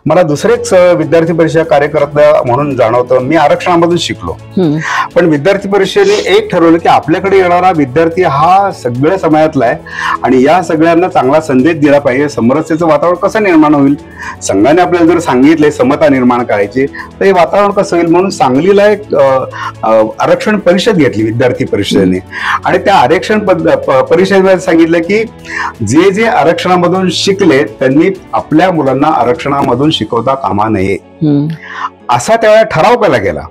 मला दुसरेच विद्यार्थी परिषद कार्यकर्ता म्हणून जाणवतं. मी आरक्षणामधून शिकलो, पण विद्यार्थी परिषदेने एक ठरवलं की आपल्याकडे येणारा विद्यार्थी हा सगळ्या समाजातला आहे आणि या सगळ्यांना चांगला संदेश दिला पाहिजे. समरसतेचं वातावरण कसं निर्माण होईल, संघाने आपल्याला जर सांगितले समता निर्माण करायची तर हे वातावरण कसं होईल, म्हणून सांगलीला एक आरक्षण परिषद घेतली विद्यार्थी परिषदेने. आणि त्या आरक्षण परिषदेमध्ये सांगितलं की जे जे आरक्षणामधून शिकले त्यांनी आपल्या मुलांना आरक्षणामधून शिकवता कामा नये, असा त्यावेळेला ठराव केला गेला.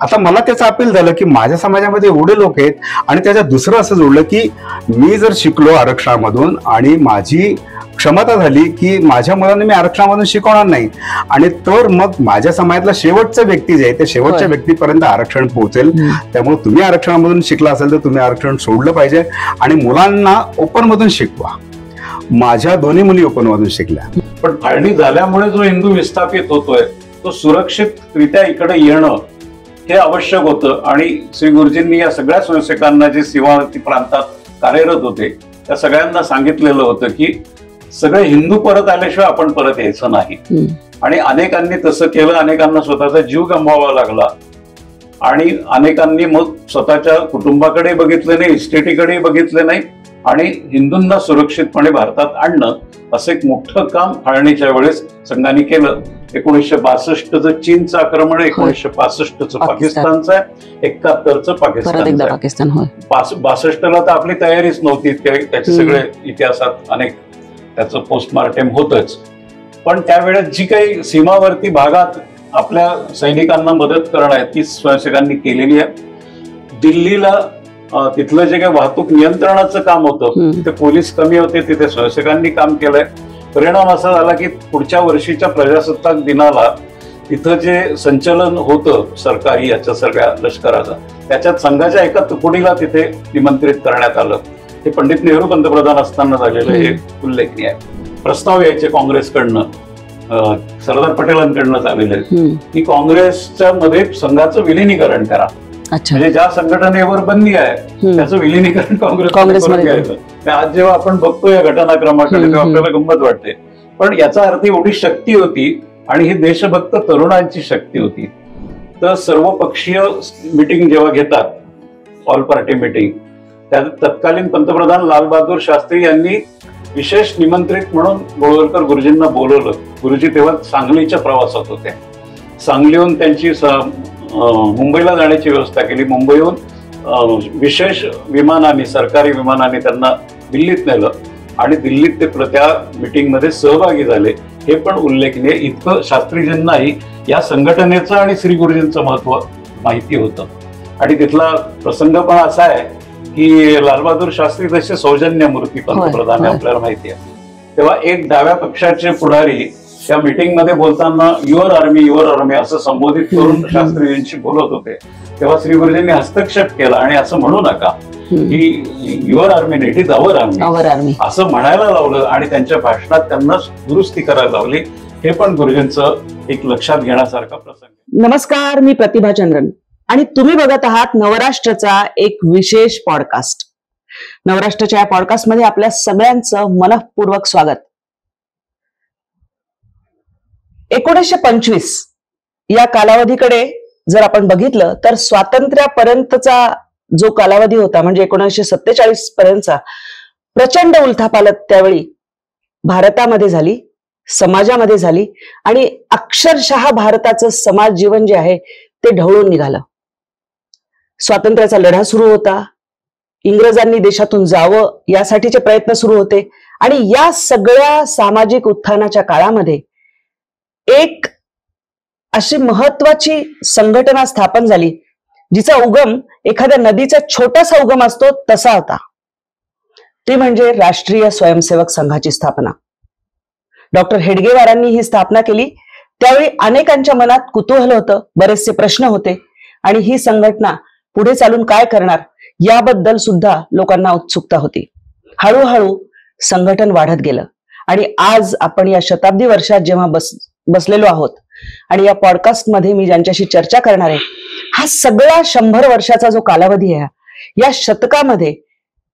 आता मला त्याचं अपील झालं की माझ्या समाजामध्ये एवढे लोक आहेत आणि त्याच्यात दुसरं असं जोडलं की मी जर शिकलो आरक्षणामधून आणि माझी क्षमता झाली की माझ्या मुलांना मी आरक्षणामधून शिकवणार नाही, आणि तर मग माझ्या समाजातला शेवटचा व्यक्ती जे आहे त्या शेवटच्या व्यक्तीपर्यंत आरक्षण पोहोचेल. त्यामुळे तुम्ही आरक्षणामधून शिकला असेल तर तुम्ही आरक्षण सोडलं पाहिजे आणि मुलांना ओपन मधून शिकवा. माझ्या दोन्ही मुली ओपन मधून शिकल्या. पण फाळणी झाल्यामुळे जो हिंदू विस्थापित होतोय तो सुरक्षितरित्या इकडे येणं हे आवश्यक होतं. आणि श्री गुरुजींनी या सगळ्या स्वयंसेवकांना जे सीमावर्ती प्रांतात कार्यरत होते त्या सगळ्यांना सांगितलेलं होतं की सगळे हिंदू परत आल्याशिवाय आपण परत यायचं नाही. आणि अनेकांनी तसं केलं, अनेकांना स्वतःचा जीव गमवावा लागला आणि अनेकांनी मग स्वतःच्या कुटुंबाकडे बघितले नाही, इस्टेटीकडे बघितले नाही आणि हिंदूंना सुरक्षितपणे भारतात आणणं असं एक मोठं काम फाळणीच्या वेळेस संघाने केलं. 1962चं चीनचं आक्रमण, 1965चं पाकिस्तानचं आहे, 71चं पाकिस्तान. 62ला तर आपली तयारीच नव्हती, त्याचे सगळे इतिहासात अनेक त्याचं पोस्टमार्टेम होतच. पण त्यावेळेस जी काही सीमावर्ती भागात आपल्या सैनिकांना मदत करणं आहे ती स्वयंसेवकांनी केलेली आहे. दिल्लीला तिथलं जे काही वाहतूक नियंत्रणाचं काम होतं तिथे पोलीस कमी होते, तिथे स्वयंसेवकांनी काम केलंय. परिणाम असा झाला की पुढच्या वर्षीच्या प्रजासत्ताक दिनाला तिथं जे संचलन होतं सरकारी याच्या सगळ्या लष्कराचं, त्याच्यात संघाच्या एका तुकडीला तिथे निमंत्रित करण्यात आलं. हे पंडित नेहरू पंतप्रधान असताना झालेलं हे उल्लेखनीय आहे. प्रस्ताव यायचे काँग्रेसकडनं, सरदार पटेलांकडनं झालेले की काँग्रेसच्या मध्ये संघाचं विलिनीकरण करा. म्हणजे ज्या संघटनेवर बंदी आहे त्याचं विलिनीकरण काँग्रेसमध्ये घ्यायचं. आज जेव्हा आपण बघतो या घटनाक्रमाकडे तेव्हा आपल्याला गंमत वाटते, पण याचा अर्थ एवढी शक्ती होती आणि ही देशभक्त तरुणांची शक्ती होती. तर सर्वपक्षीय मिटिंग जेव्हा घेतात, ऑल पार्टी मिटिंग, त्यात तत्कालीन पंतप्रधान लालबहादूर शास्त्री यांनी विशेष निमंत्रित म्हणून गोळवलकर गुरुजींना बोलवलं. गुरुजी तेव्हा सांगलीच्या प्रवासात होते. सांगलीहून त्यांची मुंबईला जाण्याची व्यवस्था केली. मुंबईहून विशेष विमानाने, सरकारी विमानाने त्यांना दिल्लीत नेलं आणि दिल्लीत ते त्या मिटिंगमध्ये सहभागी झाले. हे पण उल्लेखनीय. इतकं शास्त्रीजींनाही या संघटनेचं आणि श्री गुरुजींचं महत्व माहिती होतं. आणि तिथला प्रसंग पण असा आहे की लालबहादूर शास्त्री तसे सौजन्य मूर्ती पंतप्रधान आपल्याला माहिती आहे. तेव्हा एक डाव्या पक्षाचे पुढारी त्या मीटिंग मध्ये बोलताना युअर आर्मी असं संबोधित करून शास्त्रीजींशी बोलत होते. तेव्हा श्री गुरुजींनी हस्तक्षेप केला आणि असं म्हणू नका की युअर आर्मी नाही, इट इज अवर आर्मी असं म्हणायला लावलं आणि त्यांच्या भाषणात त्यांना दुरुस्ती करायला लावली. हे पण गुरुजींचं एक लक्षात घेण्यासारखा प्रसंग. नमस्कार, मी प्रतिभा चंद्रन आणि तुम्ही बघत आहात नवराष्ट्राचा एक विशेष पॉडकास्ट. नवराष्ट्राच्या या पॉडकास्ट मध्ये आपल्या सगळ्यांचं मनःपूर्वक स्वागत. 1925 या कालावधीकडे जर आपण बघितलं तर स्वातंत्र्यापर्यंतचा जो कालावधी होता, म्हणजे 1947 पर्यंतचा प्रचंड उलथापालथ त्यावेळी भारतामध्ये झाली, समाजामध्ये झाली आणि अक्षरशः भारताचं समाज जीवन जे आहे ते ढवळून निघालं. स्वातंत्र्याचा लढा सुरू होता, इंग्रजांनी देशातून जावं यासाठीचे प्रयत्न सुरू होते आणि या सगळ्या सामाजिक उत्थानाच्या काळामध्ये एक अशी महत्वाची संघटना स्थापन झाली जिचा उगम एखाद्या नदीचा छोटासा उगम असतो तसा होता. ती म्हणजे राष्ट्रीय स्वयंसेवक संघाची स्थापना. डॉक्टर हेडगेवारांनी ही स्थापना केली. त्यावेळी अनेकांच्या मनात कुतूहल होतं, बरेचसे प्रश्न होते आणि ही संघटना पुढे चालून काय करणार याबद्दल सुद्धा लोकांना उत्सुकता होती. हळूहळू संघटन वाढत गेलं आणि आज आपण या शताब्दी वर्षात जेव्हा बसलेलो आहोत आणि या पॉडकास्ट मध्ये मी ज्यांच्याशी चर्चा करणार आहे, हा सगळा 100 वर्षाचा जो कालावधी आहे, या शतकामध्ये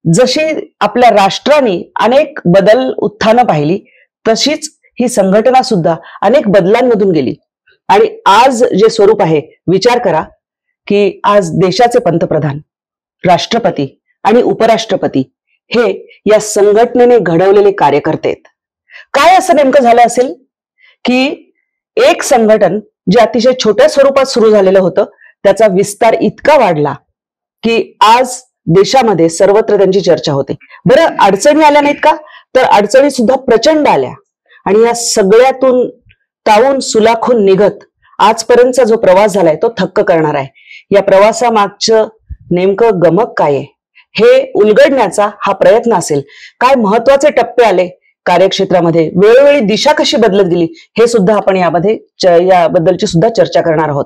जशी आपल्या राष्ट्राने अनेक बदल उत्थानं पाहिली तशीच ही संघटना सुद्धा अनेक बदलांमधून गेली आणि आज जे स्वरूप आहे, विचार करा की आज देशाचे पंतप्रधान, राष्ट्रपती आणि उपराष्ट्रपती हे या संघटनेने घडवलेले कार्यकर्ते आहेत. काय असं नेमकं झालं असेल की एक संघटन जे अतिशय छोट्या स्वरूपात सुरू झालेलं होतं त्याचा विस्तार इतका वाढला की आज देशामध्ये सर्वत्र त्यांची चर्चा होते. बरं, अडचणी आल्या नाहीत का? तर अडचणी सुद्धा प्रचंड आल्या आणि या सगळ्यातून तावून सुलाखून निघत आजपर्यंतचा जो प्रवास झालाय तो थक्क करणार आहे. या प्रवासामागचं नेमकं गमक काय आहे हे उलगडण्याचा हा प्रयत्न असेल. काय महत्वाचे टप्पे आले कार्यक्षेत्रामध्ये, वेळोवेळी दिशा कशी बदलत गेली, हे सुद्धा आपण याबद्दलची सुद्धा चर्चा करणार आहोत.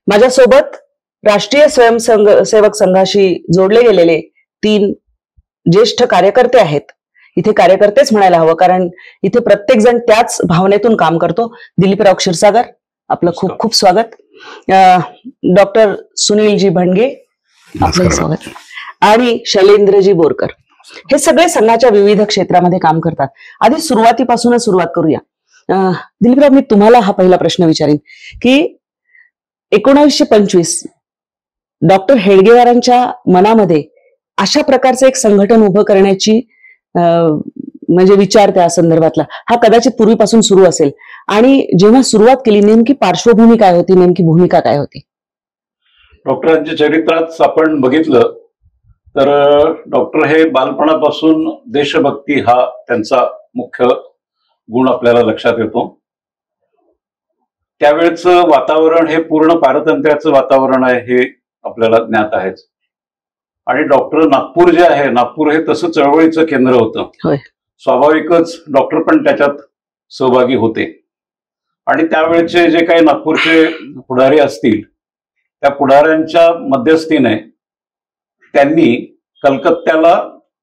माझ्यासोबत राष्ट्रीय स्वयंसेवक संघाशी जोडले गेलेले 3 ज्येष्ठ कार्यकर्ते आहेत. इथे कार्यकर्तेच म्हणायला हवं कारण इथे प्रत्येक जण त्याच भावनेतून काम करतो. दिलीपराव क्षीरसागर, आपलं खूप खूप स्वागत. डॉक्टर सुनीलजी भंडगे, आपलं स्वागत. आणि शैलेंद्रजी बोरकर, हे सगळे संघाच्या विविध क्षेत्रामध्ये काम करतात. आधी सुरुवातीपासूनच सुरुवात करूया. दिलीपराव, मी तुम्हाला हा पहिला प्रश्न विचारेन की 1925 डॉक्टर हेडगेवारांच्या मनामध्ये अशा प्रकारचं एक संघटन उभं करण्याची म्हणजे विचार त्या संदर्भातला हा कदाचित पूर्वीपासून सुरू असेल. आणि जेव्हा सुरुवात केली नेमकी पार्श्वभूमी काय होती, नेमकी भूमिका काय होती? डॉक्टरांच्या चरित्रात आपण बघितलं तर डॉक्टर हे बालपणापासून देशभक्ती हा त्यांचा मुख्य गुण आपल्याला लक्षात येतो. त्यावेळेचं वातावरण हे पूर्ण पारतंत्र्याचं वातावरण आहे हे आपल्याला ज्ञात आहेच. आणि डॉक्टर नागपूर जे आहे, नागपूर हे तसं चळवळीचं केंद्र होतं. स्वाभाविकच डॉक्टर पण त्याच्यात सहभागी होते. आणि त्यावेळेचे जे काही नागपूरचे पुढारी असतील त्या पुढाऱ्यांच्या मध्यस्थीने त्यांनी कलकत्त्याला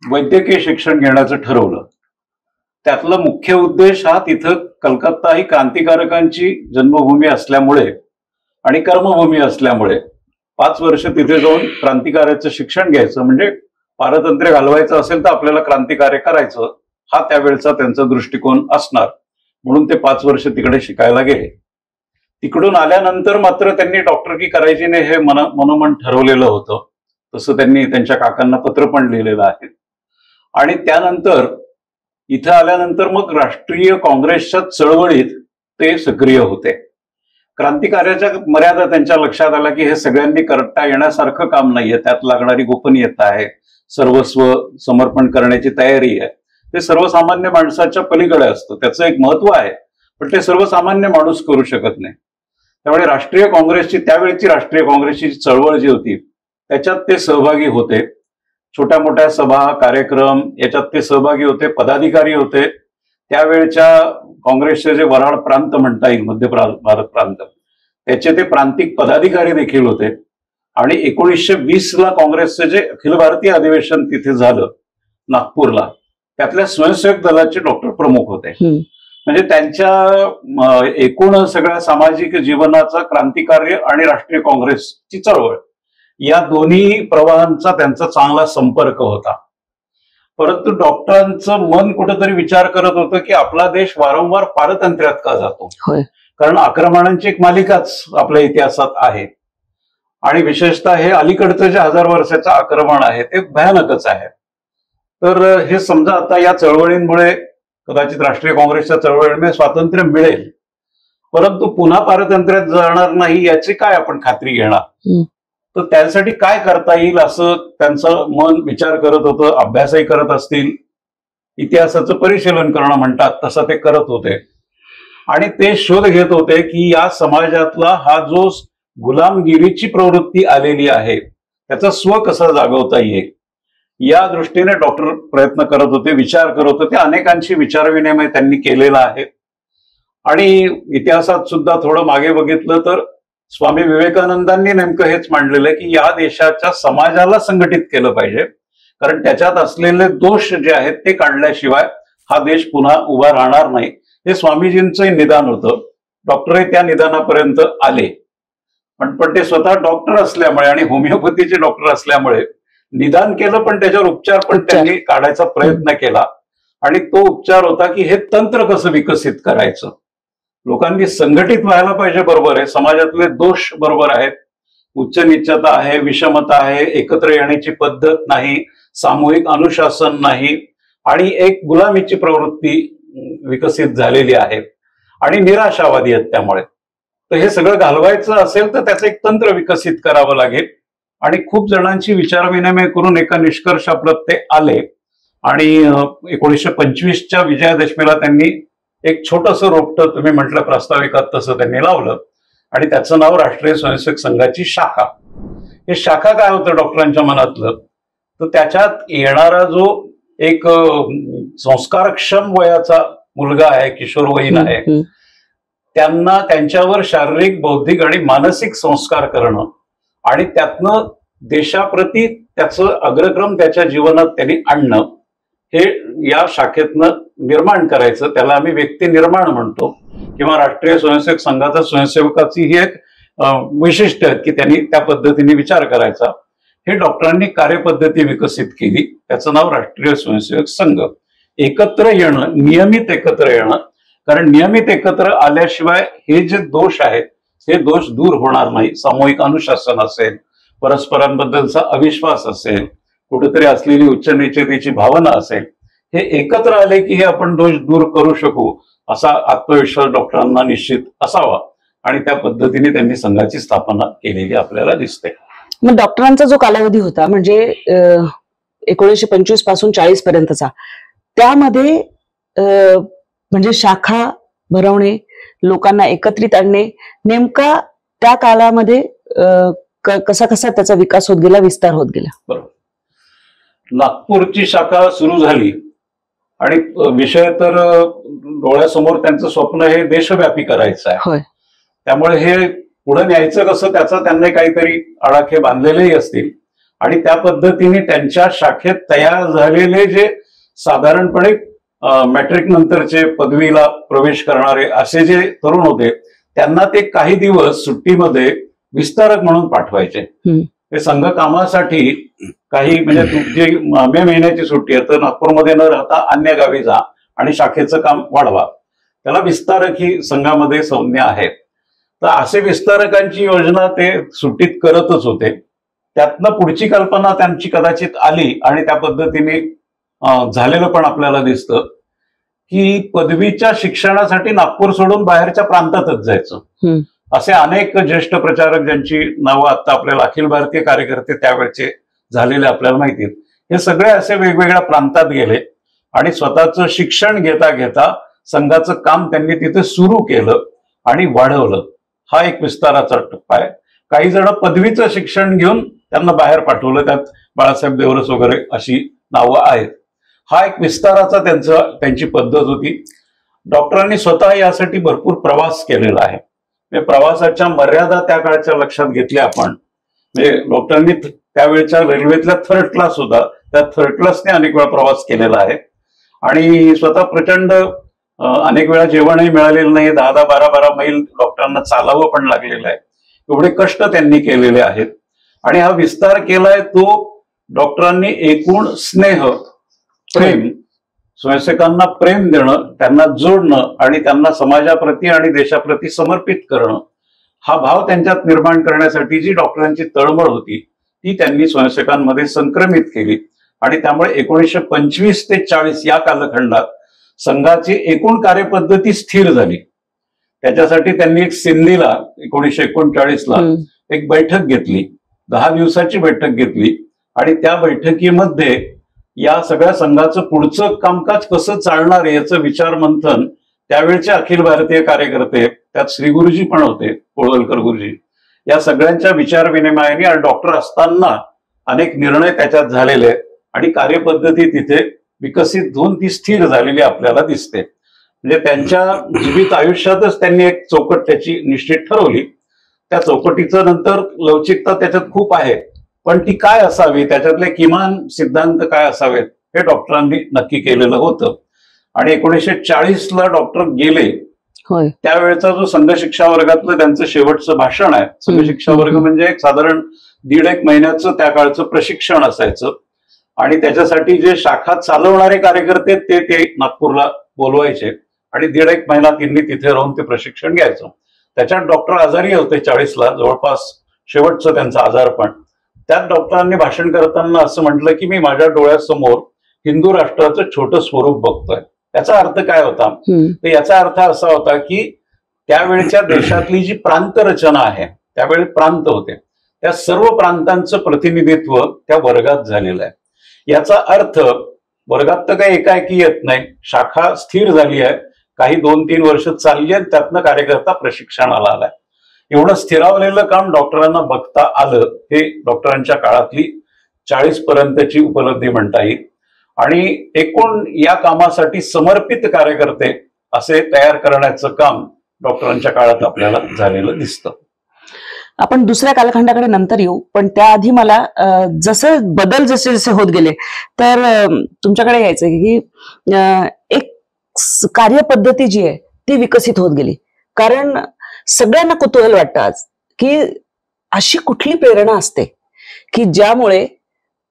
वैद्यकीय शिक्षण घेण्याचं ठरवलं. त्यातला मुख्य उद्देश हा तिथं कलकत्ता ही क्रांतिकारकांची जन्मभूमी असल्यामुळे आणि कर्मभूमी असल्यामुळे 5 वर्ष तिथे जाऊन क्रांतिकार्याचं शिक्षण घ्यायचं, म्हणजे पारतंत्र्य घालवायचं असेल तर आपल्याला क्रांतिकार्य करायचं, हा त्यावेळचा त्यांचा दृष्टिकोन असणार. म्हणून ते 5 वर्ष तिकडे शिकायला गेले. तिकडून आल्यानंतर मात्र त्यांनी डॉक्टरकी करायची नाही हे मनोमन ठरवलेलं होतं. तसं त्यांनी त्यांच्या काकांना पत्र पण लिहिलेलं आहे. आणि त्यानंतर इथं आल्यानंतर मग राष्ट्रीय काँग्रेसच्या चळवळीत ते सक्रिय होते. क्रांतिकार्याच्या मर्यादा त्यांच्या लक्षात आल्या की हे सगळ्यांनी करता येण्यासारखं काम नाहीये, त्यात लागणारी गोपनीयता आहे, सर्वस्व समर्पण करण्याची तयारी आहे, ते सर्वसामान्य माणसाच्या पलीकडे असतं. त्याचं एक महत्व आहे पण ते सर्वसामान्य माणूस करू शकत नाही. त्यामुळे राष्ट्रीय काँग्रेसची, त्यावेळेची राष्ट्रीय काँग्रेसची चळवळ जी होती त्याच्यात ते सहभागी होते. छोट्या मोठ्या सभा कार्यक्रम याच्यात ते सहभागी होते, पदाधिकारी होते. त्यावेळच्या काँग्रेसचे जे वराड प्रांत म्हणता येईल, मध्य भारत प्रांत, त्याचे ते प्रांतिक पदाधिकारी देखील होते. आणि 1920ला काँग्रेसचे जे अखिल भारतीय अधिवेशन तिथे झालं नागपूरला, त्यातल्या स्वयंसेवक दलाचे डॉक्टर प्रमुख होते. म्हणजे त्यांच्या एकूण सगळ्या सामाजिक जीवनाचा क्रांतिकार्य आणि राष्ट्रीय काँग्रेसची चळवळ या दोन्ही प्रवाहांचा त्यांचा चांगला संपर्क होता. परंतु डॉक्टरांचं मन कुठेतरी विचार करत होतं की आपला देश वारंवार पारतंत्र्यात का जातो, कारण आक्रमणांची एक मालिकाच आपल्या इतिहासात आहे. आणि विशेषतः हे अलीकडचं जे 1000 वर्षाचं आक्रमण आहे ते भयानकच आहे. तर हे समजा आता या चळवळींमुळे कदाचित राष्ट्रीय काँग्रेसच्या चळवळीमुळे स्वातंत्र्य मिळेल, परंतु पुन्हा पारतंत्र्यात जाणार नाही याची काय आपण खात्री घेणार. तर त्यासाठी काय करता येईल असं त्यांचं मन विचार करत होतं. अभ्यासही करत असतील, इतिहासाचं परिशीलन करणं म्हणतात तसं ते करत होते. आणि ते शोध घेत होते की या समाजातला हा जो गुलामगिरीची प्रवृत्ती आलेली आहे त्याचा स्व कसा जागवता येईल या दृष्टीने डॉक्टर प्रयत्न करत होते, विचार करत होते. अनेकांशी विचारविनिमय त्यांनी केलेला आहे. आणि इतिहासात सुद्धा थोडं मागे बघितलं तर स्वामी विवेकानंदांनी नेमकं हेच मांडलेलं आहे की या देशाच्या समाजाला संघटित केलं पाहिजे, कारण त्याच्यात असलेले दोष जे आहेत ते काढल्याशिवाय हा देश पुन्हा उभा राहणार नाही. हे स्वामीजींचं निदान होतं. डॉक्टरही त्या निदानापर्यंत आले. पण ते स्वतः डॉक्टर असल्यामुळे आणि होमिओपॅथीचे डॉक्टर असल्यामुळे निदान केलं, पण त्याच्यावर उपचार पण त्यांनी काढायचा प्रयत्न केला. आणि तो उपचार होता की हे तंत्र कसं विकसित करायचं. लोकांनी संघटित व्हायला पाहिजे, बरोबर आहे, समाजातले दोष बरोबर आहेत, उच्च निच्चता आहे, विषमता आहे, एकत्र येण्याची पद्धत नाही, सामूहिक अनुशासन नाही आणि एक गुलामीची प्रवृत्ती विकसित झालेली आहे आणि निराशावादी आहेत. त्यामुळे तर हे सगळं घालवायचं असेल तर त्याचं एक तंत्र विकसित करावं लागेल आणि खूप जणांची विचारविनिमय करून एका निष्कर्षाप्रत ते आले आणि 1925च्या विजयादशमीला त्यांनी एक छोटंसं रोपटं, तुम्ही म्हटलं प्रास्ताविकात तसं त्यांनी लावलं आणि त्याचं नाव राष्ट्रीय स्वयंसेवक संघाची शाखा. हे शाखा काय होतं डॉक्टरांच्या मनातलं, तर त्याच्यात येणारा जो एक संस्कारक्षम वयाचा मुलगा आहे, किशोरवयीन आहे, त्यांना त्यांच्यावर शारीरिक, बौद्धिक आणि मानसिक संस्कार करणं आणि त्यातनं देशाप्रती त्याचं अग्रक्रम त्याच्या जीवनात त्यांनी आणणं, हे या शाखेतनं निर्माण करायचं. त्याला आम्ही व्यक्ती निर्माण म्हणतो किंवा राष्ट्रीय स्वयंसेवक संघाचा स्वयंसेवकाची ही एक वैशिष्ट्य आहेत की त्यांनी त्या पद्धतीने विचार करायचा. हे डॉक्टरांनी कार्यपद्धती विकसित केली, त्याचं नाव राष्ट्रीय स्वयंसेवक संघ. एकत्र येणं, नियमित एकत्र येणं, कारण नियमित एकत्र आल्याशिवाय हे जे दोष आहेत हे दोष दूर होणार नाही. सामूहिक अनुशासन असेल, परस्परांबद्दलचा अविश्वास असेल, कुठेतरी असलेली उच्च नीचतेची भावना असेल, हे एकत्र आले की हे आपण दोष दूर करू शकू असा आत्मविश्वास डॉक्टरांना निश्चित असावा आणि त्या पद्धतीने त्यांनी संघाची स्थापना केलेली आपल्याला दिसते. मग डॉक्टरांचा जो कालावधी होता म्हणजे 1925 पासून 40 पर्यंतचा, त्यामध्ये म्हणजे शाखा भरवणे, लोकांना एकत्रित आणणे, नेमका त्या काळामध्ये कसा कसा त्याचा विकास होत गेला, विस्तार होत गेला? बरोबर. नागपूरची शाखा सुरू झाली आणि विषय तर डोळ्यासमोर त्यांचं स्वप्न हे देशव्यापी करायचं आहे. त्यामुळे हे पुढे न्यायचं कसं, त्याचा त्यांनी काहीतरी आडाखे बांधलेलेही असतील आणि त्या पद्धतीने त्यांच्या शाखेत तयार झालेले जे साधारणपणे मॅट्रिक नंतरचे पदवीला प्रवेश करणारे असे जे तरुण होते, त्यांना ते काही दिवस सुट्टीमध्ये विस्तारक म्हणून पाठवायचे. ते संघ कामासाठी काही म्हणजे तुमची मे महिन्याची सुट्टी आहे तर नागपूरमध्ये न राहता अन्य गावी जा आणि शाखेचं काम वाढवा, त्याला विस्तारक ही संघामध्ये संज्ञा आहे. तर असे विस्तारकांची योजना ते सुट्टीत करतच होते. त्यातनं पुढची कल्पना त्यांची कदाचित आली आणि त्या पद्धतीने झालेलं पण आपल्याला दिसतं की पदवीच्या शिक्षणासाठी नागपूर सोडून बाहेरच्या प्रांतातच जायचं. असे अनेक ज्येष्ठ प्रचारक ज्यांची नावं आता आपल्याला अखिल भारतीय कार्यकर्ते त्यावेळचे झालेले आपल्याला माहिती आहेत, हे सगळे असे वेगवेगळ्या प्रांतात गेले आणि स्वतःचं शिक्षण घेता घेता संघाचं काम त्यांनी तिथे सुरू केलं आणि वाढवलं. हा एक विस्ताराचा टप्पा आहे. काही जण पदवीचं शिक्षण घेऊन त्यांना बाहेर पाठवलं, त्यात बाळासाहेब देवरस वगैरे अशी नावं आहेत. हा एक विस्ताराचा त्यांची पद्धत होती. डॉक्टरांनी स्वतः यासाठी भरपूर प्रवास केलेला आहे. प्रवासाच्या मर्यादा त्या काळच्या लक्षात घेतल्या आपण. म्हणजे डॉक्टरांनी त्यावेळच्या रेल्वेतल्या थर्ड क्लास होता, त्या थर्ड क्लासने अनेक वेळा प्रवास केलेला आहे आणि स्वतः प्रचंड अनेक वेळा जेवणही मिळालेलं नाही. 10-10, 12-12 मैल डॉक्टरांना चालावं पण लागलेलं आहे. एवढे कष्ट त्यांनी केलेले आहेत आणि हा विस्तार केलाय तो डॉक्टरांनी एकूण स्नेह, प्रेम, स्वयंसेवकांना प्रेम देणं, त्यांना जोडणं आणि त्यांना समाजाप्रती आणि देशाप्रती समर्पित करणं, हा भाव त्यांच्यात निर्माण करण्यासाठी जी डॉक्टरांची तळमळ होती ती त्यांनी स्वयंसेवकांमध्ये संक्रमित केली आणि त्यामुळे 1925 ते 40 या कालखंडात संघाची एकूण कार्यपद्धती स्थिर झाली. त्याच्यासाठी त्यांनी एक सिंधीला 1939ला एक बैठक घेतली, 10 दिवसाची बैठक घेतली आणि त्या बैठकीमध्ये या सगळ्या संघाचं पुढचं कामकाज कसं चालणार आहे याचं विचार मंथन त्यावेळचे अखिल भारतीय कार्यकर्ते, त्यात श्री गुरुजी पण होते, कोळवलकर गुरुजी, या सगळ्यांच्या विचार विनिमयाने आणि डॉक्टर असताना अनेक निर्णय त्याच्यात झालेले आहेत आणि कार्यपद्धती तिथे विकसित होऊन ती स्थिर झालेली आपल्याला दिसते. म्हणजे त्यांच्या जीवित आयुष्यातच त्यांनी एक चौकट त्याची निश्चित ठरवली. त्या चौकटीचं नंतर लवचिकता त्याच्यात खूप आहे, पण ती काय असावी, त्याच्यातले किमान सिद्धांत काय असावेत हे डॉक्टरांनी नक्की केलेलं होतं. आणि 1940ला डॉक्टर गेले, त्यावेळेचा जो संघ शिक्षा वर्गातलं त्यांचं शेवटचं भाषण आहे. संघ शिक्षा वर्ग म्हणजे एक साधारण 1.5 महिन्याचं त्या काळचं प्रशिक्षण असायचं आणि त्याच्यासाठी जे शाखा चालवणारे कार्यकर्ते ते नागपूरला बोलवायचे आणि 1.5 महिना त्यांनी तिथे राहून ते प्रशिक्षण घ्यायचं. त्याच्यात डॉक्टर आजारी होते 40ला, जवळपास शेवटचं त्यांचं आजारपण. त्यात डॉक्टरांनी भाषण करताना असं म्हटलं की मी माझ्या डोळ्यासमोर हिंदू राष्ट्राचं छोटं स्वरूप बघतोय. याचा अर्थ काय होता? तर याचा अर्थ असा होता की त्यावेळच्या देशातली जी प्रांत रचना आहे, त्यावेळी प्रांत होते, त्या सर्व प्रांतांचं प्रतिनिधित्व त्या वर्गात झालेलं आहे. याचा अर्थ वर्गात तर काही एकाएकी येत नाही, शाखा स्थिर झाली आहे, काही 2-3 वर्ष चालली आहे, त्यातनं कार्यकर्ता प्रशिक्षणाला आलाय. एवढं स्थिरावलेलं काम डॉक्टरांना बघता आलं. हे डॉक्टरांच्या काळातली 40 पर्यंतची उपलब्धी म्हणता येईल. आणि एकूण या कामासाठी समर्पित कार्यकर्ते असे तयार करण्याचं काम डॉक्टरांच्या काळात आपल्याला झालेलं दिसतं. आपण दुसऱ्या कालखंडाकडे नंतर येऊ, पण त्याआधी मला जसं बदल जसे होत गेले तर तुमच्याकडे यायचं की एक कार्यपद्धती जी आहे ती विकसित होत गेली. कारण सगळ्यांना कुतूहल वाटतं आज की अशी कुठली प्रेरणा असते की ज्यामुळे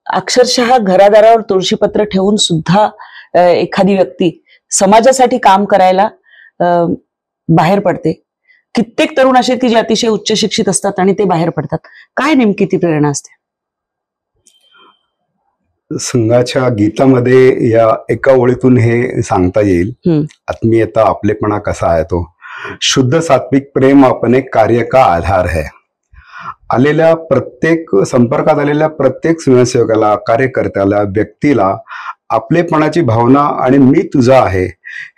अक्षरशः घरादारावर तुळशीपत्र ठेवून सुद्धा एखादी व्यक्ती समाजासाठी काम करायला बाहेर पडते. कित्येक तरुण असे की जे अतिशय उच्च शिक्षित असतात आणि ते बाहेर पडतात. काय नेमकी ती प्रेरणा असते? संघाच्या गीतामध्ये या एका ओळीतून हे सांगता येईल, आत्मीयता आपलेपणा कसा आहे तो. शुद्ध सात्विक प्रेम अपने कार्य का आधार है. आलेल्या प्रत्येक संपर्कात आलेल्या प्रत्येक स्वयंसेवकाला, कार्यकर्त्याला, व्यक्तीला आपलेपणाची भावना आणि मी तुझा आहे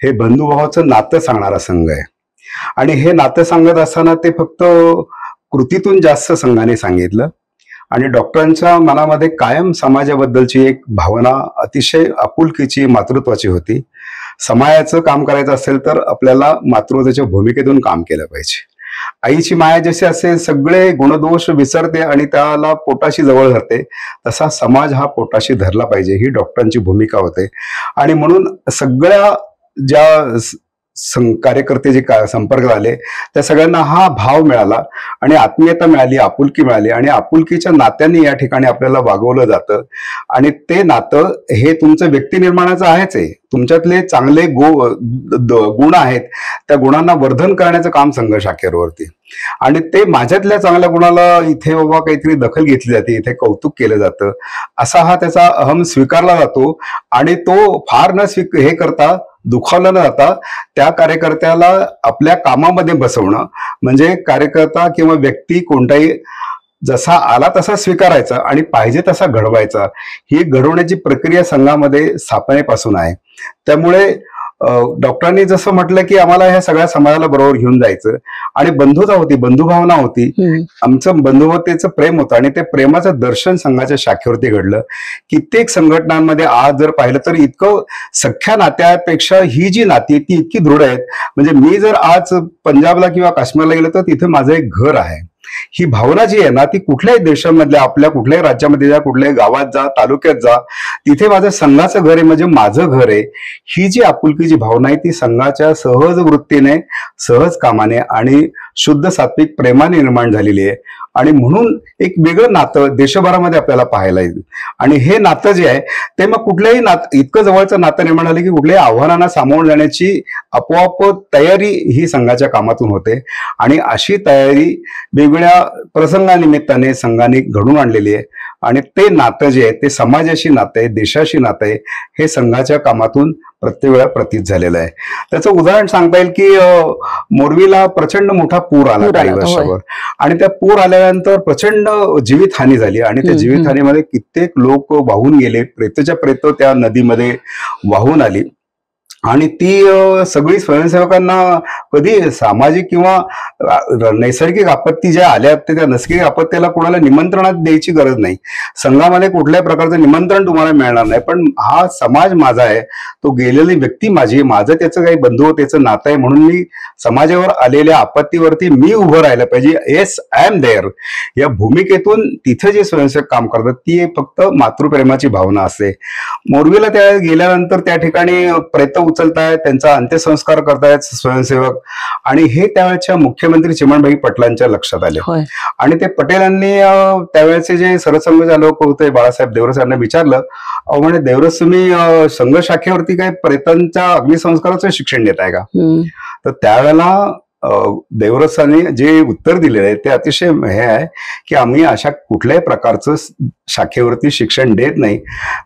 हे बंधुभावाचं नातं सांगणारा संघ आहे. आणि हे नातं सांगत असताना ते फक्त कृतीतून जास्त संघाने सांगितलं. आणि डॉक्टरांच्या मनामध्ये कायम समाजाबद्दलची एक भावना अतिशय आपुलकीची, मातृत्वाची होती. समाजाचं काम करायचं असेल तर आपल्याला मातृत्वाच्या भूमिकेतून काम केलं पाहिजे. आईची माया जशी असे सगळे गुणदोष विसरते आणि त्याला पोटाशी जवळ धरते, तसा समाज हा पोटाशी धरला पाहिजे, ही डॉक्टरांची भूमिका होते. आणि म्हणून सगळ्या ज्या कार्यकर्ते जे संपर्क आले त्या सगळ्यांना हा भाव मिळाला आणि आत्मीयता मिळाली, आपुलकी मिळाली. आणि आपुलकीच्या नात्यांनी या ठिकाणी आपल्याला वागवलं जातं. आणि ते नातं हे तुमचं व्यक्ती निर्माणाचं आहेच आहे. तुमच्यातले चांगले गुण आहेत, त्या गुणांना वर्धन करण्याचं काम संघ शाखेवरती. आणि ते माझ्यातल्या चांगल्या गुणाला इथे बाबा काहीतरी दखल घेतली जाते, इथे कौतुक केलं जातं, असा हा त्याचा अहम स्वीकारला जातो. आणि तो फार न हे करता, दुखावलं न जाता त्या कार्यकर्त्याला आपल्या कामामध्ये बसवणं, म्हणजे कार्यकर्ता किंवा व्यक्ती कोणताही जसा आला तसा स्वीकारायचा आणि पाहिजे तसा घडवायचा. ही घडवण्याची प्रक्रिया संघामध्ये स्थापनेपासून आहे. त्यामुळे डॉक्टरांनी जसं म्हटलं की आम्हाला ह्या सगळ्या समाजाला बरोबर घेऊन जायचं आणि बंधुता होती, बंधुभावना होती, आमचं बंधुतेचं प्रेम होतं. आणि ते प्रेमाचं दर्शन संघाच्या शाखेवरती घडलं. कित्येक संघटनांमध्ये आज जर पाहिलं तर इतकं सख्या नात्यापेक्षा ही जी नाती ती इतकी दृढ आहेत. म्हणजे मी जर आज पंजाबला किंवा काश्मीरला गेलो तर तिथे माझं एक घर आहे. ही भावना जी आहे ना, ती कुठल्याही देशामधल्या, आपल्या कुठल्याही राज्यामध्ये जा, कुठल्याही गावात जा, तालुक्यात जा, तिथे माझं संघाचं घर आहे, म्हणजे माझं घर आहे. ही जी आपुलकीची भावना आहे ती संघाच्या सहज वृत्तीने, सहज कामाने आणि शुद्ध सात्विक प्रेमाने निर्माण झालेली आहे. आणि म्हणून एक वेगळं नातं देशभरामध्ये आपल्याला पाहायला येईल. आणि हे नातं जे आहे ते मग कुठल्याही इतकं जवळचं नातं निर्माण झालं की कुठल्याही आव्हानांना सामोरं जाण्याची आपोआप तयारी ही संघाच्या कामातून होते. आणि अशी तयारी वेगवेगळ्या प्रसंगानिमित्ताने संघाने घडून आणलेली आहे. आणि ते नातं जे आहे ते समाजाशी नातं आहे, देशाशी नातं आहे, हे संघाच्या कामातून प्रत्येक वेळा प्रतीत झालेलं आहे. त्याचं उदाहरण सांगता येईल की मोरवीला प्रचंड मोठा पूर आला काही वर्षावर. आणि त्या पूर आल्यानंतर प्रचंड जीवितहानी झाली. आणि त्या जीवितहानीमध्ये कित्येक लोक वाहून गेले, प्रेतच्या प्रेत त्या नदीमध्ये वाहून आली. आणि ती सगळी स्वयंसेवकांना कधी सामाजिक किंवा नैसर्गिक आपत्ती ज्या आल्या त्या नैसर्गिक आपत्तीला कोणाला निमंत्रणात द्यायची गरज नाही. संघामध्ये कुठल्याही प्रकारचं निमंत्रण तुम्हाला मिळणार नाही. पण हा समाज माझा आहे, तो गेलेली व्यक्ती माझी, माझं त्याचं काही बंधुतेचं नातं आहे. म्हणून मी समाजावर आलेल्या आपत्तीवरती मी उभं राहिलं पाहिजे. येस, आय एम देअर या भूमिकेतून तिथे जे स्वयंसेवक काम करतात ती फक्त मातृप्रेमाची भावना असते. मोरवीला त्या गेल्यानंतर त्या ठिकाणी प्रेत उचलतायत, त्यांचा अंत्यसंस्कार करतायत स्वयंसेवक, आणि हे त्यावेळेच्या मुख्यमंत्री चिमणभाई पटलांच्या लक्षात आले. आणि ते पटेलांनी त्यावेळेचे जे सरसंघचालक होते बाळासाहेब देवरस यांना विचारलं, म्हणे देवरस तुम्ही संघ शाखेवरती काय प्रेतांच्या अग्निसंस्काराचं शिक्षण देताय का? तर त्यावेळेला देवरसांनी जे उत्तर दिलेलं आहे ते अतिशय हे आहे की आम्ही अशा कुठल्याही प्रकारचं शाखेवरती शिक्षण देत नाही,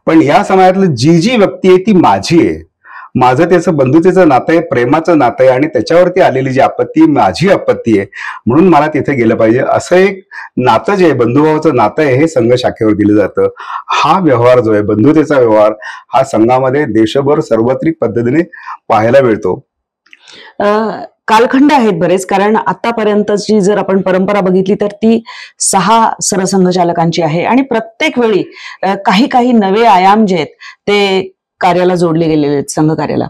पण या समाजातली जी व्यक्ती आहे ती माझी आहे, माझं त्याचं बंधुतेचं नातं आहे, प्रेमाचं नातं आहे, आणि त्याच्यावरती आलेली जी आपत्ती माझी आपत्ती आहे, म्हणून मला तिथे गेलं पाहिजे, असं एक नातं जे आहे, बंधुभावाचं नातं आहे, हे संघ शाखेवर दिलं जातं. हा व्यवहार जो आहे, बंधुतेचा व्यवहार, हा संघामध्ये देशभर सार्वत्रिक पद्धतीने पाहायला मिळतो. कालखंड आहेत बरेच, कारण आतापर्यंतची जर आपण परंपरा बघितली तर ती 6 सरसंघचालकांची आहे, आणि प्रत्येक वेळी काही नवे आयाम जे आहेत ते कार्याला जोडले गेलेले आहेत, संघ कार्याला.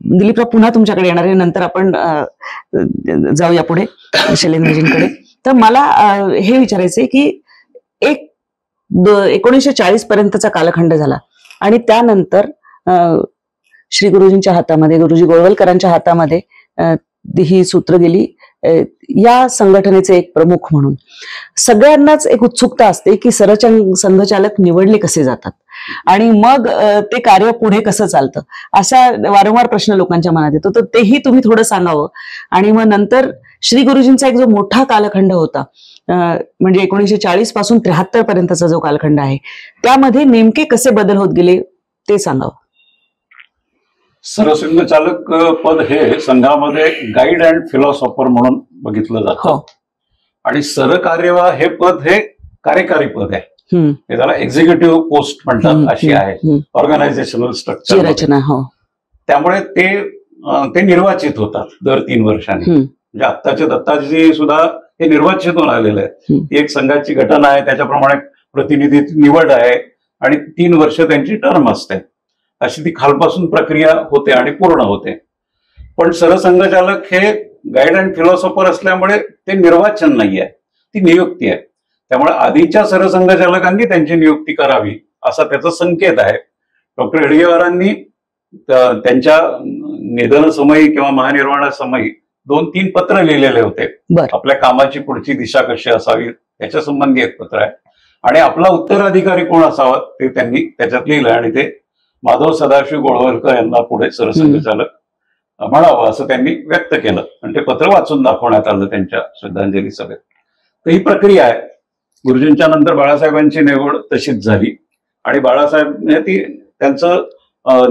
दिलीपराव, पुन्हा तुमच्याकडे येणार आहे, नंतर आपण जाऊया पुढे शैलेंद्रजींकडे. तर मला हे विचारायचंय की 1940 पर्यंतचा कालखंड झाला, आणि त्यानंतर श्री गुरुजींच्या हातामध्ये, गुरुजी गोळवलकरांच्या हातामध्ये ही सूत्र गेली या संघटनेचे एक प्रमुख म्हणून. सगळ्यांनाच एक उत्सुकता असते की संघचालक निवडले कसे जातात आणि मग ते कार्य पुढे कसं चालतं, असा वारंवार प्रश्न लोकांच्या मनात येतो. तर तेही तुम्ही थोडं सांगावं. आणि मग नंतर श्री गुरुजींचा एक जो मोठा कालखंड होता, म्हणजे 1940 पासून 73 पर्यंतचा जो कालखंड आहे, त्यामध्ये नेमके कसे बदल होत गेले ते सांगावं. सरसंघचालक पद हे संघामध्ये गाईड अँड फिलॉसॉफर म्हणून बघितलं जातं, आणि सरकार्यवाह हे पद हे कार्यकारी पद आहे, हे त्याला एक्झिक्युटिव्ह पोस्ट म्हणतात, अशी आहे ऑर्गनायझेशनल स्ट्रक्चर रचना. त्यामुळे ते निर्वाचित होतात दर 3 वर्षांनी. म्हणजे आत्ताचे दत्ताजी सुद्धा हे निर्वाचित होऊन आलेले आहेत. ती एक संघाची घटना आहे, त्याच्याप्रमाणे प्रतिनिधी निवड आहे, आणि 3 वर्ष त्यांची टर्म असते. अशी ती खालपासून प्रक्रिया होते आणि पूर्ण होते. पण सरसंघचालक हे गाईड अँड फिलॉसॉफर असल्यामुळे ते निर्वाचन नाहीये, ती नियुक्ती आहे. त्यामुळे आधीच्या सरसंघचालकांनी त्यांची नियुक्ती करावी असा त्याचा संकेत आहे. डॉक्टर हेडगेवारांनी त्यांच्या निधनसमयी किंवा महानिर्वाणासमयी 2-3 पत्र लिहिलेले होते. आपल्या कामाची पुढची दिशा कशी असावी याच्या संबंधी एक पत्र आहे, आणि आपला उत्तराधिकारी कोण असावा ते त्यांनी त्याच्यात लिहिलं, आणि ते माधव सदाशिव गोळवलकर यांना पुढे सरसंघचालक म्हणावं असं त्यांनी व्यक्त केलं, आणि ते पत्र वाचून दाखवण्यात आलं त्यांच्या श्रद्धांजली सभेत. तर ही प्रक्रिया आहे. गुरुजींच्या नंतर बाळासाहेबांची निवड तशीच झाली, आणि बाळासाहेब त्यांचं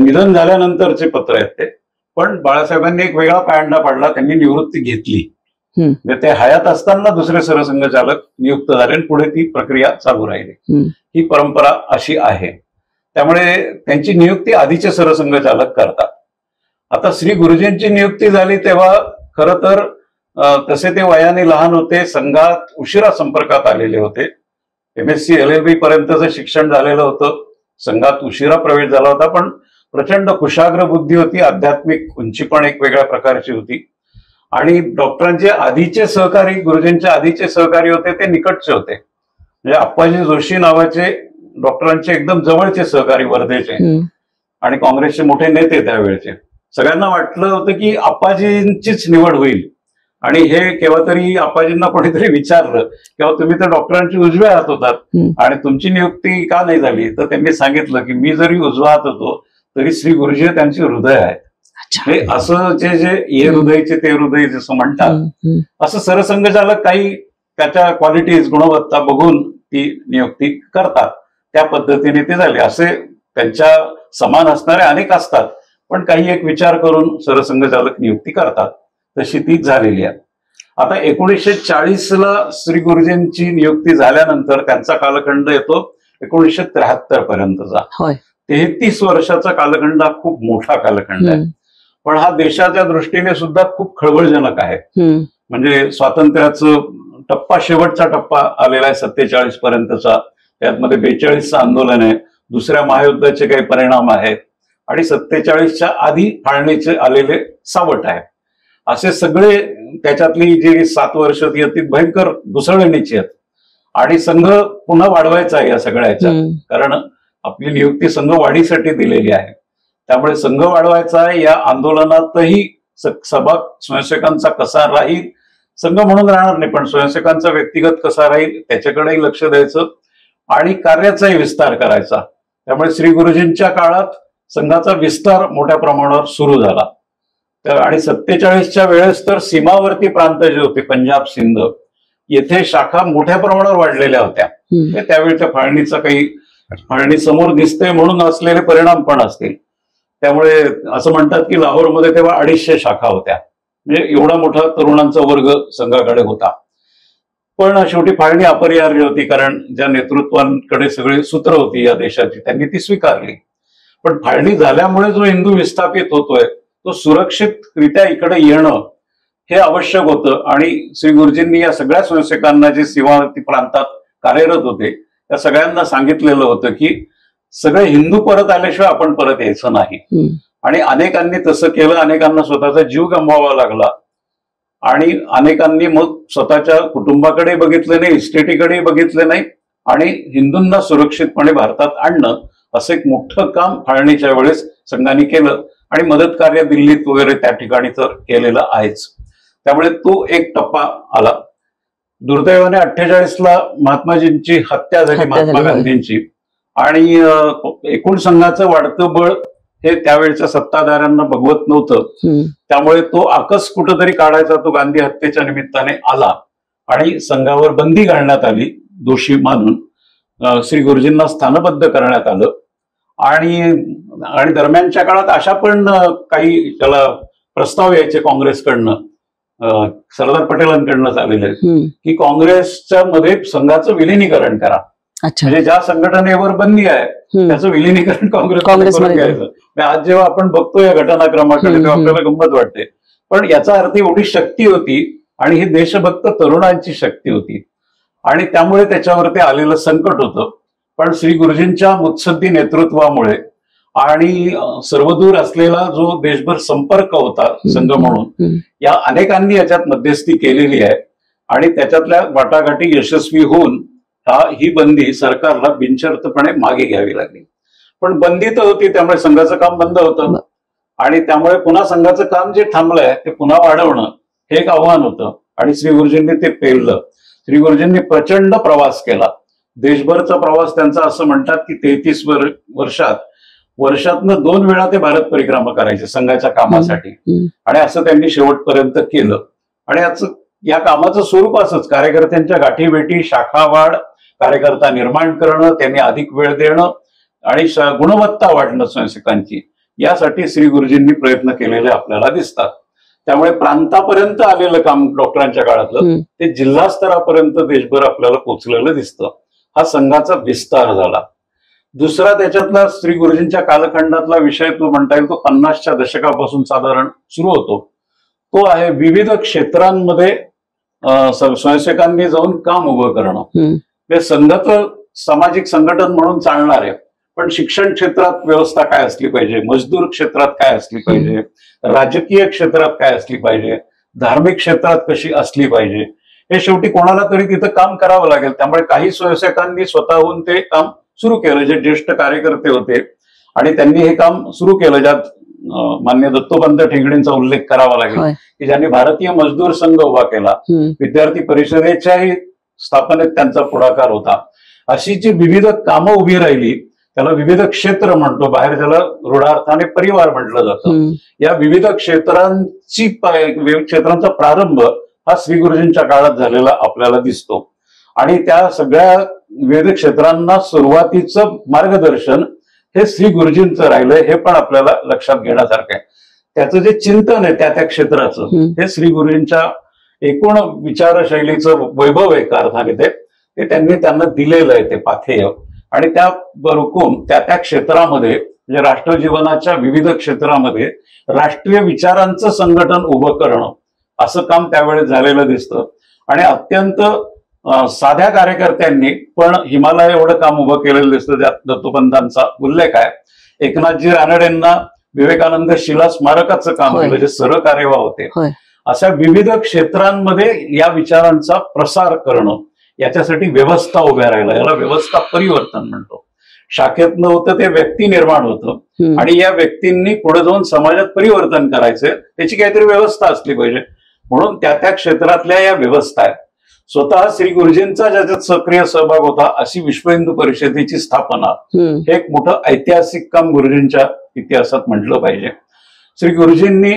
निधन झाल्यानंतरचे पत्र आहेत ते. पण बाळासाहेबांनी एक वेगळा पायंडा पाडला, त्यांनी निवृत्ती घेतली. म्हणजे ते हयात असताना दुसरे सरसंघचालक नियुक्त झाले, आणि पुढे ती प्रक्रिया चालू राहिली. ही परंपरा अशी आहे. त्यामुळे त्यांची नियुक्ती आधीचे सरसंघचालक करतात. आता श्री गुरुजींची नियुक्ती झाली तेव्हा खरं तर तसे ते वयाने लहान होते, संघात उशिरा संपर्कात आलेले होते. MSc LLB पर्यंतचं शिक्षण झालेलं होतं, संघात उशिरा प्रवेश झाला होता, पण प्रचंड कुशाग्र बुद्धी होती, आध्यात्मिक उंची पण एक वेगळ्या प्रकारची होती. आणि डॉक्टरांचे आधीचे सहकारी, गुरुजींच्या आधीचे सहकारी होते ते निकटचे होते. म्हणजे अप्पाजी जोशी नावाचे डॉक्टरांचे एकदम जवळचे सहकारी वर्धेचे, आणि काँग्रेसचे मोठे नेते त्यावेळेचे. सगळ्यांना वाटलं होतं की अप्पाजींचीच निवड होईल, आणि हे केव्हा तरी अप्पाजींना कोणीतरी विचारलं किंवा तुम्ही तर डॉक्टरांची उजव्या हात होतात आणि तुमची नियुक्ती का नाही झाली, तर त्यांनी सांगितलं की मी जरी उजवा हात होतो तरी श्री गुरुजी त्यांचे हृदय आहे. हे असं जे ये हृदयचे ते हृदय जसं म्हणतात, असं सरसंघचालक काही त्याच्या क्वालिटीज, गुणवत्ता बघून ती नियुक्ती करतात. त्या पद्धतीने ते झाले. असे त्यांच्या समान असणारे अनेक असतात, पण काही एक विचार करून सरसंघचालक नियुक्ती करतात, तशी ती झालेली आहे. आता 1940ला श्री गुरुजींची नियुक्ती झाल्यानंतर त्यांचा कालखंड येतो 1973 पर्यंतचा. 33 वर्षाचा कालखंड हा खूप मोठा कालखंड आहे, पण हा देशाच्या दृष्टीने सुद्धा खूप खळबळजनक आहे. म्हणजे स्वातंत्र्याचं टप्पा, शेवटचा टप्पा आलेला आहे 47 पर्यंतचा. त्यामध्ये 42चं आंदोलन आहे, दुसऱ्या महायुद्धाचे काही परिणाम आहेत, आणि 47च्या आधी फाळणीचे आलेले सावट आहे. असे सगळे त्याच्यातली जी 7 वर्ष ती भयंकर घुसळणीची आहेत, आणि संघ पुन्हा वाढवायचा आहे या सगळ्याच्या, कारण आपली नियुक्ती संघ वाढीसाठी दिलेली आहे. त्यामुळे संघ वाढवायचा या आंदोलनातही सभा स्वयंसेवकांचा कसा राहील, संघ म्हणून राहणार नाही पण स्वयंसेवकांचा व्यक्तिगत कसा राहील त्याच्याकडेही लक्ष द्यायचं आणि कार्याचाही विस्तार करायचा. त्यामुळे श्री गुरुजींच्या काळात संघाचा विस्तार मोठ्या प्रमाणावर सुरू झाला. आणि 47च्या वेळेस तर सीमावर्ती प्रांत जे होते पंजाब सिंध येथे शाखा मोठ्या प्रमाणावर वाढलेल्या होत्या. त्यावेळच्या फाळणीचा काही फाळणी समोर दिसते म्हणून असलेले परिणाम पण असतील. त्यामुळे असं म्हणतात की लाहोरमध्ये तेव्हा 250 शाखा होत्या, म्हणजे एवढा मोठा तरुणांचा वर्ग संघाकडे होता. पण शेवटी फाळणी अपरिहार्य होती कारण ज्या नेतृत्वांकडे सगळी सूत्र होती या देशाची त्यांनी ती स्वीकारली. पण फाळणी झाल्यामुळे जो हिंदू विस्थापित होतोय तो सुरक्षितरित्या इकडे येणं हे आवश्यक होतं. आणि श्री गुरुजींनी या सगळ्या स्वयंसेवकांना जे सीमावर्ती प्रांतात कार्यरत होते त्या सगळ्यांना सांगितलेलं होतं की सगळे हिंदू परत आल्याशिवाय आपण परत यायचं नाही. आणि अनेकांनी तसं केलं, अनेकांना स्वतःचा जीव गमवावा लागला आणि अनेकांनी मग स्वतःच्या कुटुंबाकडे बघितले नाही, इस्टेटीकडे बघितले नाही आणि हिंदूंना सुरक्षितपणे भारतात आणणं असं एक मोठं काम फाळणीच्या वेळेस संघाने केलं. आणि मदत कार्य दिल्लीत वगैरे त्या ठिकाणी तर केलेलं आहेच. त्यामुळे तो एक टप्पा आला. दुर्दैवाने 48ला महात्माजींची हत्या झाली, महात्मा गांधींची. आणि एकूण संघाचं वाढतं बळ हे त्यावेळच्या सत्ताधाऱ्यांना बघवत नव्हतं. त्यामुळे तो आकस कुठंतरी काढायचा तो गांधी हत्येच्या निमित्ताने आला आणि संघावर बंदी घालण्यात आली दोषी मानून. श्री गुरुजींना स्थानबद्ध करण्यात आलं. आणि दरम्यानच्या काळात अशा पण काही त्याला प्रस्ताव यायचे काँग्रेसकडनं, सरदार पटेलांकडनं आलेले की काँग्रेसच्या मध्ये संघाचं विलिनीकरण करा. म्हणजे ज्या संघटनेवर बंदी आहे त्याचं विलिनीकरण काँग्रेसमध्ये घ्यायचं. आज जेव्हा आपण बघतो या घटनाक्रमाकडे तेव्हा आपल्याला गंमत वाटते. पण याचा अर्थ एवढी शक्ती होती आणि ही देशभक्त तरुणांची शक्ती होती आणि त्यामुळे त्याच्यावरती आलेलं संकट होतं. पण श्री गुरुजींच्या मुत्सद्दी नेतृत्वामुळे आणि सर्वदूर असलेला जो देशभर संपर्क होता संघ म्हणून या अनेकांनी याच्यात मध्यस्थी केलेली आहे आणि त्याच्यातल्या वाटाघाटी यशस्वी होऊन ही बंदी सरकारला बिनशर्तपणे मागे घ्यावी लागली. पण बंदी तर होती त्यामुळे संघाचं काम बंद होतं आणि त्यामुळे पुन्हा संघाचं काम जे थांबलंय ते पुन्हा वाढवणं हे एक आव्हान होतं आणि श्री गुरुजींनी ते पेललं. श्री गुरुजींनी प्रचंड प्रवास केला. देशभरचा प्रवास त्यांचा असं म्हणतात की 33 वर्षातनं 2 वेळा ते भारत परिक्रमा करायचे संघाच्या कामासाठी आणि असं त्यांनी शेवटपर्यंत केलं. आणि या कामाचं स्वरूप असंच कार्यकर्त्यांच्या गाठीभेटी, शाखावाढ, कार्यकर्ता निर्माण करणं, त्यांनी अधिक वेळ देणं आणि गुणवत्ता वाढणं स्वयंसेवकांची, यासाठी श्री गुरुजींनी प्रयत्न केलेले आपल्याला दिसतात. त्यामुळे प्रांतापर्यंत आलेलं काम डॉक्टरांच्या काळातलं ते जिल्हा स्तरापर्यंत देशभर आपल्याला पोचलेलं दिसतं. हा संघाचा विस्तार झाला. दुसरा त्याच्यातला श्री गुरुजींच्या कालखंडातला विषय तो म्हणता येईल तो 50च्या दशकापासून साधारण सुरू होतो. तो आहे विविध क्षेत्रांमध्ये स्वयंसेवकांनी जाऊन काम उभं करणं. संघ तर सामाजिक संघटन म्हणून चालणार आहे पण शिक्षण क्षेत्रात व्यवस्था काय असली पाहिजे, मजदूर क्षेत्रात काय असली पाहिजे, राजकीय क्षेत्रात काय असली पाहिजे, धार्मिक क्षेत्रात कशी असली पाहिजे, हे शेवटी कोणाला तरी तिथं काम करावं लागेल. त्यामुळे काही स्वयंसेवकांनी स्वतःहून ते काम सुरू केलं, जे ज्येष्ठ कार्यकर्ते होते आणि त्यांनी हे काम सुरू केलं. ज्यात मान्य दत्तोपंत ठेंगडींचा उल्लेख करावा लागेल की ज्यांनी भारतीय मजदूर संघ उभा केला. विद्यार्थी परिषदेच्याही स्थापनेत त्यांचा पुढाकार होता. अशी जी विविध कामं उभी राहिली त्याला विविध क्षेत्र म्हणतो, बाहेर त्याला रूढार्थाने परिवार म्हटलं जातं. या विविध क्षेत्रांचा प्रारंभ हा श्री गुरुजींच्या काळात झालेला आपल्याला दिसतो आणि त्या सगळ्या विविध क्षेत्रांना सुरुवातीचं मार्गदर्शन हे श्री गुरुजींचं राहिलंय हे पण आपल्याला लक्षात घेण्यासारखं आहे. त्याचं जे चिंतन आहे त्या क्षेत्राचं हे श्री गुरुजींच्या एकूण विचारशैलीचं वैभव आहे एका अर्थाने ते त्यांनी त्यांना दिलेलं आहे ते पाथेय. आणि त्या बरोबर त्या क्षेत्रामध्ये म्हणजे राष्ट्रजीवनाच्या विविध क्षेत्रामध्ये राष्ट्रीय विचारांचं संघटन उभं करणं असं काम त्यावेळेस झालेलं दिसतं. आणि अत्यंत साध्या कार्यकर्त्यांनी पण हिमालय एवढं काम उभं केलेलं दिसतं. त्यात दत्तोपंतांचा उल्लेख आहे. एकनाथजी रानडेंना विवेकानंद शिला स्मारकाचं काम केलं जे सहकार्यवाह होते. अशा विविध क्षेत्रांमध्ये या विचारांचा प्रसार करणं याच्यासाठी व्यवस्था उभ्या राहिला, याला व्यवस्था परिवर्तन म्हणतो. शाखेतनं होतं ते व्यक्ती निर्माण होतं आणि या व्यक्तींनी पुढे जाऊन समाजात परिवर्तन करायचंय त्याची काहीतरी व्यवस्था असली पाहिजे. म्हणून त्या त्या क्षेत्रातल्या या व्यवस्था आहेत. स्वतः श्री गुरुजींचा ज्याच्यात सक्रिय सहभाग होता अशी विश्व हिंदू परिषदेची स्थापना हे एक मोठं ऐतिहासिक काम गुरुजींच्या इतिहासात म्हटलं पाहिजे. श्री गुरुजींनी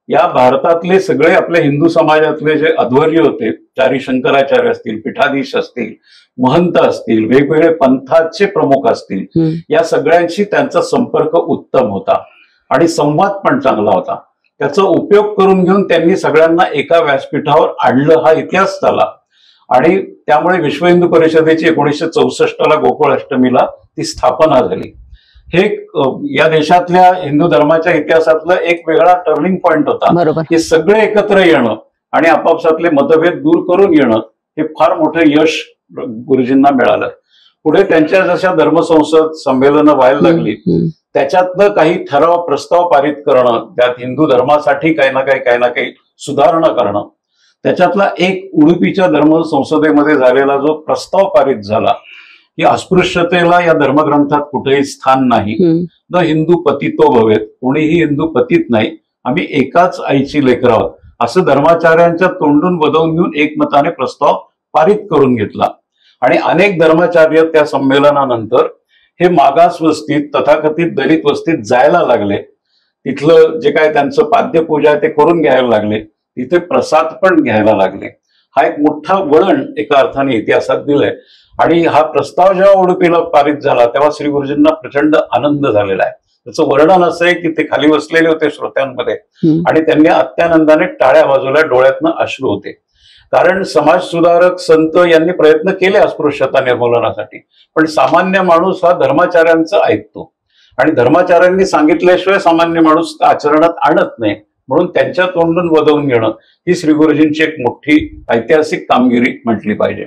या भारतातले सगळे आपल्या हिंदू समाजातले जे अध्वर्य होते, चारी शंकराचार्य असतील, पीठाधीश असतील, महंत असतील, वेगवेगळे पंथाचे प्रमुख असतील, या सगळ्यांशी त्यांचा संपर्क उत्तम होता आणि संवाद पण चांगला होता. त्याचा उपयोग करून घेऊन त्यांनी सगळ्यांना एका व्यासपीठावर आणलं हा इतिहास झाला आणि त्यामुळे विश्व हिंदू परिषदेची 1964ला गोकुळ अष्टमीला ती स्थापना झाली. हे या देशातल्या हिंदू धर्माच्या इतिहासातलं एक वेगळा टर्निंग पॉइंट होता की सगळे एकत्र येणं आणि आपापसातले मतभेद दूर करून येणं हे फार मोठं यश गुरुजींना मिळालं. पुढे त्यांच्या जशा धर्मसंसद संमेलनं व्हायला लागली त्याच्यातनं काही ठराव प्रस्ताव पारित करणं, त्यात हिंदू धर्मासाठी काही ना काही सुधारणा करणं. त्याच्यातला एक उडुपीच्या धर्मसंसदेमध्ये झालेला जो प्रस्ताव पारित झाला की अस्पृश्यतेला या धर्मग्रंथात कुठेही स्थान नाही, न हिंदू पतितो भवेत, कोणीही हिंदू पतित नाही, आम्ही एकाच आईची लेकरं आहोत, असं धर्माचार्यांच्या तोंडून वदवून घेऊन एकमताने प्रस्ताव पारित करून घेतला. आणि अनेक धर्माचार्य त्या संमेलनानंतर हे मागास वस्तीत, तथाकथित दलित वस्तीत जायला लागले. तिथलं जे काय त्यांचं पाद्यपूजा ते करून घ्यायला लागले, तिथे प्रसाद पण घ्यायला लागले. हा एक मोठा वळण एका अर्थाने इतिहासात दिलाय. आणि हा प्रस्ताव जेव्हा उडुपीला पारित झाला तेव्हा श्री गुरुजींना प्रचंड आनंद झालेला आहे. त्याचं वर्णन असं आहे की ते खाली बसलेले होते श्रोत्यांमध्ये आणि त्यांनी अत्यानंदाने टाळ्या वाजवल्या, डोळ्यातनं अश्रू होते. कारण समाज सुधारक संत यांनी प्रयत्न केले अस्पृश्यता निर्मूलनासाठी, पण सामान्य माणूस हा धर्माचार्यांचं ऐकतो आणि धर्माचार्यांनी सांगितल्याशिवाय सामान्य माणूस आचरणात आणत नाही. म्हणून त्यांच्या तोंडून वदवून घेणं ही श्री गुरुजींची एक मोठी ऐतिहासिक कामगिरी म्हटली पाहिजे.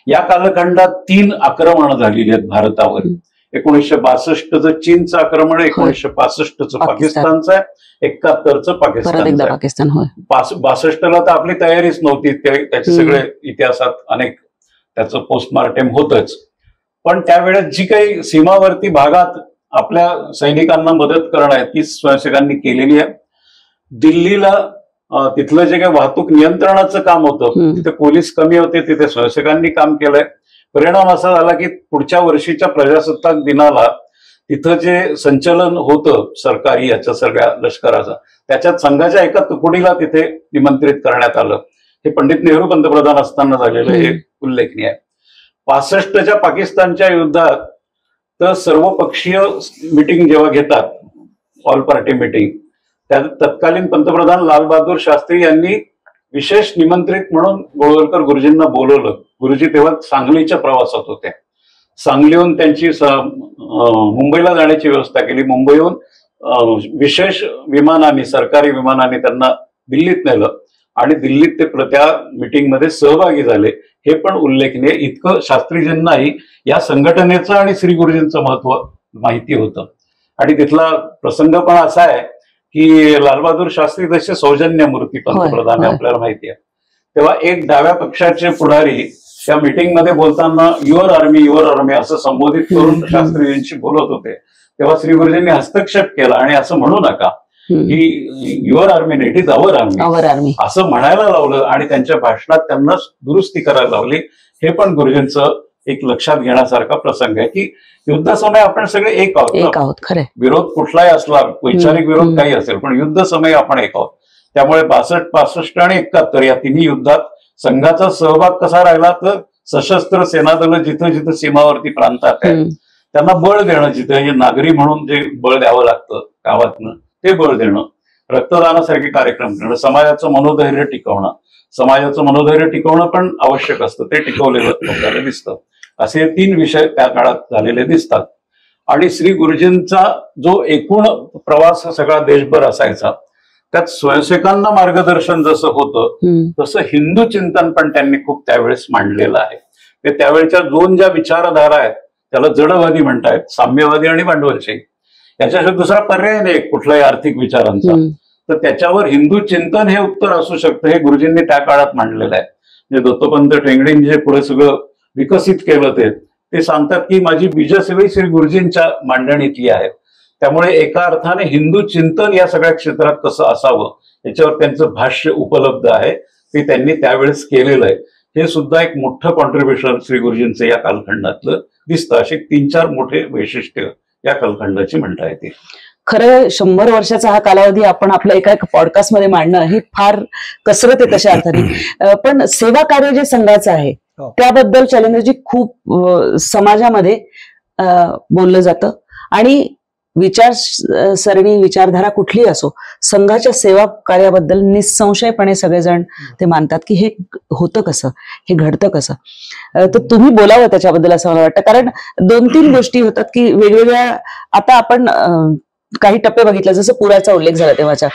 या कालखंडात 3 आक्रमणं झालेली आहेत भारतावर. 1962चं चीनचं आक्रमण, 1965चं पाकिस्तानचं आहे, 71चं पाकिस्तान. 62ला तर आपली तयारीच नव्हती, त्याचे सगळे इतिहासात अनेक त्याचं पोस्टमार्टेम होतच. पण त्यावेळेस जी काही सीमावर्ती भागात आपल्या सैनिकांना मदत करणं आहे ती स्वयंसेवकांनी केलेली आहे. दिल्लीला तिथलं जे काही वाहतूक नियंत्रणाचं काम होतं तिथे पोलीस कमी होते, तिथे स्वयंसेवकांनी काम केलंय. परिणाम असा झाला की पुढच्या वर्षीच्या प्रजासत्ताक दिनाला तिथं जे संचलन होतं सरकारी याच्या सगळ्या लष्कराचं, त्याच्यात संघाच्या एका तुकडीला तिथे निमंत्रित करण्यात आलं. हे पंडित नेहरू पंतप्रधान असताना झालेलं हे उल्लेखनीय आहे. 65च्या पाकिस्तानच्या युद्धात तर सर्वपक्षीय मिटिंग जेव्हा घेतात, ऑल पार्टी मिटिंग, त्यात तत्कालीन पंतप्रधान लालबहादूर शास्त्री यांनी विशेष निमंत्रित म्हणून गोळवलकर गुरुजींना बोलवलं. गुरुजी तेव्हा सांगलीच्या प्रवासात होते. सांगलीहून त्यांची मुंबईला जाण्याची व्यवस्था केली. मुंबईहून विशेष विमानाने, सरकारी विमानाने त्यांना दिल्लीत नेलं आणि दिल्लीत ते त्या मिटिंगमध्ये सहभागी झाले. हे पण उल्लेखनीय. इतकं शास्त्रीजींनाही या संघटनेचं आणि श्री गुरुजींचं महत्व माहिती होतं. आणि तिथला प्रसंग पण असा आहे की लालबहादूर शास्त्री तसे सौजन्य मूर्ती पंतप्रधान आपल्याला माहिती आहे. तेव्हा एक डाव्या पक्षाचे पुढारी त्या मिटिंगमध्ये बोलताना युअर आर्मी असं संबोधित करून शास्त्रीजींशी बोलत होते. तेव्हा श्री गुरुजींनी हस्तक्षेप केला आणि असं म्हणू नका की युअर आर्मी नाही, इट इज अवर आर्मी असं म्हणायला लावलं आणि त्यांच्या भाषणात त्यांना दुरुस्ती करायला लावली. हे पण गुरुजींचं एक लक्षात घेण्यासारखा प्रसंग आहे की युद्धसमय आपण सगळे एक आहोत. खरे विरोध कुठलाही असला, वैचारिक विरोध काही असेल, पण युद्ध समय आपण एक आहोत. त्यामुळे 62, 65 आणि 71 या तिन्ही युद्धात संघाचा सहभाग कसा राहिला तर सशस्त्र सेनादल जिथं जिथं सीमावर्ती प्रांतात आहेत त्यांना बळ देणं, जिथे नागरी म्हणून जे बळ द्यावं लागतं गावातनं ते बळ देणं, रक्तदानासारखे कार्यक्रम करणं, समाजाचं मनोधैर्य टिकवणं. समाजाचं मनोधैर्य टिकवणं पण आवश्यक असतं, ते टिकवलेलं आपल्याला दिसतं. असे 3 विषय त्या काळात झालेले दिसतात. आणि श्री गुरुजींचा जो एकूण प्रवास सगळा देशभर असायचा त्यात स्वयंसेवकांना मार्गदर्शन जसं होतं तसं हिंदू चिंतन पण त्यांनी खूप त्यावेळेस मांडलेलं आहे. ते त्यावेळच्या 2 ज्या विचारधारा आहेत त्याला जडवादी म्हणतायत, साम्यवादी आणि भांडवलशाही. याच्याशिवाय दुसरा पर्याय नाही कुठल्याही आर्थिक विचारांचा. तर त्याच्यावर हिंदू चिंतन हे उत्तर असू शकतं, हे गुरुजींनी त्या काळात मांडलेलं आहे. म्हणजे दत्तोपंत ठेंगडींनी जे पुढे सगळं विकसित केलं ते सांगतात की माझी बीजसेवा श्री गुरुजींच्या मांडणीतली आहे. त्यामुळे एका अर्थाने हिंदू चिंतन या सगळ्या क्षेत्रात कसं असावं याच्यावर त्यांचं भाष्य उपलब्ध आहे, ते त्यांनी त्यावेळेस केलेलं आहे. हे सुद्धा एक मोठं कॉन्ट्रीब्युशन श्री गुरुजींचं या कालखंडातलं दिसतं. असे 3-4 मोठे वैशिष्ट्य या कालखंडाची म्हणता येते. खरं 100 वर्षाचा हा कालावधी आपण आपल्या एका पॉडकास्टमध्ये मांडणं ही फार कसरत आहे तशा अर्थाने. पण सेवा कार्य जे संघाचं आहे त्याबद्दल शैलेंद्रजी खूप समाजामध्ये बोललं जातं आणि विचारसरणी विचारधारा कुठली असो, संघाच्या सेवा कार्याबद्दल निसंशयपणे सगळेजण ते मानतात की हे होतं कसं, हे घडतं कसं. तर तुम्ही बोलावं त्याच्याबद्दल असं मला वाटतं. कारण 2-3 गोष्टी होतात की वेगवेगळ्या, आता आपण काही टप्पे बघितले जसं पुराचा उल्लेख झाला तेव्हाचा,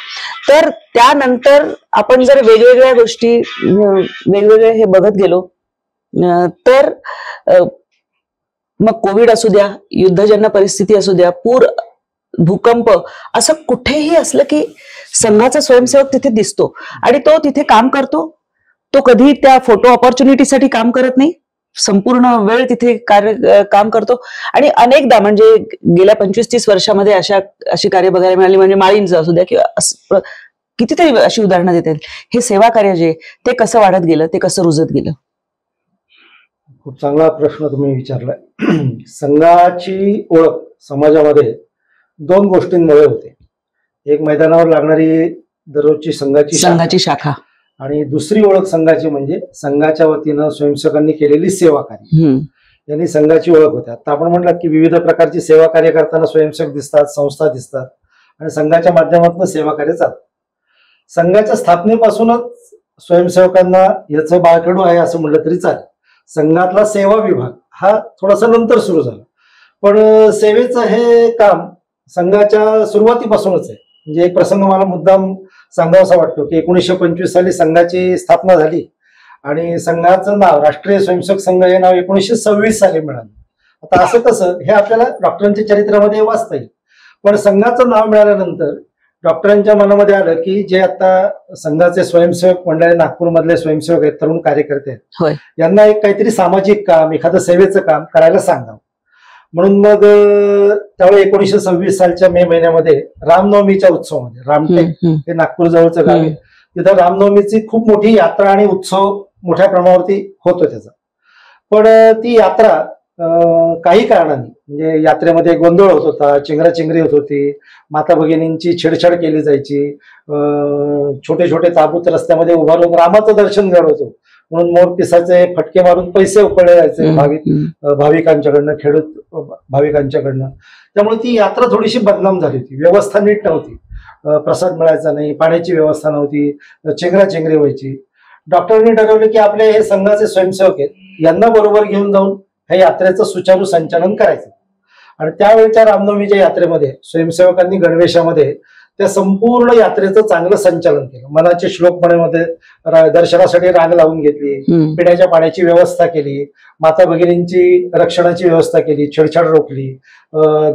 तर त्यानंतर आपण जर वेगवेगळ्या गोष्टी वेगवेगळे हे बघत गेलो तर मग कोविड असू द्या, युद्धजन्य परिस्थिती असू द्या, पूर, भूकंप, असं कुठेही असलं की संघाचा स्वयंसेवक तिथे दिसतो आणि तो तिथे काम करतो. तो कधी त्या फोटो ऑपॉर्च्युनिटीसाठी काम करत नाही, संपूर्ण वेळ तिथे काम करतो. आणि अनेकदा म्हणजे गेल्या 25-30 वर्षामध्ये अशी कार्य बघायला मिळाली, म्हणजे माळींचं असू द्या किंवा कितीतरी अशी उदाहरणं देता येईल. हे सेवा कार्य जे ते कसं वाढत गेलं, ते कसं रुजत गेलं? खूप चांगला प्रश्न तुम्ही विचारलाय. संघाची ओळख समाजामध्ये 2 गोष्टींमुळे होते. एक मैदानावर लागणारी दररोजची संघाची शाखा आणि दुसरी ओळख संघाची म्हणजे संघाच्या वतीनं स्वयंसेवकांनी केलेली सेवा कार्य, यांनी संघाची ओळख होते. आता आपण म्हटलं की विविध प्रकारची सेवा कार्य करताना स्वयंसेवक दिसतात, संस्था दिसतात आणि संघाच्या माध्यमातून सेवा कार्य चालतं. संघाच्या स्थापनेपासूनच स्वयंसेवकांना याचं बाळकडू आहे असं म्हटलं तरी चालेल. संघातला सेवा विभाग हा थोडासा नंतर सुरू झाला, पण सेवेचं हे काम संघाच्या सुरुवातीपासूनच आहे. म्हणजे एक प्रसंग मला मुद्दाम सांगावासा वाटतो की 1925 साली संघाची स्थापना झाली आणि संघाचं नाव राष्ट्रीय स्वयंसेवक संघ हे नाव 1926 साली मिळालं. आता असं कसं हे आपल्याला डॉक्टरांच्या चरित्रामध्ये वाचता येईल. पण संघाचं नाव मिळाल्यानंतर डॉक्टरांच्या मनामध्ये आलं की जे आता संघाचे स्वयंसेवक मंडळ नागपूरमधले स्वयंसेवक आहेत, तरुण कार्यकर्ते आहेत, यांना एक काहीतरी सामाजिक काम, एखादं सेवेचं काम करायला सांगावं. म्हणून मग त्यावेळी 1926 सालच्या मे महिन्यामध्ये रामनवमीच्या उत्सवामध्ये, रामटेक हे नागपूर जवळचं गाव आहे, तिथं रामनवमीची खूप मोठी यात्रा आणि उत्सव मोठ्या प्रमाणावरती होतो त्याचा. पण ती यात्रा काही कारणांनी म्हणजे यात्रेमध्ये गोंधळ होत होता, चेंगराचेंगरी होत होती, माता भगिनींची छेडछाड केली जायची, छोटे छोटे ताबूत रस्त्यामध्ये उभारून रामाचं दर्शन घडवतो म्हणून मोर पिसाचे फटके मारून पैसे उकळले जायचे भाविकांच्याकडनं, खेडूत भाविकांच्याकडनं. त्यामुळे ती यात्रा थोडीशी बदनाम झाली होती, व्यवस्था नीट नव्हती, प्रसाद मिळायचा नाही, पाण्याची व्यवस्था नव्हती, चेंगराचेंगरी व्हायची. डॉक्टरांनी ठरवले की आपले हे संघाचे स्वयंसेवक आहेत, यांना बरोबर घेऊन जाऊन ह्या यात्रेचं सुचारू संचालन करायचं. आणि त्यावेळच्या रामनवमीच्या यात्रेमध्ये स्वयंसेवकांनी गणवेशामध्ये त्या संपूर्ण यात्रेचं चांगलं संचालन केलं. मनाचे श्लोक म्हणण्यामध्ये दर्शनासाठी रांग लावून घेतली, पिण्याच्या पाण्याची व्यवस्था केली, माता भगिनींची रक्षणाची व्यवस्था केली, छेडछाड रोखली,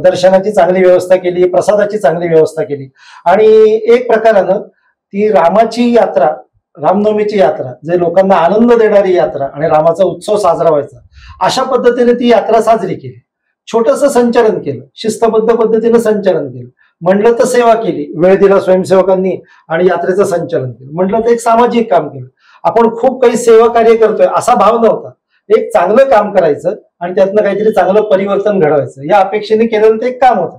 दर्शनाची चांगली व्यवस्था केली, प्रसादाची चांगली व्यवस्था केली. आणि एक प्रकारानं ती रामाची यात्रा, रामनवमीची यात्रा, जे लोकांना आनंद देणारी यात्रा आणि रामाचा उत्सव साजरा व्हायचा, अशा पद्धतीने ती यात्रा साजरी केली. छोटंसं संचालन केलं, शिस्तबद्ध पद्धतीनं संचालन केलं. म्हणलं तर सेवा केली, वेळ दिला स्वयंसेवकांनी आणि यात्रेचं संचालन केलं. म्हटलं तर एक सामाजिक काम केलं. आपण खूप काही सेवा कार्य करतोय असा भाव नव्हता, एक चांगलं काम करायचं आणि त्यातनं काहीतरी चांगलं परिवर्तन घडवायचं या अपेक्षेने केलेलं ते एक काम होतं.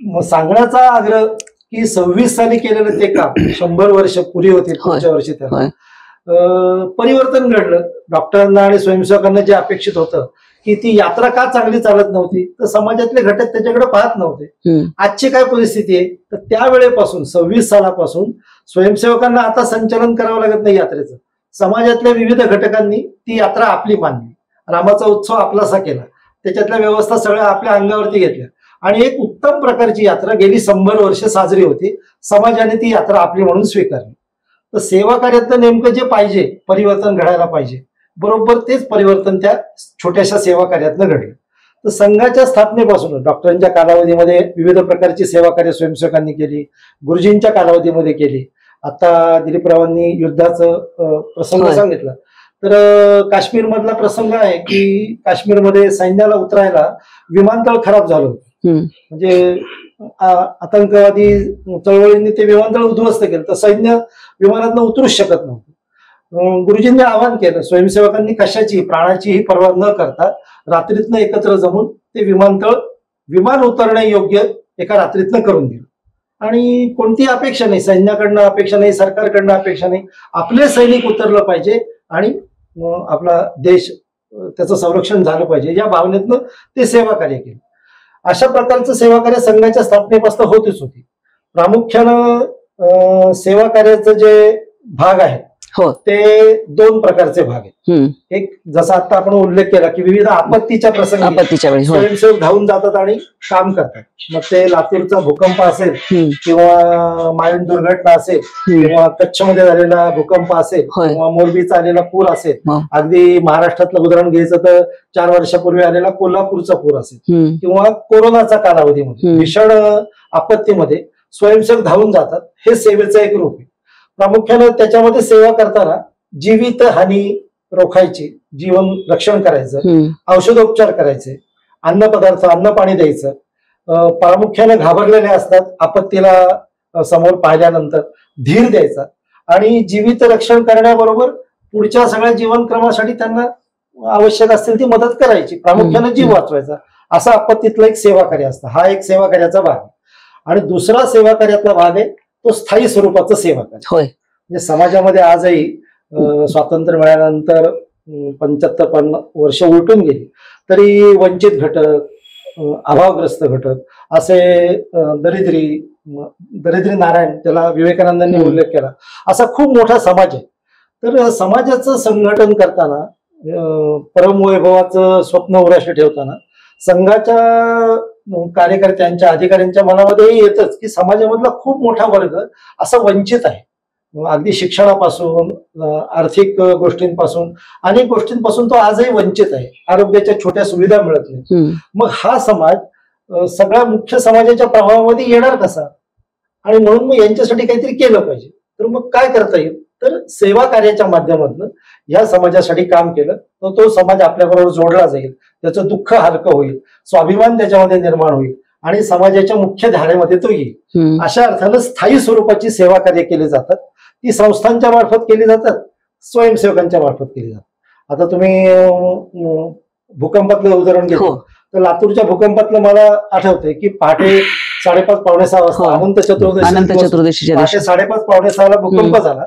मग सांगण्याचा आग्रह की 26 साली केलेलं ते काम 100 वर्ष पुरी होती, पुढच्या वर्षी त्याला परिवर्तन घडलं. डॉक्टरांना आणि स्वयंसेवकांना जे अपेक्षित होतं की ती यात्रा का चांगली चालत नव्हती, तर समाजातले घटक त्याच्याकडे पाहत नव्हते. आजची काय परिस्थिती आहे, तर त्यावेळेपासून 26 सालापासून स्वयंसेवकांना आता संचालन करावं लागत नाही यात्रेचं. समाजातल्या विविध घटकांनी ती यात्रा आपली मानली, रामाचा उत्सव आपलासा केला, त्याच्यातल्या व्यवस्था सगळ्या आपल्या अंगावरती घेतल्या आणि एक उत्तम प्रकारची यात्रा गेली 100 वर्ष साजरी होती. समाजाने ती यात्रा आपली म्हणून स्वीकारली. तर सेवा कार्यात नेमकं जे पाहिजे, परिवर्तन घडायला पाहिजे, बरोबर तेच परिवर्तन त्या छोट्याशा सेवा कार्यातनं घडलं. तर संघाच्या स्थापनेपासून डॉक्टरांच्या कालावधीमध्ये विविध प्रकारची सेवा कार्य स्वयंसेवकांनी केली, गुरुजींच्या कालावधीमध्ये केली. आता दिलीपरावांनी युद्धाचं प्रसंग सांगितलं, तर काश्मीर मधला प्रसंग आहे की काश्मीरमध्ये सैन्याला उतरायला विमानतळ खराब झालं होतं. म्हणजे आतंकवादी चळवळींनी ते विमानतळ उद्ध्वस्त केलं, तर सैन्य विमानातनं उतरूच शकत नव्हतं. गुरुजींनी आवाहन केलं, स्वयंसेवकांनी कशाची प्राणाचीही पर्वा न करता रात्रीतनं एकत्र जमून ते विमान उतरणे योग्य एका रात्रीतनं करून दिलं. आणि कोणतीही अपेक्षा नाही, सैन्याकडनं अपेक्षा नाही, सरकारकडनं अपेक्षा नाही, आपले सैनिक उतरलं पाहिजे आणि आपला देश त्याचं संरक्षण झालं पाहिजे या भावनेतनं ते सेवा कार्य केलं. अशा प्रकारचं सेवा कार्य संघाच्या स्थापनेपासून होतीच होती. प्रामुख्यानं सेवा कार्याचं जे भाग आहे ते 2 प्रकारचे भाग आहेत. एक जसा आता आपण उल्लेख केला की विविध आपत्तीच्या प्रसंगी स्वयंसेवक धावून जातात आणि काम करतात. मग ते लातूरचा भूकंप असेल किंवा मायन दुर्घटना असेल किंवा कच्छमध्ये झालेला भूकंप असेल किंवा मोरबीचा आलेला पूर असेल, अगदी महाराष्ट्रातलं उदाहरण घ्यायचं तर 4 वर्षापूर्वी आलेला कोल्हापूरचा पूर असेल किंवा कोरोनाचा कालावधीमध्ये भीषण आपत्तीमध्ये स्वयंसेवक धावून जातात. हे सेवेचं एक रूप आहे. प्रामुख्यानं त्याच्यामध्ये सेवा करताना जीवित हानी रोखायची, जीवन रक्षण करायचं, औषधोपचार करायचे, अन्न पाणी द्यायचं. प्रामुख्यानं घाबरलेले असतात, आपत्तीला समोर पाहिल्यानंतर धीर द्यायचा आणि जीवित रक्षण करण्याबरोबर पुढच्या सगळ्या जीवनक्रमासाठी त्यांना आवश्यक असतील ती मदत करायची, प्रामुख्यानं जीव वाचवायचा. असा आपत्तीतलं एक सेवा कार्य असतं. हा एक सेवा कार्याचा भाग आहे. आणि दुसरा सेवा कार्यातला भाग आहे तो स्थायी स्वरूपाचं सेवा कार्य. म्हणजे समाजामध्ये आजही स्वातंत्र्य मिळाल्यानंतर 75-50 वर्ष उलटून गेली तरी वंचित घटक, अभावग्रस्त घटक, असे दरिद्री नारायण, त्याला विवेकानंदांनी उल्लेख केला, असा खूप मोठा समाज आहे. तर समाजाचं संघटन करताना, परमवैभवाचं स्वप्न उराशी ठेवताना संघाच्या कार्यकर्त्यांच्या, अधिकाऱ्यांच्या मनामध्ये येतच की समाजामधला खूप मोठा वर्ग असा वंचित आहे. अगदी शिक्षणापासून, आर्थिक गोष्टींपासून, अनेक गोष्टींपासून तो आजही वंचित आहे. आरोग्याच्या छोट्या सुविधा मिळत नाही. मग हा समाज सगळ्या मुख्य समाजाच्या प्रभावामध्ये येणार कसा? आणि म्हणून मग यांच्यासाठी काहीतरी केलं पाहिजे. तर मग काय करता येईल? तर सेवा कार्याच्या माध्यमातून या समाजासाठी काम केलं तर तो समाज आपल्याबरोबर जोडला जाईल, त्याचं दुःख हलकं होईल, स्वाभिमान त्याच्यामध्ये निर्माण होईल आणि समाजाच्या मुख्य धारेमध्ये तो येईल. अशा अर्थानं स्थायी स्वरूपाची सेवा कार्य केली जातात. ती संस्थांच्या मार्फत केली जातात, स्वयंसेवकांच्या मार्फत केली जातात. आता तुम्ही भूकंपातलं उदाहरण घेतो तर लातूरच्या भूकंपातलं मला आठवतंय की पहाटे 5:30-5:45 वाजता अनंत चतुर्दशी, पहाटे 5:30-5:45 भूकंप झाला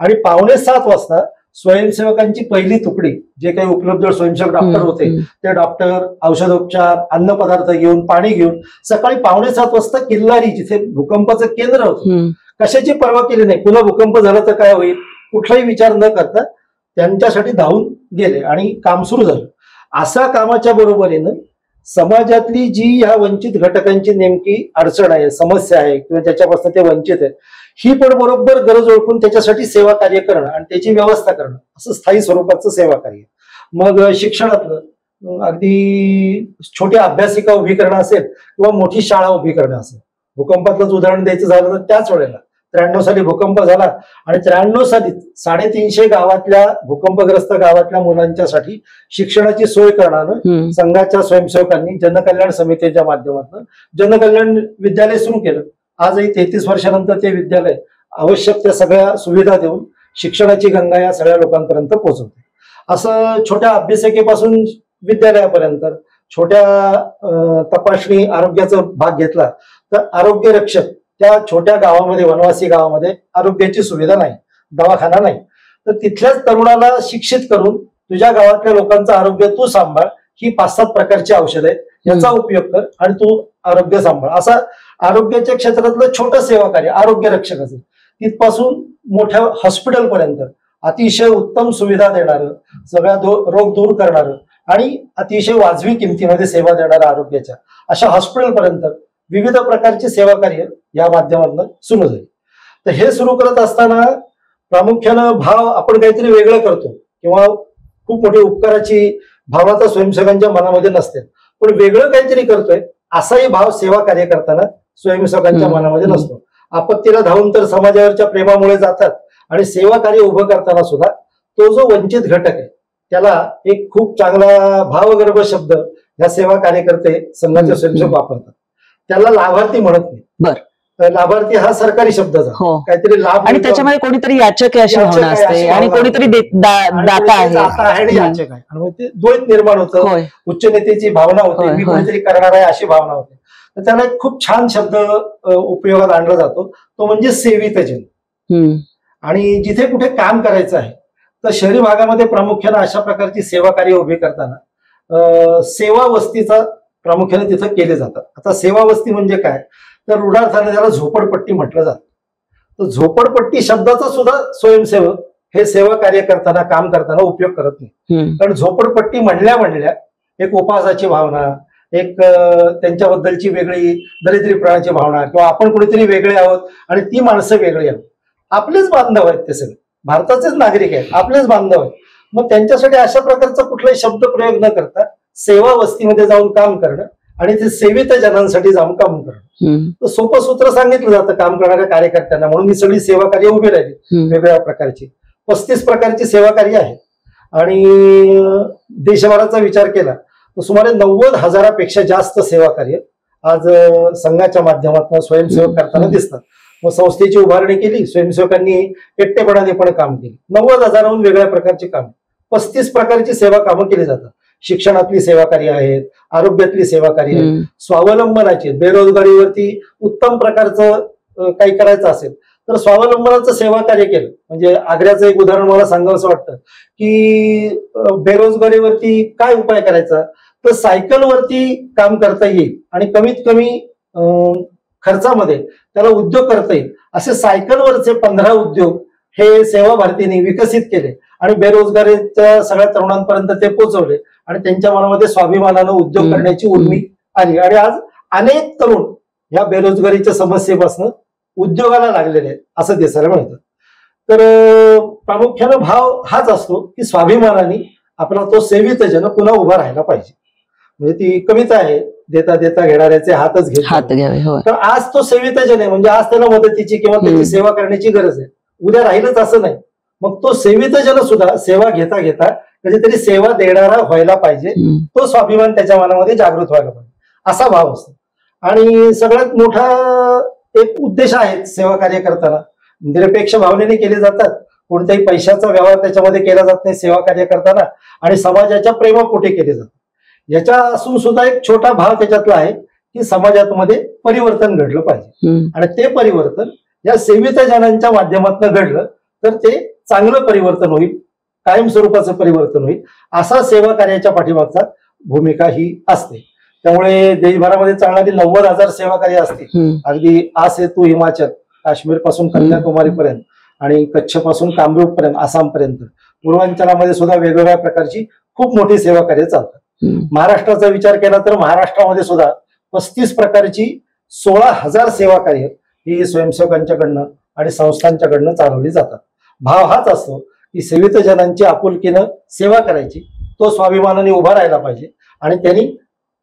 आणि 5:45 वाजता स्वयंसेवकांची पहिली तुकडी, जे काही उपलब्ध स्वयंसेवक डॉक्टर होते ते डॉक्टर औषधोपचार, अन्न पदार्थ घेऊन, पाणी घेऊन सकाळी 5:45 वाजता किल्लारी, जिथे भूकंपाचं केंद्र होतं, कशाची पर्वा केली नाही. पुन्हा भूकंप झाला तर काय होईल कुठलाही विचार न करता त्यांच्यासाठी धावून गेले आणि काम सुरू झालं. अशा कामाच्या बरोबरीनं समाजातली जी ह्या वंचित घटकांची नेमकी अडचण आहे, समस्या आहे किंवा ज्याच्यापासून ते वंचित आहेत, ही पण बरोबर गरज ओळखून त्याच्यासाठी सेवा कार्य करणं आणि त्याची व्यवस्था करणं, असं स्थायी स्वरूपाचं सेवा कार्य. मग शिक्षणातलं अगदी छोटी अभ्यासिका उभी करणं असेल किंवा मोठी शाळा उभी करणं असेल. भूकंपातलंच उदाहरण द्यायचं झालं तर त्याच वेळेला 93 साली भूकंप झाला आणि 93 साली 350 गावातल्या, भूकंपग्रस्त गावातल्या मुलांच्यासाठी शिक्षणाची सोय करणारं संघाच्या स्वयंसेवकांनी जनकल्याण समितीच्या माध्यमातून जनकल्याण विद्यालय सुरू केलं. आजही 33 वर्षानंतर ते विद्यालय आवश्यक त्या सगळ्या सुविधा देऊन शिक्षणाची गंगा या सगळ्या लोकांपर्यंत पोहोचवते. असं छोट्या अभ्यासिकेपासून विद्यालयापर्यंत, छोट्या तपासणी आरोग्याचा भाग घेतला तर आरोग्य रक्षक, त्या छोट्या गावामध्ये, वनवासी गावामध्ये आरोग्याची सुविधा नाही, दवाखाना नाही, तर तिथल्याच तरुणाला शिक्षित करून तुझ्या गावातल्या लोकांचं आरोग्य तू सांभाळ, ही 5-7 प्रकारची औषधं आहेत, याचा उपयोग कर आणि तू आरोग्य सांभाळ. असा आरोग्याच्या क्षेत्रातलं छोटं सेवा कार्य आरोग्य रक्षक असेल, तिथपासून मोठ्या हॉस्पिटल पर्यंत अतिशय उत्तम सुविधा देणारं, सगळ्या रोग दूर करणारं आणि अतिशय वाजवी किमतीमध्ये सेवा देणाऱ्या आरोग्याच्या अशा हॉस्पिटल पर्यंत विविध प्रकारची सेवा कार्य या माध्यमातून सुरू झाली. तर हे सुरू करत असताना प्रामुख्यानं भाव आपण काहीतरी वेगळं करतो किंवा खूप मोठी उपकाराची भावना तर स्वयंसेवकांच्या मनामध्ये नसते, पण वेगळं काहीतरी करतोय असाही भाव सेवा कार्य करताना स्वयंसेवकांच्या मनामध्ये नसतो. आपत्तीला धावून तर समाजावरच्या प्रेमामुळे जातात आणि सेवा कार्य उभं करताना सुद्धा तो जो वंचित घटक आहे त्याला एक खूप चांगला भावगर्भ शब्द या सेवा कार्यकर्ते संघाचे स्वयंसेवक वापरतात. त्याला लाभार्थी म्हणत नाही. बर. लाभार्थी हा सरकारी शब्द हो. काहीतरी लाभ, आणि त्याच्यामध्ये कोणीतरी याचक आहे अशी भावना असते आणि कोणीतरी दाता आहे आणि याचक आहे, आणि ते द्वैत निर्माण होतं. उच्च नेत्याची भावना होती, मी कोणीतरी करणार आहे अशी भावना होती. तर त्याला एक खूप छान शब्द उपयोगात आणला जातो, तो म्हणजे सेवितजन. आणि जिथे कुठे काम करायचं आहे तर शहरी भागामध्ये प्रामुख्याने अशा प्रकारची सेवा कार्य उभी करताना सेवा वस्तीचा प्रामुख्याने तिथं केले जातात. आता सेवा वस्ती म्हणजे काय, तर रूढार्थाने त्याला झोपडपट्टी म्हटलं जातं. तर झोपडपट्टी शब्दाचा सुद्धा स्वयंसेवक हे सेवा कार्य करताना, काम करताना उपयोग करत नाही. कारण झोपडपट्टी म्हणल्या एक उपवासाची भावना, एक त्यांच्याबद्दलची वेगळी दरिद्रीपणाची भावना, किंवा आपण कुणीतरी वेगळे आहोत आणि ती माणसं वेगळी आहोत. आपलेच बांधव आहेत ते सगळे, भारताचेच नागरिक आहेत, आपलेच बांधव आहेत. मग त्यांच्यासाठी अशा प्रकारचा कुठलाही शब्द प्रयोग न करता सेवा वस्तीमध्ये जाऊन काम करणं आणि ते सेवित जनांसाठी जाऊन काम करणं. तर सोपं सूत्र सांगितलं जातं काम करणाऱ्या कार्यकर्त्यांना, म्हणून मी सगळी सेवा कार्य उभी राहिली. वेगवेगळ्या प्रकारची 35 प्रकारची सेवा कार्य आहेत. आणि देशभराचा विचार केला तर सुमारे 90,000पेक्षा जास्त सेवा कार्य आज संघाच्या माध्यमातून स्वयंसेवक करताना दिसतात. मग संस्थेची उभारणी केली, स्वयंसेवकांनी एकटेपणाने पण काम केले. 90,000हून वेगळ्या प्रकारची काम, 35 प्रकारची सेवा कामं केली जातात. शिक्षणातली सेवा कार्य आहेत, आरोग्यातली सेवा कार्य आहेत, स्वावलंबनाची, बेरोजगारीवरती उत्तम प्रकारचं काही करायचं असेल तर स्वावलंबनाचं सेवा कार्य केलं. म्हणजे आग्र्याचं एक उदाहरण मला सांगावंसं वाटतं की बेरोजगारीवरती काय उपाय करायचा, तर सायकलवरती काम करता येईल आणि कमीत कमी खर्चामध्ये त्याला उद्योग करता येईल असे सायकलवरचे 15 उद्योग हे सेवा भारतीने विकसित केले आणि बेरोजगारीच्या सगळ्या तरुणांपर्यंत ते पोहोचवले आणि त्यांच्या मनामध्ये स्वाभिमानानं उद्योग करण्याची उर्मी आली. आणि आज अनेक तरुण या बेरोजगारीच्या समस्येपासून उद्योगाला लागलेले आहेत असं दिसायला मिळतं. तर प्रामुख्यानं भाव हाच असतो की स्वाभिमानाने आपला तो सेवित जन पुन्हा उभा राहायला पाहिजे. म्हणजे ती कविता आहे, देता देता घेणाऱ्याचे हातच घ्यावे. तर आज तो सेवित जन आहे, म्हणजे आज त्याला मदतीची किंवा त्याची सेवा करण्याची गरज आहे. उद्या राहीलच असं नाही. मग तो सेवित जन सुद्धा सेवा घेता घेता कधीतरी सेवा देणारा व्हायला पाहिजे. तो स्वाभिमान त्याच्या मनामध्ये जागृत व्हायला पाहिजे असा भाव असतो. आणि सगळ्यात मोठा एक उद्देश आहे सेवा कार्य करताना, निरपेक्ष भावनेने केले जातात. कोणत्याही पैशाचा व्यवहार त्याच्यामध्ये केला जात नाही सेवा कार्य करताना, आणि समाजाच्या प्रेमापोटी केले जातात. याच्या असून सुद्धा एक छोटा भाव त्याच्यातला आहे की समाजामध्ये परिवर्तन घडलं पाहिजे. आणि ते परिवर्तन या सेवित जनांच्या माध्यमातून घडलं तर ते चांगलं परिवर्तन होईल, कायमस्वरूपाचं परिवर्तन होईल. असा सेवा कार्याच्या पाठीमागचा भूमिका ही असते. त्यामुळे देशभरामध्ये चालणारी 90,000 सेवा कार्य असतील. अगदी आ सेतू हिमाचल, काश्मीर पासून कन्याकुमारीपर्यंत आणि कच्छ पासून कामरूप पर्यंत, आसाम पर्यंत, पूर्वांचलामध्ये सुद्धा वेगवेगळ्या प्रकारची खूप मोठी सेवा कार्य चालतात. महाराष्ट्राचा विचार केला तर महाराष्ट्रामध्ये सुद्धा 35 प्रकारची 16,000 सेवा कार्य ही स्वयंसेवकांच्याकडनं आणि संस्थांच्याकडनं चालवली जातात. भाव हाच असतो की सेवित जनांची आपुलकीनं सेवा करायची, तो स्वाभिमानाने उभा राहायला पाहिजे आणि त्यांनी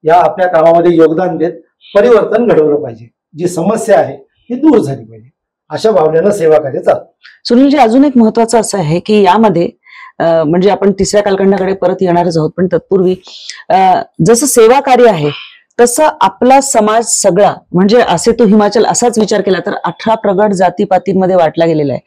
या आपल्या कामामध्ये योगदान देत परिवर्तन घडवलं पाहिजे. जी समस्या आहे ती दूर झाली पाहिजे, अशा भावनेनं सेवा कार्य चालतं. सुनीलजी, अजून एक महत्वाचं असं आहे की यामध्ये म्हणजे आपण तिसऱ्या कालखंडाकडे परत येणारच आहोत, पण तत्पूर्वी जसं सेवा कार्य आहे तसं आपला समाज सगळा, म्हणजे असे तो हिमाचल असाच विचार केला तर 18 प्रगट जातीपातींमध्ये वाटला गेलेला आहे.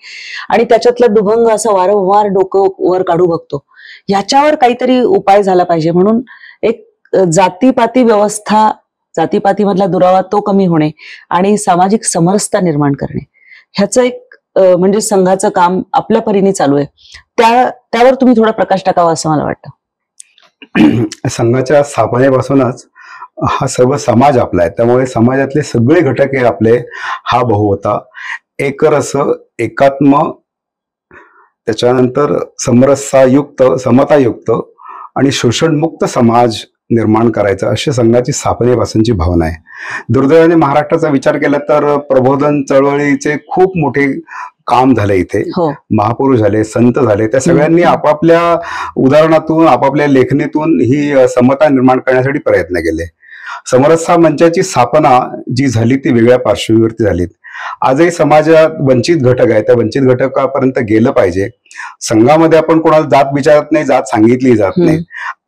आणि त्याच्यातला दुभंग असा वारंवार डोकं वर काढू बघतो. याच्यावर काहीतरी उपाय झाला पाहिजे. म्हणून एक जातीपाती व्यवस्था, जातीपातीमधला दुरावा तो कमी होणे आणि सामाजिक समरसता निर्माण करणे, ह्याचं एक म्हणजे संघाचं काम आपल्या परीने चालू आहे. त्यावर तुम्ही थोडा प्रकाश टाकावा असं मला वाटतं. संघाच्या स्थापनेपासूनच हा सर्व समाज आपला आहे, त्यामुळे समाजातले सगळे घटक हे आपले. हा बहु होता एकरस, एकात्म, त्याच्यानंतर समरसतायुक्त, समतायुक्त आणि शोषणमुक्त समाज निर्माण करायचा, अशी संघाची स्थापनेपासूनची भावना आहे. दुर्दैवाने महाराष्ट्राचा विचार केला तर प्रबोधन चळवळीचे खूप मोठे काम झाले इथे. महापुरुष झाले, संत झाले, त्या सगळ्यांनी आपापल्या उदाहरणातून, आपापल्या लेखणीतून ही समता निर्माण करण्यासाठी प्रयत्न केले. समरसता मंचाची स्थापना जी झाली ती वेगळ्या पार्श्वभूमीवरती झाली. आजही समाजात वंचित घटक आहे, त्या वंचित घटकापर्यंत गेलं पाहिजे. संघामध्ये आपण कोणाला जात विचारत नाही, जात सांगितली जात नाही.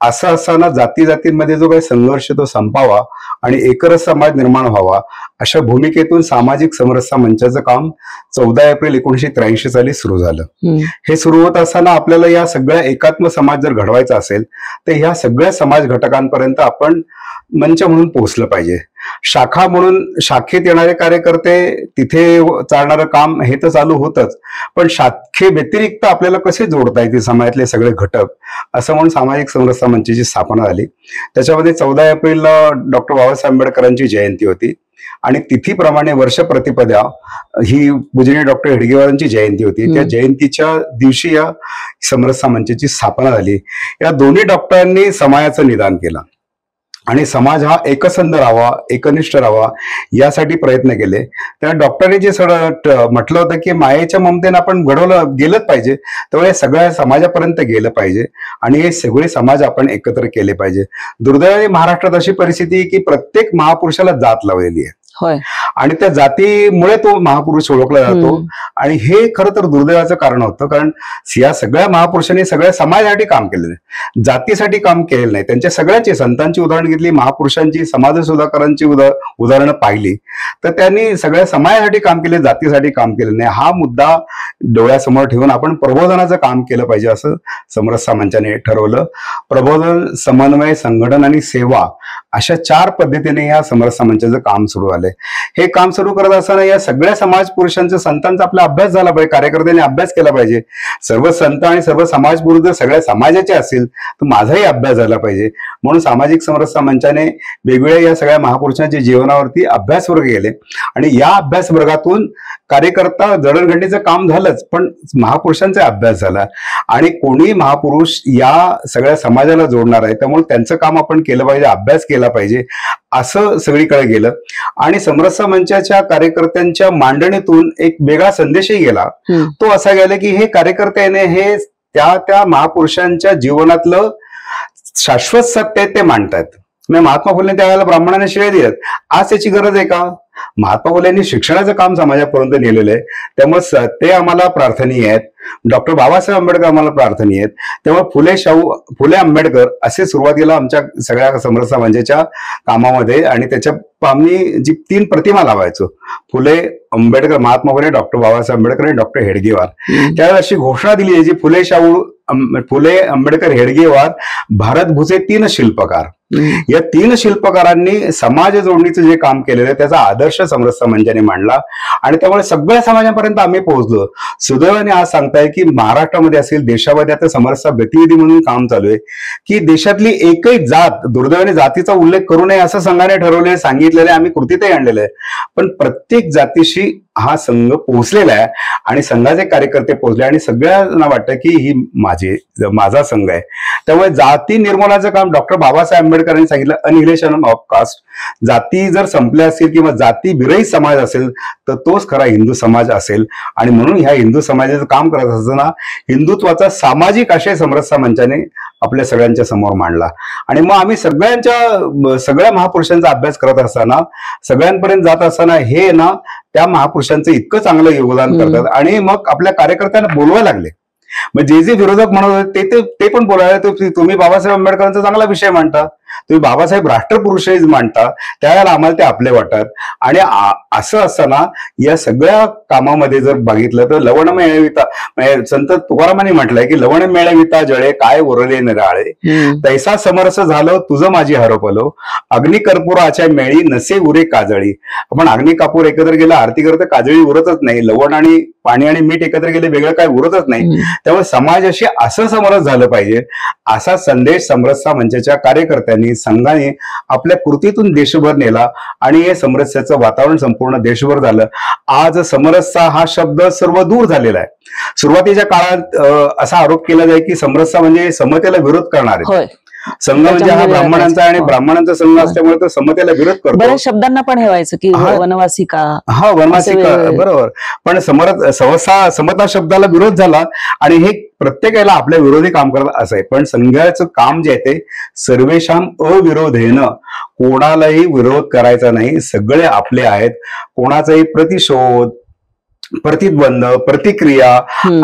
असं असताना जाती जातींमध्ये जो काही संघर्ष तो संपावा आणि एकरस समाज निर्माण व्हावा, अशा भूमिकेतून सामाजिक समरसता मंचाचं काम 14 एप्रिल 1983 साली सुरू झालं. हे सुरू होत असताना आपल्याला या सगळ्या एकात्म समाज जर घडवायचा असेल तर ह्या सगळ्या समाज घटकांपर्यंत आपण मंच म्हणून पोहोचलं पाहिजे. शाखा म्हणून शाखेत येणारे कार्यकर्ते, तिथे चालणारं काम हे तर चालू होतच, पण शाखे व्यतिरिक्त आपल्याला कसे जोडता येतील समाजातले सगळे घटक, असं म्हणून सामाजिक समरसता मंचाची स्थापना झाली. त्याच्यामध्ये 14 एप्रिलला डॉक्टर बाबासाहेब आंबेडकरांची जयंती होती आणि तिथीप्रमाणे वर्ष प्रतिपदा ही पूजनीय डॉक्टर हेडगेवारांची जयंती होती. त्या जयंतीच्या दिवशी या समरसता मंचाची स्थापना झाली. या दोन्ही डॉक्टरांनी समाजाचं निदान केलं आणि समाज हा एकसंध राहावा, एकनिष्ठ राहावा यासाठी प्रयत्न केले. त्या डॉक्टरने जे सगळं म्हटलं होतं की मायेच्या ममतेने आपण घडवलं गेलंच पाहिजे, त्यामुळे सगळ्या समाजापर्यंत गेलं पाहिजे आणि हे सगळे समाज आपण एकत्र केले पाहिजे. दुर्दैवाने महाराष्ट्रात अशी परिस्थिती की प्रत्येक महापुरुषाला जात लावलेली आहे आणि त्या जातीमुळे तो महापुरुष ओळखला जातो आणि हे खरं तर दुर्दैवाचं कारण होतं. कारण या सगळ्या महापुरुषांनी सगळ्या समाजासाठी काम केलेलं आहे, जातीसाठी काम केलेलं नाही. त्यांच्या सगळ्यांची, संतांची उदाहरण घेतली, महापुरुषांची, समाज सुधारकांची उदाहरणं पाहिली तर त्यांनी सगळ्या समाजासाठी काम केले, जातीसाठी काम केलं नाही. हा मुद्दा डोळ्यासमोर ठेवून आपण प्रबोधनाचं काम केलं पाहिजे असं समरसता मंचाने ठरवलं. प्रबोधन, समन्वय, संघटन आणि सेवा अशा 4 पद्धतीने या समरसता मंचाचं काम सुरू झालंय. हे काम सुरू करत असताना या सगळ्या समाज पुरुषांचा, संतांचा आपला अभ्यास झाला पाहिजे, कार्यकर्त्यांनी अभ्यास केला पाहिजे. सर्व संत आणि सर्व समाज पुरुष जर सगळ्या समाजाचे असतील तर माझाही अभ्यास झाला पाहिजे. म्हणून सामाजिक समरसता मंचाने वेगवेगळ्या या सगळ्या महापुरुषांच्या जीवनावरती अभ्यास वर्ग केले आणि या अभ्यास वर्गातून कार्यकर्ता जडणघडणीचं काम झालंच, पण महापुरुषांचा अभ्यास झाला आणि कोणी महापुरुष या सगळ्या समाजाला जोडणार आहे, त्यामुळे त्यांचं काम आपण केलं पाहिजे, अभ्यास केला पाहिजे असं सगळीकडे गेलं. आणि समरसता मंचाच्या कार्यकर्त्यांच्या मांडणीतून एक वेगळा संदेशही गेला. तो असा गेला की हे कार्यकर्त्याने हे त्या महापुरुषांच्या जीवनातलं शाश्वत सत्य आहे ते मांडतात. महात्मा फुले त्यावेळेला ब्राह्मणाने शिवाय दिल्यात, आज त्याची गरज आहे का? महात्मा फुलेंनी शिक्षणाचं काम समाजापर्यंत नेलेलं आहे, त्यामुळे ते आम्हाला प्रार्थनीय आहेत. डॉक्टर बाबासाहेब आंबेडकर आम्हाला प्रार्थनीय आहेत. त्यामुळे फुले आंबेडकर असे सुरुवातीला आमच्या सगळ्या समरसता मंचाच्या कामामध्ये आणि त्याच्या आम्ही जी 3 प्रतिमा लावायचो, फुले, आंबेडकर, महात्मा फुले, डॉक्टर बाबासाहेब आंबेडकर आणि डॉक्टर हेडगेवार. त्यावेळेस अशी घोषणा दिली जी फुले, आंबेडकर, हेडगेवार भारतभूचे 3 शिल्पकार. या 3 शिल्पकारांनी समाज जोडणीचं जे काम केलेलं आहे त्याचा आदर्श समरसता मंचाने मांडला आणि त्यामुळे सगळ्या समाजापर्यंत आम्ही पोहोचलो. सुदैवाने आज सांगताय की महाराष्ट्रामध्ये असेल, देशामध्ये आता समरसता गतिविधी म्हणून काम चालू आहे की देशातली एकही जात, दुर्दैवाने जातीचा उल्लेख करू नये असं संघाने ठरवले, सांगितलेलं आहे, आम्ही कृतीतही आणलेलं आहे, पण प्रत्येक जातीशी हा संघ पोहोचलेला आहे आणि संघाचे कार्यकर्ते पोहोचले आणि सगळ्यांना वाटतं की ही माझा संघ आहे. त्यामुळे जाती निर्मूलनाचं काम डॉक्टर बाबासाहेब आंबेडकरांनी सांगितलं, अनिहिलेशन ऑफ कास्ट. जाती जर संपल्या असतील किंवा जाती विरहित समाज असेल तर तोच खरा हिंदू समाज असेल आणि म्हणून ह्या हिंदू समाजाचं काम करत असताना हिंदुत्वाचा सामाजिक आशय समरसता मंचाने आपल्या सगळ्यांच्या समोर मांडला. आणि मग आम्ही सगळ्या महापुरुषांचा अभ्यास करत असताना, सगळ्यांपर्यंत जात असताना हे ना त्या महापुरुषांचं इतकं चांगलं योगदान करतात आणि मग आपल्या कार्यकर्त्यांना बोलवायला लागले. मग जे विरोधक म्हणत होते ते पण बोलायला, तुम्ही बाबासाहेब आंबेडकरांचा चांगला विषय मांडता, तुम्ही बाबासाहेब राष्ट्रपुरुषही मांडता, त्यावेळेला आम्हाला ते आपले वाटतात. आणि असं असताना या सगळ्या कामामध्ये जर बघितलं तर लवण मेळविता, संत तुकारामांनी म्हटलंय की लवण मेळविता जळे काय उरले निराळे, तैसा समरस झालं तुझं माझी हरपलो, अग्निकर्पुराच्या मेळी नसे उरे काजळी. आपण अग्नी कापूर एकत्र गेला, आरती करता काजळी उरतच नाही, लवण आणि पाणी आणि मीठ एकत्र गेले वेगळं काय उरतच नाही. त्यामुळे समाजाशी असं समरस झालं पाहिजे असा संदेश समरसता मंचाच्या कार्यकर्त्यांनी, संघाने आपल्या कृतीतून देशभर नेला आणि हे समरस्याचं वातावरण संपूर्ण देशभर झालं. आज समरसता हा शब्द सर्व दूर झालेला आहे. सुरुवातीच्या काळात असा आरोप केला जाय की समरसता म्हणजे समतेला विरोध करणारे, संघ म्हणजे हा त्याच्यामध्ये ब्राह्मणांचा आणि हो. ब्राह्मणांचा संघ असल्यामुळे तो समतेला विरोध करतो. बऱ्याच शब्दांना पण हे व्हायचं की हा. वनवासी का, हा वनवासी असे वेगवेगळे. बरोबर. पण समता शब्दाला विरोध झाला आणि हे प्रत्येकाला आपल्या विरोधी काम करत असं आहे. पण संघाचं काम जे आहे ते सर्वेशाम अविरोधेनं, कोणालाही विरोध करायचा नाही, सगळे आपले आहेत, कोणाचाही प्रतिशोध, प्रतिद्वंद, प्रतिक्रिया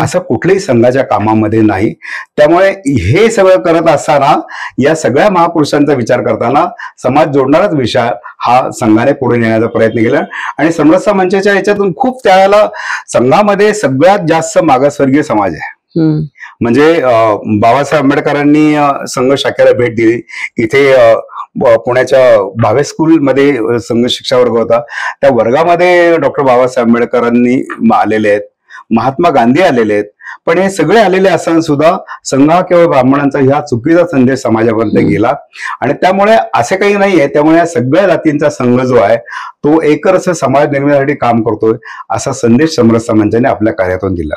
असं कुठल्याही संघाच्या कामामध्ये नाही. त्यामुळे हे सगळं करत असताना या सगळ्या महापुरुषांचा विचार करताना समाज जोडणाराच विषय हा संघाने पुढे नेण्याचा प्रयत्न केला. आणि समरसता मंचाच्या याच्यातून खूप त्यावेळेला संघामध्ये सगळ्यात जास्त मागासवर्गीय समाज आहे. म्हणजे बाबासाहेब आंबेडकरांनी संघ शाखेला भेट दिली. इथे पुण्याच्या भावे स्कूलमध्ये संघ शिक्षा वर्ग होता. त्या वर्गामध्ये डॉक्टर बाबासाहेब आंबेडकरांनी आलेले आहेत, महात्मा गांधी आलेले आहेत. पण हे सगळे आलेले असताना सुद्धा संघ हा केवळ ब्राह्मणांचा ह्या चुकीचा संदेश समाजापर्यंत गेला. आणि त्यामुळे असे काही नाहीये. त्यामुळे या सगळ्या जातींचा संघ जो आहे तो एकरस समाज निर्मितीसाठी काम करतोय असा संदेश समरसता मंचाने आपल्या कार्यातून दिला.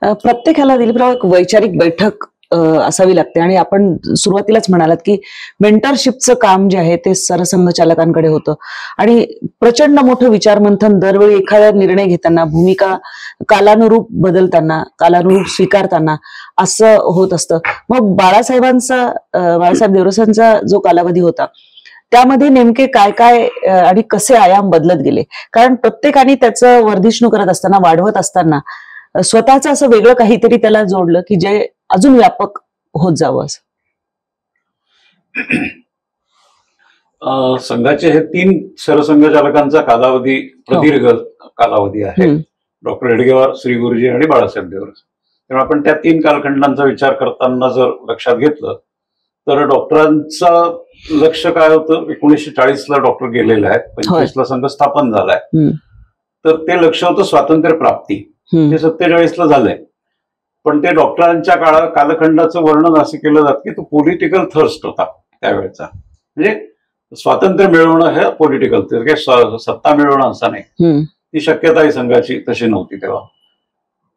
प्रत्येकाला दिलीपराव एक वैचारिक बैठक असावी लागते. आणि आपण सुरुवातीलाच म्हणालात की मेंटरशिपचं काम जे आहे ते सरसंघ चालकांकडे होतं. आणि प्रचंड मोठं विचारमंथन दरवेळी एखादा निर्णय घेताना, भूमिका कालानुरूप बदलताना, कालानुरूप स्वीकारताना असं होत असतं. मग बाळासाहेब देवरसांचा जो कालावधी होता त्यामध्ये नेमके काय काय आणि कसे आयाम बदलत गेले? कारण प्रत्येकाने त्याचं वर्धिष्णू करत असताना, वाढवत असताना स्वतःचं असं वेगळं काहीतरी त्याला जोडलं की जे अजून व्यापक होत जावं असं. संघाचे हे 3 सरसंघ चालकांचा कालावधी प्रदीर्घ कालावधी आहे. डॉक्टर हेडगेवार, श्री गुरुजी आणि बाळासाहेब देवरस. तेव्हा आपण त्या 3 कालखंडांचा विचार करताना जर लक्षात घेतलं तर डॉक्टरांचं लक्ष काय होतं, 1940ला डॉक्टर गेलेले आहेत, 25ला संघ स्थापन झालाय. तर ते लक्ष होतं स्वातंत्र्य प्राप्ती. ते 47ला झालंय. पण ते डॉक्टरांच्या कालखंडाचं वर्णन असं केलं जातं की तो पॉलिटिकल थर्स्ट होता त्यावेळेचा. म्हणजे स्वातंत्र्य मिळवणं हे पॉलिटिकल, काही सत्ता मिळवणं असं नाही. ती शक्यता ही संघाची तशी नव्हती तेव्हा.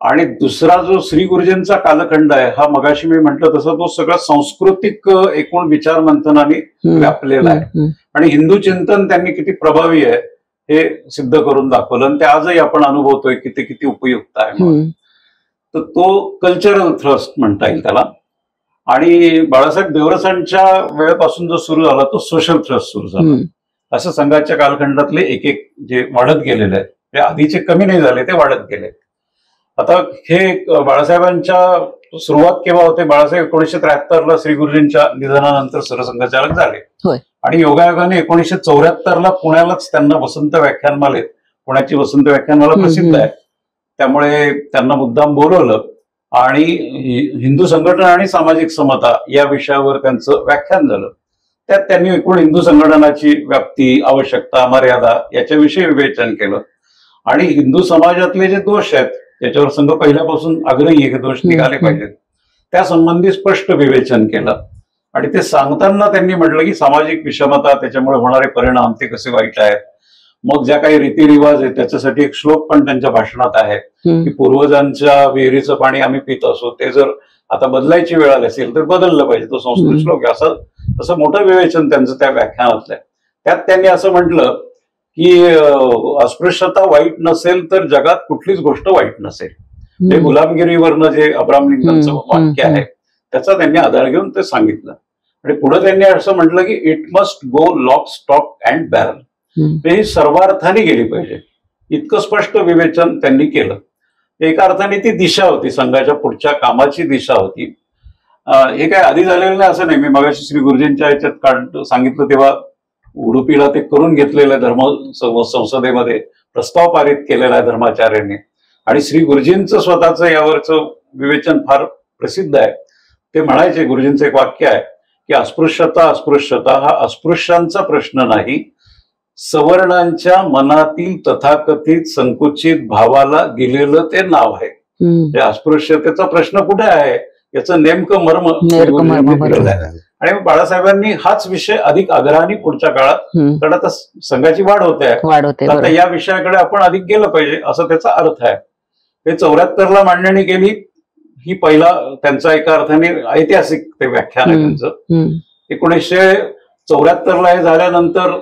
आणि दुसरा जो श्री गुरुजींचा कालखंड आहे हा मगाशी मी म्हटलं तसं तो सगळा सांस्कृतिक एकूण विचार मंथनाने व्यापलेला आहे. आणि हिंदू चिंतन त्यांनी किती प्रभावी आहे हे सिद्ध करून दाखवलं. आणि ते आजही आपण अनुभवतोय की ते किती उपयुक्त आहे. तर तो कल्चरल थ्रस्ट म्हणता येईल त्याला. आणि बाळासाहेब देवरसांच्या वेळेपासून जो सुरू झाला तो सोशल थ्रस्ट सुरू झाला. असं संघाच्या कालखंडातले एक एक जे वाढत गेलेले आहेत, जे आधीचे कमी नाही झाले ते वाढत गेले. आता हे बाळासाहेबांच्या सुरुवात केव्हा होते? बाळासाहेब 1973ला श्री गुरुजींच्या निधनानंतर सरसंघचालक झाले. आणि योगायोगाने 1974ला पुण्यालाच त्यांना वसंत व्याख्यानमालेत, पुण्याची वसंत व्याख्यानमाला प्रसिद्ध आहे त्यामुळे त्यांना मुद्दाम बोलवलं आणि हिंदू संघटना आणि सामाजिक समता या विषयावर त्यांचं व्याख्यान झालं. त्यात त्यांनी एकूण हिंदू संघटनाची व्याप्ती, आवश्यकता, मर्यादा याच्याविषयी विवेचन केलं. आणि हिंदू समाजातले जे दोष आहेत त्याच्यावर संघ पहिल्यापासून आग्रही हे दोष निघाले पाहिजेत त्या संबंधी स्पष्ट विवेचन केलं. आणि ते सांगताना त्यांनी म्हटलं की सामाजिक विषमता, त्याच्यामुळे होणारे परिणाम ते कसे वाईट आहेत. मग ज्या काही रीतिरिवाज आहेत त्याच्यासाठी एक श्लोक पण त्यांच्या भाषणात आहे की पूर्वजांच्या विहिरीचं पाणी आम्ही पित असो, ते जर आता बदलायची वेळ आली असेल तर बदललं पाहिजे. तो संस्कृत श्लोक आहे. असं मोठं विवेचन त्यांचं त्या व्याख्यानातलं आहे. त्यात त्यांनी असं म्हटलं की अस्पृश्यता वाईट नसेल तर जगात कुठलीच गोष्ट वाईट नसेल. हे गुलामगिरीवरनं जे अब्राहम लिंकनचं वाक्य आहे त्याचा त्यांनी आधार घेऊन ते सांगितलं. आणि पुढे त्यांनी असं म्हटलं की it must go lock, stock and barrel. ही सर्वार्थाने गेली पाहिजे, इतकं स्पष्ट विवेचन त्यांनी केलं. एका अर्थाने ती दिशा होती, संघाच्या पुढच्या कामाची दिशा होती. हे काय आधी झालेलं नाही असं नाही. मी मगाशी श्री गुरुजींच्या याच्यात सांगितलं तेव्हा उडुपीला ते करून घेतलेलं आहे. धर्म संसदेमध्ये प्रस्ताव पारित केलेला आहे धर्माचार्यांनी. आणि श्री गुरुजींचं स्वतःचं यावरचं विवेचन फार प्रसिद्ध आहे. ते म्हणायचे, गुरुजींचं एक वाक्य आहे की अस्पृश्यता हा अस्पृश्यांचा प्रश्न नाही, सवर्णांच्या मनातील तथाकथित संकुचित भावाला गेलेलं ते नाव आहे. अस्पृश्यतेचा प्रश्न कुठे आहे याचं नेमकं मर्म आहे. आणि बाळासाहेबांनी हाच विषय अधिक आग्रहाने पुढच्या काळात, कारण आता संघाची वाढ होते आता या विषयाकडे आपण अधिक गेलं पाहिजे असं त्याचा अर्थ आहे. हे 74ला मांडणी केली. ही पहिला त्यांचा एका अर्थाने ऐतिहासिक ते व्याख्यान आहे त्यांचं. 1974 हे झाल्यानंतर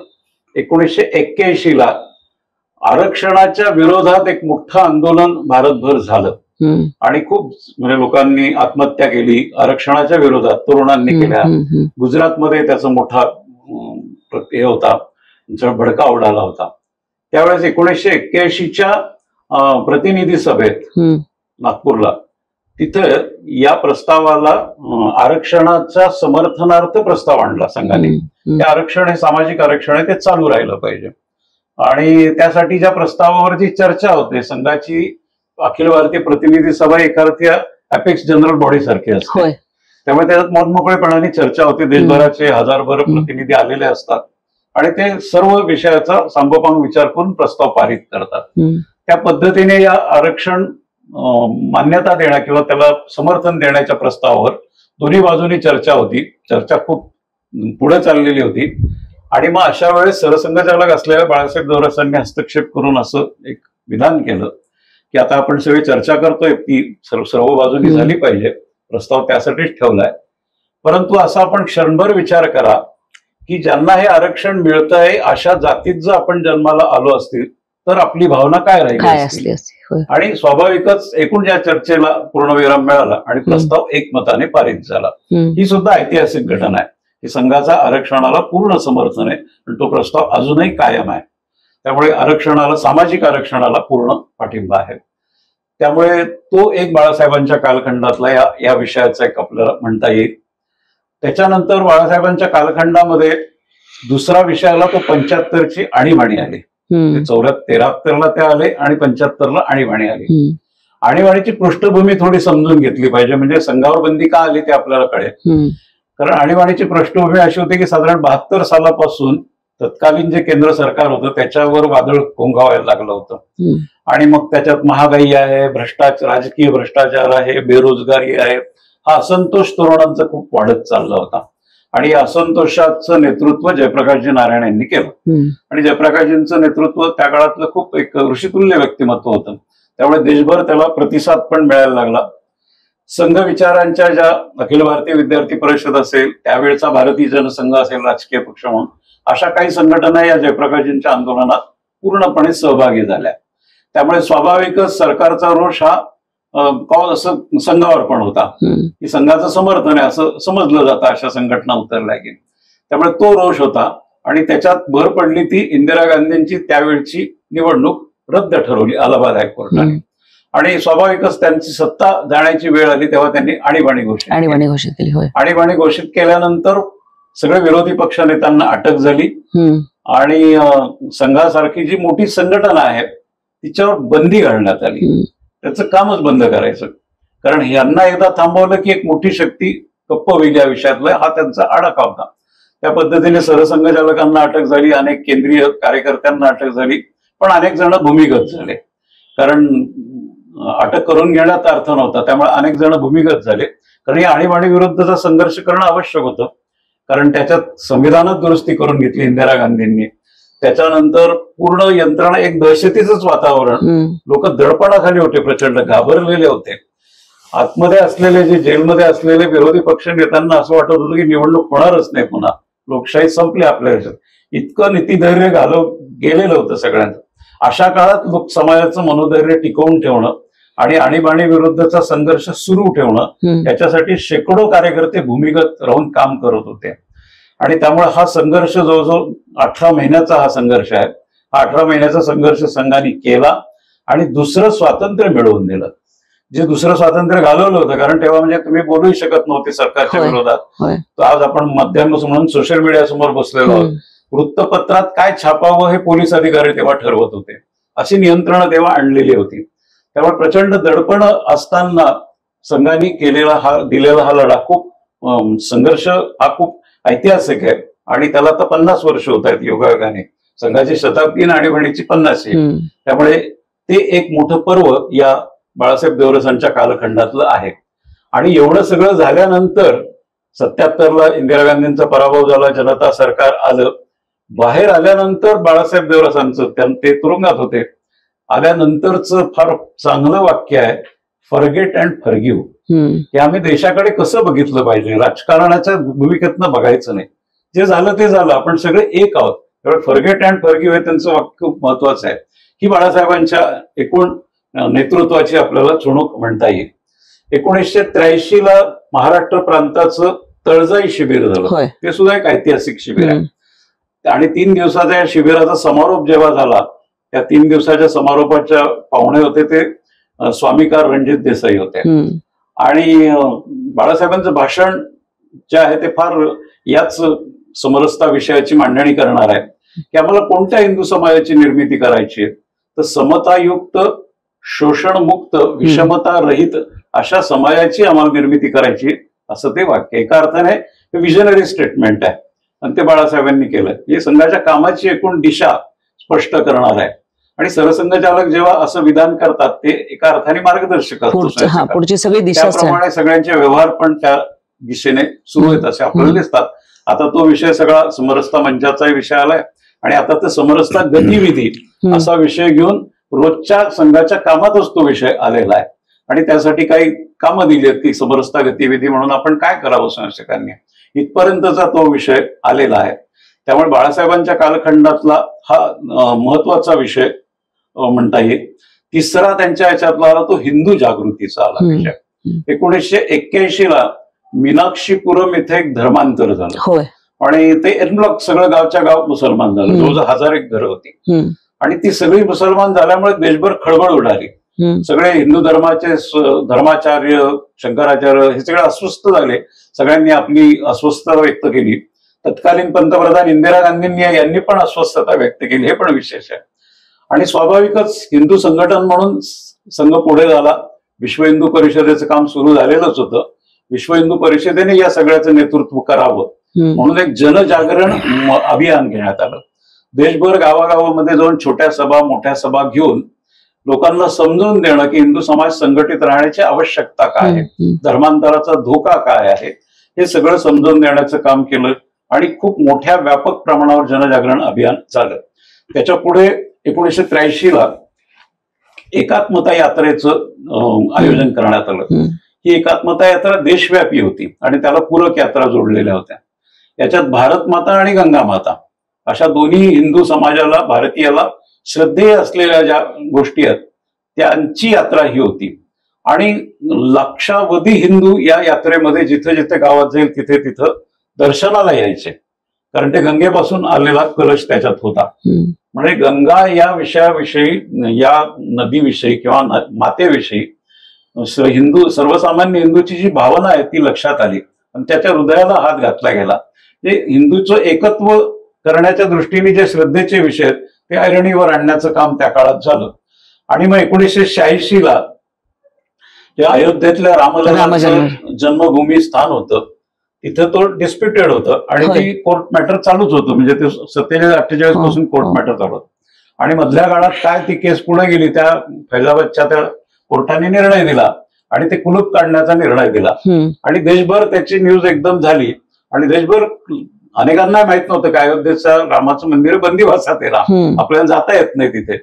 1981 आरक्षणाच्या विरोधात एक मोठं आंदोलन भारतभर झालं आणि खूप म्हणजे लोकांनी आत्महत्या केली आरक्षणाच्या विरोधात, तरुणांनी केल्या. गुजरातमध्ये त्याचा मोठा हे होता, भडका उडाला होता. त्यावेळेस 1981 प्रतिनिधी सभेत नागपूरला तिथं या प्रस्तावाला आरक्षणाच्या समर्थनार्थ प्रस्ताव आणला संघाने. ते आरक्षण हे सामाजिक आरक्षण आहे, ते चालू राहिलं पाहिजे. आणि त्यासाठी ज्या प्रस्तावावर जी चर्चा होते, संघाची अखिल भारतीय प्रतिनिधी सभा एखाद्या अपेक्स जनरल बॉडी सारखी असते, त्यामुळे त्याच्यात मोठमोकळेपणाने चर्चा होते. देशभराचे हजारभर प्रतिनिधी आलेले असतात आणि ते सर्व विषयाचा सांगोपांग विचार करून प्रस्ताव पारित करतात. त्या पद्धतीने या आरक्षण मान्यता देण्या किंवा त्याला समर्थन देण्याच्या प्रस्तावावर दोन्ही बाजूनी चर्चा होती. चर्चा खूप पुढे चाललेली होती आणि मग अशा वेळेस सरसंघचालक असलेल्या बाळासाहेब देवरसांनी हस्तक्षेप करून असं एक विधान केलं की आता आपण सगळी चर्चा करतोय ती सर्व बाजूनी झाली पाहिजे, प्रस्ताव त्यासाठीच ठेवलाय. परंतु असा आपण क्षणभर विचार करा की ज्यांना हे आरक्षण मिळतंय अशा जातीत जर आपण जन्माला आलो असतील तर आपली भावना काय राहिली असती. आणि स्वाभाविकच एकूण या चर्चेला पूर्णविराम मिळाला आणि प्रस्ताव एकमताने पारित झाला. ही सुद्धा ऐतिहासिक घटना आहे की संघाचा आरक्षणाला पूर्ण समर्थन आहे पण तो प्रस्ताव अजूनही कायम आहे. त्यामुळे आरक्षणाला, सामाजिक आरक्षणाला पूर्ण पाठिंबा आहे. त्यामुळे तो एक बाळासाहेबांच्या कालखंडातला या विषयाचा एक आपल्याला म्हणता येईल. त्याच्यानंतर बाळासाहेबांच्या कालखंडामध्ये दुसरा विषयाला तो 75ची आणीबाणी आली. 73ला ते आले आणि 75ला आणीबाणी आली. आणीबाणीची पृष्ठभूमी थोडी समजून घेतली पाहिजे, म्हणजे संघावर बंदी का आली ते आपल्याला कळेल. कारण आणीबाणीची पृष्ठभूमी अशी होती की साधारण 72 सालापासून तत्कालीन जे केंद्र सरकार होतं त्याच्यावर वादळ घोंघावायला लागलं होतं आणि मग त्याच्यात महागाई आहे, भ्रष्टाचार, राजकीय भ्रष्टाचार आहे, बेरोजगारी आहे, हा असंतोष तरुणांचा खूप वाढत चालला होता. आणि या असंतोषाचं नेतृत्व जयप्रकाशजी नारायण यांनी केलं आणि जयप्रकाशजींचं नेतृत्व त्या काळातलं खूप एक ऋषितुल्य व्यक्तिमत्व होतं. त्यामुळे देशभर त्याला प्रतिसाद पण मिळायला लागला. संघ विचारांच्या ज्या अखिल भारतीय विद्यार्थी परिषद असेल, त्यावेळचा भारतीय जनसंघ असेल राजकीय पक्ष म्हणून, अशा काही संघटना या जयप्रकाशजींच्या आंदोलनात पूर्णपणे सहभागी झाल्या. त्यामुळे स्वाभाविकच सरकारचा रोष हा असं संघावर पण होता की संघाचं समर्थन आहे असं समजलं जातं अशा संघटना उतरल्या की. त्यामुळे तो रोष होता आणि त्याच्यात भर पडली ती इंदिरा गांधींची त्यावेळची निवडणूक रद्द ठरवली अलाहाबाद हायकोर्टाने आणि स्वाभाविकच त्यांची सत्ता जाण्याची वेळ आली तेव्हा त्यांनी आणीबाणी घोषित केली. आणीबाणी घोषित केल्यानंतर सगळे विरोधी पक्ष नेत्यांना अटक झाली आणि संघासारखी जी मोठी संघटना आहे तिच्यावर बंदी घालण्यात आली. त्याचं कामच बंद करायचं, कारण यांना एकदा थांबवलं की एक मोठी शक्ती कप्प होईल या विषयातला, हा त्यांचा आडाखा होता. त्या पद्धतीने सरसंघचालकांना अटक झाली, अनेक केंद्रीय कार्यकर्त्यांना अटक झाली, पण अनेक जण भूमिगत झाले. कारण अटक करून घेण्यात अर्थ नव्हता, त्यामुळे अनेक जण भूमिगत झाले. कारण या आणीबाणी विरुद्धचा संघर्ष करणं आवश्यक होतं, कारण त्याच्यात संविधानात दुरुस्ती करून घेतली इंदिरा गांधींनी. त्याच्यानंतर पूर्ण यंत्रणा एक दहशतीचंच वातावरण, लोक दडपणाखाली होते, प्रचंड घाबरलेले होते. आतमध्ये असलेले जे जेलमध्ये असलेले विरोधी पक्ष नेत्यांना असं वाटत होतं की निवडणूक होणारच नाही, पुन्हा लोकशाही संपली आपल्या ह्याच्यात. इतकं नीतिधैर्य गेलेलं होतं सगळ्यांचं. अशा काळात लोक समाजाचं मनोधैर्य टिकवून ठेवणं आणि आणीबाणी विरुद्धचा संघर्ष सुरू ठेवणं, याच्यासाठी शेकडो कार्यकर्ते भूमिगत राहून काम करत होते. आणि त्यामुळे हा संघर्ष जवळजवळ 18 महिन्याचा हा संघर्ष आहे. हा 18 महिन्याचा संघर्ष संघाने केला आणि दुसरं स्वातंत्र्य मिळवून दिलं. जे दुसरं स्वातंत्र्य घालवलं होतं, कारण तेव्हा म्हणजे तुम्ही बोलूही शकत नव्हते सरकारच्या विरोधात. तर आज आपण माध्यम म्हणून सोशल मीडिया समोर बसलेलो आहोत. वृत्तपत्रात काय छापावं हे पोलीस अधिकारी तेव्हा ठरवत होते. अशी नियंत्रणं तेव्हा आणलेली होती. त्यामुळे प्रचंड दडपण असताना संघाने दिलेला हा लढा खूप संघर्ष हा खूप ऐतिहासिक आहे आणि त्याला आता 50 वर्ष होत आहेत योगायोगाने. संघाची शताब्दी आणि आणीबाणीची 50. त्यामुळे ते एक मोठं पर्व या बाळासाहेब देवरसांच्या कालखंडातलं आहे. आणि एवढं सगळं झाल्यानंतर 77ला इंदिरा गांधींचा पराभव झाला, जनता सरकार आलं. बाहेर आल्यानंतर बाळासाहेब देवरसांचं, ते तुरुंगात होते, आल्यानंतरच फार चांगलं वाक्य आहे, फॉरगेट अँड फॉरगिव्ह हे आम्ही देशाकडे कसं बघितलं पाहिजे, राजकारणाच्या भूमिकेतनं बघायचं नाही. जे झालं ते झालं, आपण सगळे एक आहोत. त्यामुळे फॉरगेट अँड फॉरगिव्ह हे त्यांचं वाक्य खूप महत्वाचं आहे. ही बाळासाहेबांच्या एकूण नेतृत्वाची आपल्याला चुणूक म्हणता येईल. 1983 महाराष्ट्र प्रांताचं तळजाई शिबिर झालं. ते सुद्धा एक ऐतिहासिक शिबिर आहे. आणि 3 दिवसाच्या या शिबिराचा समारोप जेव्हा झाला, त्या 3 दिवसाच्या समारोपाच्या पाहुणे होते ते स्वामीकार रणजित देसाई होते. आणि बाळासाहेबांचं भाषण जे आहे ते फार याच समरसता विषयाची मांडणी करणार आहे की आम्हाला कोणत्या हिंदू समाजाची निर्मिती करायची आहे, तर समतायुक्त, शोषणमुक्त, विषमता रहित अशा समाजाची आम्हाला निर्मिती करायची, असं ते वाक्य. एका अर्थाने विजनरी स्टेटमेंट आहे आणि ते बाळासाहेबांनी केलं. हे संघाच्या कामाची एकूण दिशा स्पष्ट करणार आहे. आणि सरसंघचालक जेव्हा असं विधान करतात ते एका अर्थाने मार्गदर्शक असतो. पुढची सगळी दिशा, त्याप्रमाणे सगळ्यांचे व्यवहार पण त्या दिशेने सुरू आहेत असे आपल्याला दिसतात. आता तो विषय सगळा समरसता मंचाचा विषय आलाय आणि आता ते समरसता गतिविधी असा विषय घेऊन रोजच्या संघाच्या कामातच तो विषय आलेला आहे. आणि त्यासाठी काही कामं दिली आहेत की समरसता गतिविधी म्हणून आपण काय करावं संरक्षकांनी, इथपर्यंतचा तो विषय आलेला आहे. त्यामुळे बाळासाहेबांच्या कालखंडातला हा महत्वाचा विषय म्हणता येईल. तिसरा त्यांच्या याच्यातला आला तो हिंदू जागृतीचा आला विषय. 1981 मीनाक्षीपुरम इथे एक धर्मांतर झालं आणि ते एनब्लॉक सगळं गावच्या गाव मुसलमान झालं. जवळजवळ 1000 एक घरं होती आणि ती सगळी मुसलमान झाल्यामुळे देशभर खळबळ उडाली. सगळे हिंदू धर्माचे धर्माचार्य, शंकराचार्य हे सगळे अस्वस्थ झाले. सगळ्यांनी आपली अस्वस्थता व्यक्त केली. तत्कालीन पंतप्रधान इंदिरा गांधींनी यांनी पण अस्वस्थता व्यक्त केली. हे पण विशेष आहे. आणि स्वाभाविकच हिंदू संघटन म्हणून संघ पुढे झाला. विश्व हिंदू परिषदेचं काम सुरू झालेलंच होतं. विश्व हिंदू परिषदेने या सगळ्याचं नेतृत्व करावं म्हणून एक जनजागरण अभियान घेण्यात आलं. देशभर गावागावामध्ये जाऊन छोट्या सभा, मोठ्या सभा घेऊन लोकांना समजून देणं की हिंदू समाज संघटित राहण्याची आवश्यकता काय आहे, धर्मांतराचा धोका काय आहे, हे सगळं समजून देण्याचं काम केलं आणि खूप मोठ्या व्यापक प्रमाणावर जनजागरण अभियान झालं. त्याच्या पुढे 1983 एकात्मता यात्रेचं आयोजन करण्यात आलं. ही एकात्मता यात्रा देशव्यापी होती आणि त्याला पूरक यात्रा जोडलेल्या होत्या. याच्यात भारत माता आणि गंगा माता अशा दोन्ही हिंदू समाजाला, भारतीयाला श्रद्धेय असलेल्या ज्या गोष्टी आहेत त्यांची यात्रा ही होती. आणि लक्षावधी हिंदू या यात्रेमध्ये जिथे जिथे गावात जाईल तिथे तिथं दर्शनाला यायचे, कारण ते गंगेपासून आलेला कलश त्याच्यात होता. म्हणजे गंगा या विषयाविषयी, या नदीविषयी किंवा मातेविषयी हिंदू, सर्वसामान्य हिंदूची जी भावना आहे ती लक्षात आली आणि त्याच्या हृदयाला हात घातला गेला. जे हिंदूचं एकत्व करण्याच्या दृष्टीने जे श्रद्धेचे विषय आहेत ते ऐरणीवर आणण्याचं काम त्या काळात झालं. आणि मग 1986 जे अयोध्येतल्या रामलल्लाचं जन्मभूमी स्थान होतं तिथं तो डिस्प्युटेड होतं आणि ती कोर्ट मॅटर चालूच होतं. म्हणजे ते 47-48 पासून कोर्ट मॅटर चालू होतं. आणि मधल्या काळात काय ती केस पुढे गेली, त्या फैजाबादच्या त्या कोर्टाने निर्णय दिला आणि ते कुलूप काढण्याचा निर्णय दिला आणि देशभर त्याची न्यूज एकदम झाली. आणि देशभर अनेकांना माहित नव्हतं की अयोध्येचं रामाचं मंदिर बंदिवासात आहे, आपल्याला जाता येत नाही तिथे.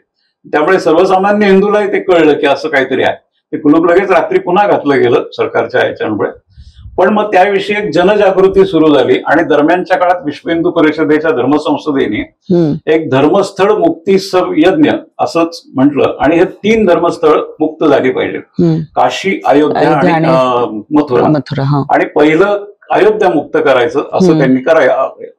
त्यामुळे सर्वसामान्य हिंदूलाही ते कळलं की असं काहीतरी आहे. ते कुलूप लगेच रात्री पुन्हा घातलं गेलं सरकारच्या याच्यामुळे. पण मग त्याविषयी एक जनजागृती सुरू झाली आणि दरम्यानच्या काळात विश्व हिंदू परिषदेच्या धर्मसंसदेने एक धर्मस्थळ मुक्ती यज्ञ असंच म्हटलं आणि हे 3 धर्मस्थळ मुक्त झाली पाहिजे, काशी, अयोध्या आणि मथुरा. आणि पहिलं अयोध्या मुक्त करायचं असं त्यांनी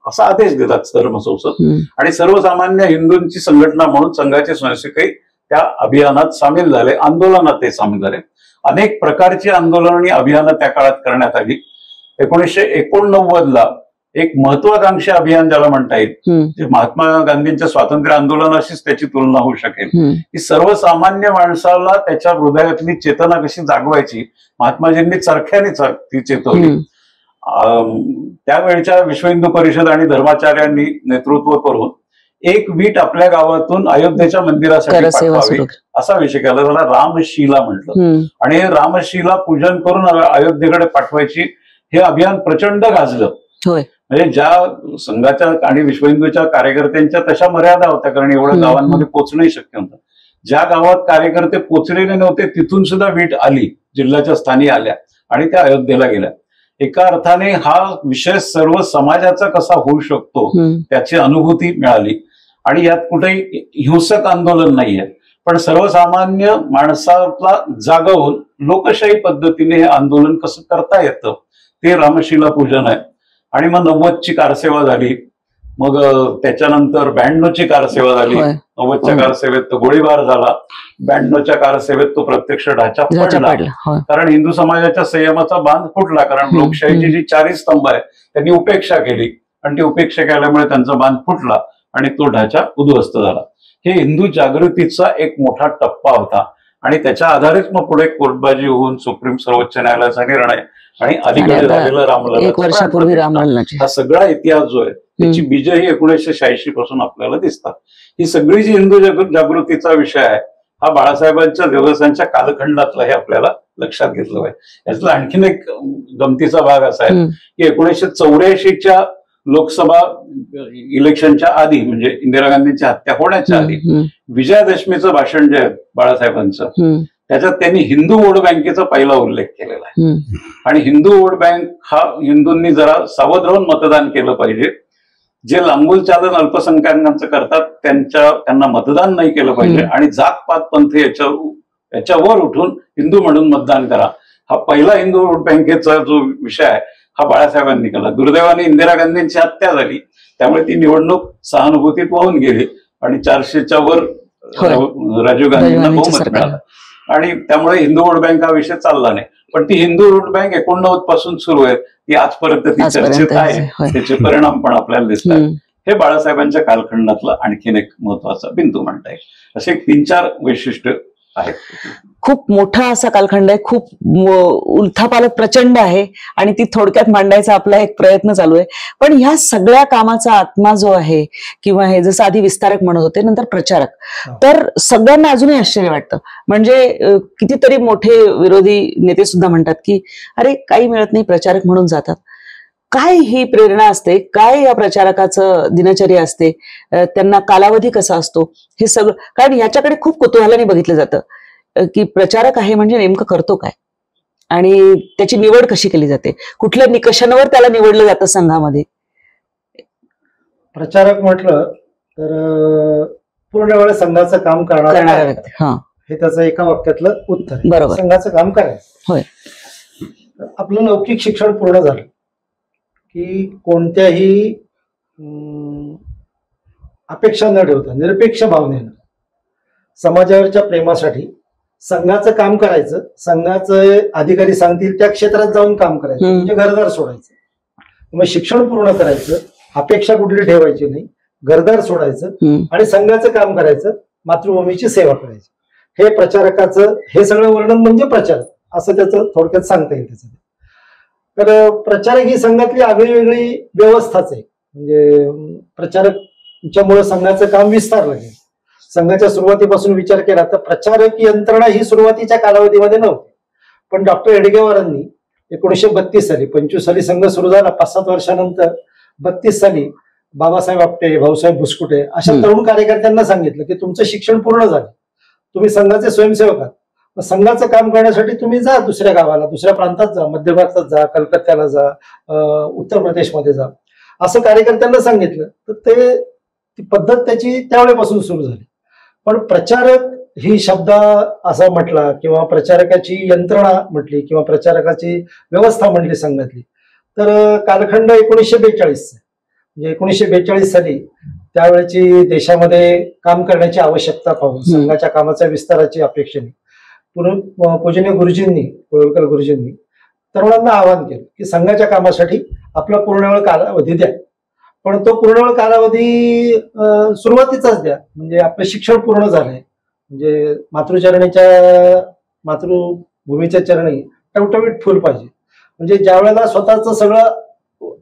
असा आदेश दिला धर्मसंसद. आणि सर्वसामान्य हिंदूंची संघटना म्हणून संघाचे स्वयंसेवकही त्या अभियानात सामील झाले, आंदोलनात ते सामील झाले. अनेक प्रकारची आंदोलन आणि अभियानं त्या काळात करण्यात आली. 1989 एक महत्वाकांक्षी अभियान ज्याला म्हणता येईल, जे महात्मा गांधींच्या स्वातंत्र्य आंदोलनाशीच त्याची तुलना होऊ शकेल, की सर्वसामान्य माणसाला त्याच्या हृदयातली चेतना कशी जागवायची, महात्माजींनी चरख्याने ती चेतवली. त्यावेळच्या विश्व हिंदू परिषद आणि धर्माचार्यांनी नेतृत्व करून एक वीट आपल्या गावातून अयोध्येच्या मंदिरासाठी पाठवावी असा विषय केला. त्याला रामशिला म्हटलं. आणि हे रामशिला पूजन करून अयोध्येकडे पाठवायची हे अभियान प्रचंड गाजलं. म्हणजे ज्या संघाच्या आणि विश्व हिंदूच्या कार्यकर्त्यांच्या तशा मर्यादा होत्या, कारण एवढ्या गावांमध्ये पोहोचणंही शक्य नव्हतं. ज्या गावात कार्यकर्ते पोहोचलेले नव्हते तिथून सुद्धा वीट आली जिल्ह्याच्या स्थानी आल्या आणि त्या अयोध्येला गेल्या. एका अर्थाने हा विषय सर्व समाजाचा कसा होऊ शकतो त्याची अनुभूती मिळाली. आणि यात कुठेही हिंसक आंदोलन नाहीये, पण सर्वसामान्य माणसाला जागवून लोकशाही पद्धतीने हे आंदोलन कसं करता येतं ते रामशिला पूजन आहे. आणि मग 90ची कारसेवा झाली, मग त्याच्यानंतर 92ची कारसेवा झाली. 90च्या कारसेवेत तो गोळीबार झाला, 92च्या कारसेवेत तो प्रत्यक्ष ढाचा पडला. कारण हिंदू समाजाच्या संयमाचा बांध फुटला. कारण लोकशाहीची जी 4 स्तंभ आहे त्यांनी उपेक्षा केली आणि ती उपेक्षा केल्यामुळे त्यांचा बांध फुटला आणि तो ढाचा उद्ध्वस्त झाला. हे हिंदू जागृतीचा एक मोठा टप्पा होता आणि त्याच्या आधारेच मग पुढे कोर्टबाजी होऊन सुप्रीम सर्वोच्च न्यायालयाचा निर्णय आणि अलीकडे झालेलं रामलला, हा सगळा इतिहास जो आहे त्याची बीज ही 1986 पासून आपल्याला दिसतात. ही सगळी जी हिंदू जागृतीचा विषय आहे हा बाळासाहेबांच्या दिवसांच्या कालखंडातला हे आपल्याला लक्षात घेतलं पाहिजे. यातला आणखीन एक गमतीचा भाग असा आहे की 1984च्या लोकसभा इलेक्शनच्या आधी, म्हणजे इंदिरा गांधींची हत्या होण्याच्या आधी, विजयादशमीचं भाषण जे आहे बाळासाहेबांचं, त्याच्यात त्यांनी हिंदू वोट बँकेचा पहिला उल्लेख केलेला आहे. आणि हिंदू वोट बँक हा हिंदूंनी जरा सावध राहून मतदान केलं पाहिजे. जे लांबूल चालन अल्पसंख्याकांचं करतात त्यांना मतदान नाही केलं पाहिजे आणि जात पात पंथ याच्यावर उठून हिंदू म्हणून मतदान करा. हा पहिला हिंदू वोट बँकेचा जो विषय आहे हा बाळासाहेबांनी केला. दुर्दैवाने इंदिरा गांधींची हत्या झाली, त्यामुळे ती निवडणूक सहानुभूतीत वाहून गेली आणि 400च्या वर राजीव गांधींना बहुमत मिळालं आणि त्यामुळे हिंदू वोट बँक हा विषय चालला नाही. पण ती हिंदू वोट बँक 89 पासून सुरू आहे, ती आजपर्यंत ती चर्चेत आहे. त्याचे परिणाम पण आपल्याला दिसतात. हे बाळासाहेबांच्या कालखंडातला आणखीन एक महत्वाचा बिंदू म्हणता येईल. असे 3-4 वैशिष्ट्य आहेत. खूप मोठा असा कालखंड आहे, खूप उलथापालथ प्रचंड आहे आणि ती थोडक्यात मांडायचा आपला एक प्रयत्न चालू आहे. पण ह्या सगळ्या कामाचा आत्मा जो आहे, किंवा हे जसं आधी विस्तारक म्हणत होते, नंतर प्रचारक, तर सगळ्यांना अजूनही आश्चर्य वाटतं. म्हणजे कितीतरी मोठे विरोधी नेते सुद्धा म्हणतात की अरे काही मिळत नाही, प्रचारक म्हणून जातात. काय ही प्रेरणा असते, काय या प्रचारकाचं दिनचर्या असते, त्यांना कालावधी कसा असतो, हे सगळं. कारण याच्याकडे खूप कुतूहलाने बघितलं जातं की प्रचारक आहे म्हणजे नेमकं करतो काय आणि त्याची निवड कशी केली जाते, कुठल्या निकषांवर त्याला निवडलं जातं संघामध्ये. प्रचारक म्हटलं तर पूर्ण वेळ संघाचं काम करणारा व्यक्ती, हे त्याचं एका वाक्यातलं उत्तर आहे. बरोबर, संघाचं काम करायचं. होय. आपलं लौकिक शिक्षण पूर्ण झालं की कोणत्याही अपेक्षा न ठेवता निरपेक्ष भावनेनं समाजावरच्या प्रेमासाठी संघाचं काम करायचं. संघाचे अधिकारी सांगतील त्या क्षेत्रात जाऊन काम करायचं, म्हणजे घरदार सोडायचं. मग शिक्षण पूर्ण करायचं, अपेक्षा कुठली ठेवायची नाही, घरदार सोडायचं आणि संघाचं काम करायचं, मातृभूमीची सेवा करायची. हे प्रचारकाचं, हे सगळं वर्णन म्हणजे प्रचारक असं त्याचं थोडक्यात सांगता येईल. त्याचं तर प्रचारक ही संघातली आगळीवेगळी व्यवस्थाच आहे. म्हणजे प्रचारकच्यामुळे संघाचं काम विस्तारलं गेलं. संघाच्या सुरुवातीपासून विचार केला तर प्रचारक यंत्रणा ही सुरुवातीच्या कालावधीमध्ये नव्हती. पण डॉक्टर हेडगेवारांनी 1932 साली, 25 साली संघ सुरू झाला, 5-7 वर्षानंतर 32 साली बाबासाहेब आपटे, भाऊसाहेब भुसकुटे अशा तरुण कार्यकर्त्यांना सांगितलं की तुमचं शिक्षण पूर्ण झालं, तुम्ही संघाचे स्वयंसेवक आहात. संघाचं काम करण्यासाठी तुम्ही जा दुसऱ्या गावाला, दुसऱ्या प्रांतात जा, मध्य भारतात जा, कलकत्त्याला जा, उत्तर प्रदेशमध्ये जा, असं कार्यकर्त्यांना सांगितलं. तर ती पद्धत त्याची त्यावेळेपासून सुरू झाली. पण प्रचारक ही शब्द असा म्हटला किंवा प्रचारकाची यंत्रणा म्हटली किंवा प्रचारकाची व्यवस्था म्हटली संघातली, तर कालखंड 1942, म्हणजे 1942 साली त्यावेळेची देशामध्ये काम करण्याची आवश्यकता पाहून संघाच्या कामाच्या विस्ताराची अपेक्षेने पूजनीय गुरुजींनी, कोळवळकर गुरुजींनी तरुणांना आवाहन केलं की संघाच्या कामासाठी आपला पूर्णवेळ कालावधी द्या. पण तो पूर्णवेळ कालावधी सुरुवातीचाच द्या, म्हणजे आपलं शिक्षण पूर्ण झालंय, म्हणजे मातृभूमीच्या चरणी टवटवीत फुल पाहिजे. म्हणजे ज्या वेळेला स्वतःचं सगळं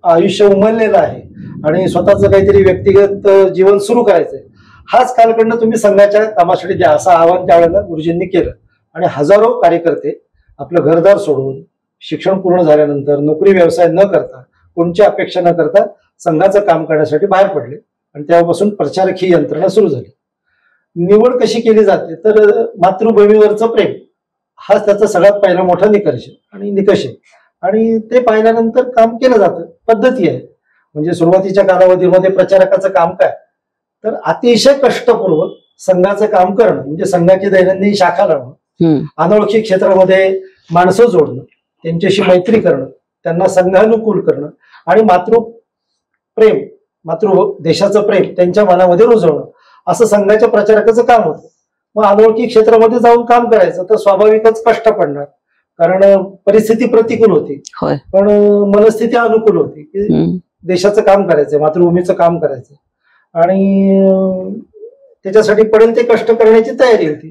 आयुष्य उमललेलं आहे आणि स्वतःचं काहीतरी व्यक्तिगत जीवन सुरू करायचंय, हाच कालखंड तुम्ही संघाच्या कामासाठी द्या, असं आवाहन त्यावेळेला गुरुजींनी केलं. आणि हजारो कार्यकर्ते आपलं घरदार सोडून शिक्षण पूर्ण झाल्यानंतर नोकरी व्यवसाय न करता, कोणची अपेक्षा न करता संघाचं काम करण्यासाठी बाहेर पडले आणि तेव्हापासून प्रचारक ही यंत्रणा सुरू झाली. निवड कशी केली जाते तर मातृभूमीवरचं प्रेम, हा त्याचा सगळ्यात पहिला मोठा निकष आहे आणि ते पाहिल्यानंतर काम केलं जातं. पद्धती आहे. म्हणजे सुरुवातीच्या कालावधीमध्ये प्रचारकाचं काम काय, तर अतिशय कष्टपूर्वक संघाचं काम करणं, म्हणजे संघाची दैनंदिन शाखा लावणं, अनोळखी क्षेत्रामध्ये माणसं जोडणं, त्यांच्याशी मैत्री करणं, त्यांना संघानुकूल करणं आणि मातृ देशाचं प्रेम त्यांच्या मनामध्ये रुजवणं, असं संघाच्या प्रचारकाचं काम होतं. मग अनोळखी क्षेत्रामध्ये जाऊन काम करायचं तर स्वाभाविकच कष्ट पडणार, कारण परिस्थिती प्रतिकूल होती, पण मनस्थिती अनुकूल होती की देशाचं काम करायचंय, मातृभूमीचं काम करायचंय आणि त्याच्यासाठी पडेल ते कष्ट करण्याची तयारी होती.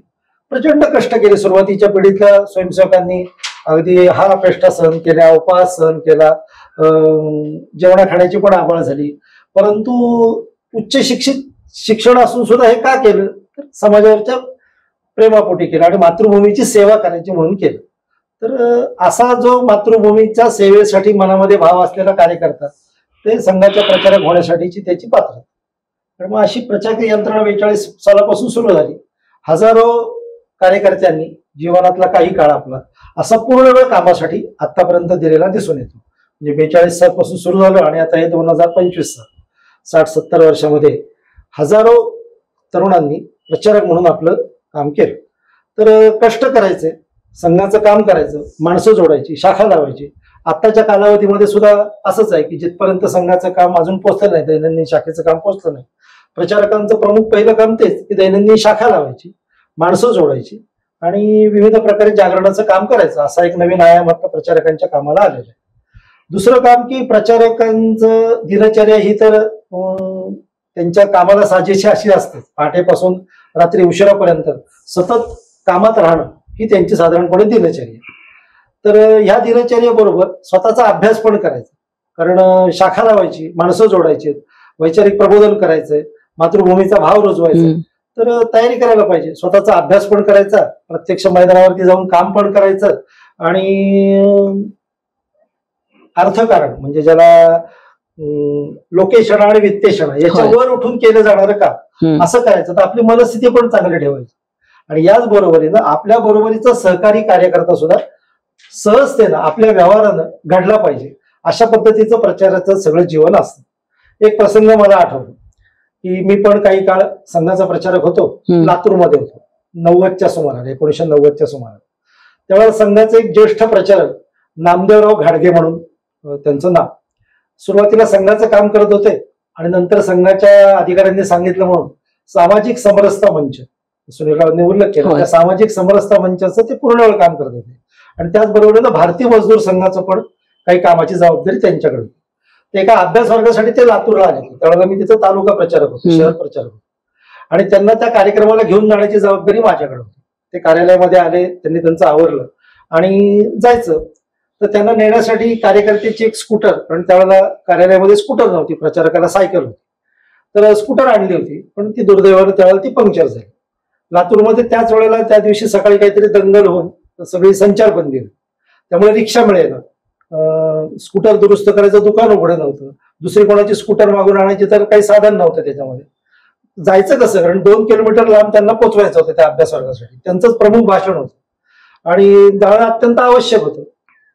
प्रचंड कष्ट केले सुरुवातीच्या पिढीतल्या स्वयंसेवकांनी. अगदी हार अपेष्टा सहन केल्या, उपवास सहन केला, जेवणा खाण्याची पण आबाळ झाली. परंतु उच्च शिक्षण असून सुद्धा हे का केलं, तर समाजाच्या प्रेमापोटी केलं आणि मातृभूमीची सेवा करायची म्हणून केलं. तर असा जो मातृभूमीच्या सेवेसाठी मनामध्ये भाव असलेला कार्यकर्ता ते संघाच्या प्रचारक होण्यासाठीची त्याची पात्रता. तर मग अशी प्रचारक यंत्रणा 42 सालापासून सुरू झाली. हजारो कार्यकर्त्यांनी जीवनातला काही काळ आपला असा पूर्ण वेळ कामासाठी आतापर्यंत दिलेला दिसून येतो. म्हणजे 42 सालपासून सुरू झालं आणि आता हे 2025 साल, 60-70 वर्षामध्ये हजारो तरुणांनी प्रचारक म्हणून आपलं काम केलं. तर कष्ट करायचे, संघाचं काम करायचं, माणसं जोडायची, शाखा लावायची. आत्ताच्या कालावधीमध्ये सुद्धा असंच आहे की जिथपर्यंत संघाचं काम अजून पोहोचलं नाही, दैनंदिन शाखेचं काम पोहोचलं नाही, प्रचारकांचं प्रमुख पहिलं काम तेच की दैनंदिन शाखा लावायची, माणसं जोडायची आणि विविध प्रकारे जागरणाचं काम करायचं. असा एक नवीन आयाम आता प्रचारकांच्या कामाला आलेला आहे. दुसरं काम की प्रचारकांचं दिनचर्या ही तर त्यांच्या कामाला साजेशी अशी असते. पहाटेपासून रात्री उशिरापर्यंत सतत कामात राहणं ही त्यांची साधारणपणे दिनचर्या. तर ह्या दिनचर्येबरोबर स्वतःचा अभ्यास पण करायचा, कारण शाखा लावायची, माणसं जोडायची, वैचारिक प्रबोधन करायचंय, मातृभूमीचा भाव रुजवायचा, तर तयारी करायला पाहिजे. स्वतःचा अभ्यास पण करायचा, प्रत्यक्ष मैदानावरती जाऊन काम पण करायचं आणि अर्थकारण म्हणजे ज्याला लोकेशन आणि वित्तेषण याच्यावर उठून केलं जाणारं काम असं करायचं. तर आपली मनस्थिती पण चांगली ठेवायची आणि याच बरोबरीनं आपल्या बरोबरीचा सहकारी कार्यकर्ता सुद्धा सहजतेनं आपल्या व्यवहारानं घडला पाहिजे. अशा पद्धतीचं प्रचाराचं सगळं जीवन असतं. एक प्रसंग मला आठवतो की मी पण काही काळ संघाचा प्रचारक होतो, लातूरमध्ये होतो 90च्या सुमाराला, 1990च्या सुमाराला. त्यावेळेला संघाचे एक ज्येष्ठ प्रचारक नामदेवराव घाडगे म्हणून त्यांचं नाव, सुरुवातीला संघाचं काम करत होते आणि नंतर संघाच्या अधिकाऱ्यांनी सांगितलं म्हणून सामाजिक समरसता मंच, सुनीलरावांनी उल्लेख केला, त्या सामाजिक समरसता मंचाचं ते पूर्ण वेळ काम करत होते आणि त्याचबरोबर भारतीय मजदूर संघाचं पण काही कामाची जबाबदारी त्यांच्याकडे होती. ते एका अभ्यास वर्गासाठी ते लातूरला आले. त्यावेळेला मी तिथं तालुका प्रचारक होतो, शहर प्रचारक होतो आणि त्यांना त्या कार्यक्रमाला घेऊन जाण्याची जबाबदारी माझ्याकडे होती. ते कार्यालयामध्ये आले, त्यांनी त्यांचं आवरलं आणि जायचं. तर त्यांना नेण्यासाठी कार्यकर्त्याची एक स्कूटर, कारण त्यावेळेला कार्यालयामध्ये स्कूटर नव्हती, प्रचारकाला सायकल होती, तर स्कूटर आणली होती, पण ती दुर्दैवानं त्यावेळेला ती पंक्चर झाली. लातूरमध्ये त्याच वेळेला त्या दिवशी सकाळी काहीतरी दंगल होऊन सगळी संचारबंदी होती, त्यामुळे रिक्षा मिळेना, स्कूटर दुरुस्त करायचं दुकान उघडं नव्हतं, दुसरी कोणाची स्कूटर मागून आणायची तर काही साधन नव्हतं. त्याच्यामध्ये जायचं कसं, कारण 2 किलोमीटर लांब त्यांना पोचवायचं होतं त्या अभ्यास वर्गासाठी. त्यांचंच प्रमुख भाषण होतं आणि जाणं अत्यंत आवश्यक होतं.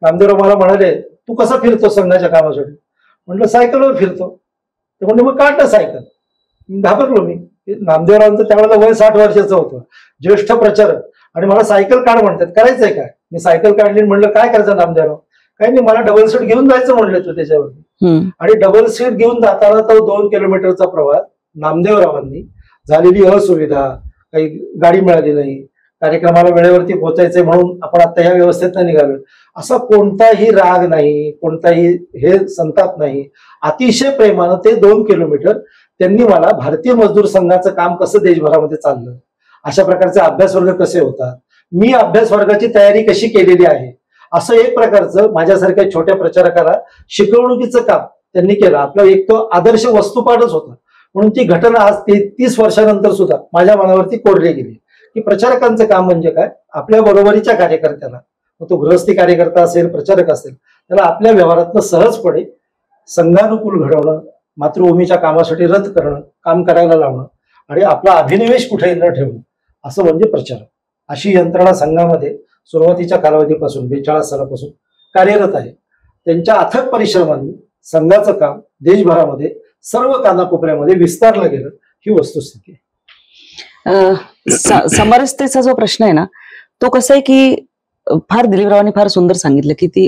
नामदेवराव मला म्हणाले, तू कसं फिरतो संघाच्या कामासाठी? म्हटलं सायकलवर फिरतो. ते म्हणले मग काढ ना सायकल. घाबरलो मी. नामदेवरावांचं त्यावेळेला वय 60 वर्षाचं होतं, ज्येष्ठ प्रचारक, आणि मला सायकल काढ म्हणतात. करायचंय काय? मी सायकल काढली. म्हणलं काय करायचं नामदेवराव? काही नाही, मला डबल सीट घेऊन जायचं म्हणले तू त्याच्यावरती. आणि डबल सीट घेऊन जाताना तो 2 किलोमीटरचा प्रवास नामदेवरावांनी, झालेली असुविधा, काही गाडी मिळाली नाही, कार्यक्रमाला वेळेवरती पोहोचायचंय म्हणून आपण आता ह्या व्यवस्थेतनं निघालो, असा कोणताही राग नाही, कोणताही हे संताप नाही. अतिशय प्रेमानं ते 2 किलोमीटर त्यांनी मला भारतीय मजदूर संघाचं काम कसं देशभरामध्ये चाललं, अशा प्रकारचे अभ्यास वर्ग कसे होतात, मी अभ्यास वर्गाची तयारी कशी केलेली आहे, असं एक प्रकारचं माझ्यासारख्या छोट्या प्रचारकाला शिकवणुकीचं काम त्यांनी केलं. आपला एक तो आदर्श वस्तुपाठच होता. म्हणून ती घटना आज 30 वर्षानंतर सुद्धा माझ्या मनावरती कोरली गेली की प्रचारकांचं काम म्हणजे काय, आपल्या बरोबरीच्या कार्यकर्त्याला, तो गृहस्थी कार्यकर्ता असेल, प्रचारक असेल, त्याला आपल्या व्यवहारातनं सहजपणे संघानुकूल घडवणं, मातृभूमीच्या कामासाठी रद्द करणं, काम करायला लावणं आणि आपला अभिनिवेश कुठेही न ठेवणं, असं म्हणजे प्रचारक. अशी यंत्रणा संघामध्ये सुरुवातीच्या कालावधीपासून 42 सालापासून कार्यरत आहे. त्यांच्या अथक परिश्रमांनी संघाचं काम देशभरामध्ये सर्व कानाकोपऱ्यामध्ये विस्तारलं गेलं, ही वस्तुस्थिती आहे. समरसतेचा जो प्रश्न आहे ना, तो कसं आहे की फार दिलीपरावांनी फार सुंदर सांगितलं की ती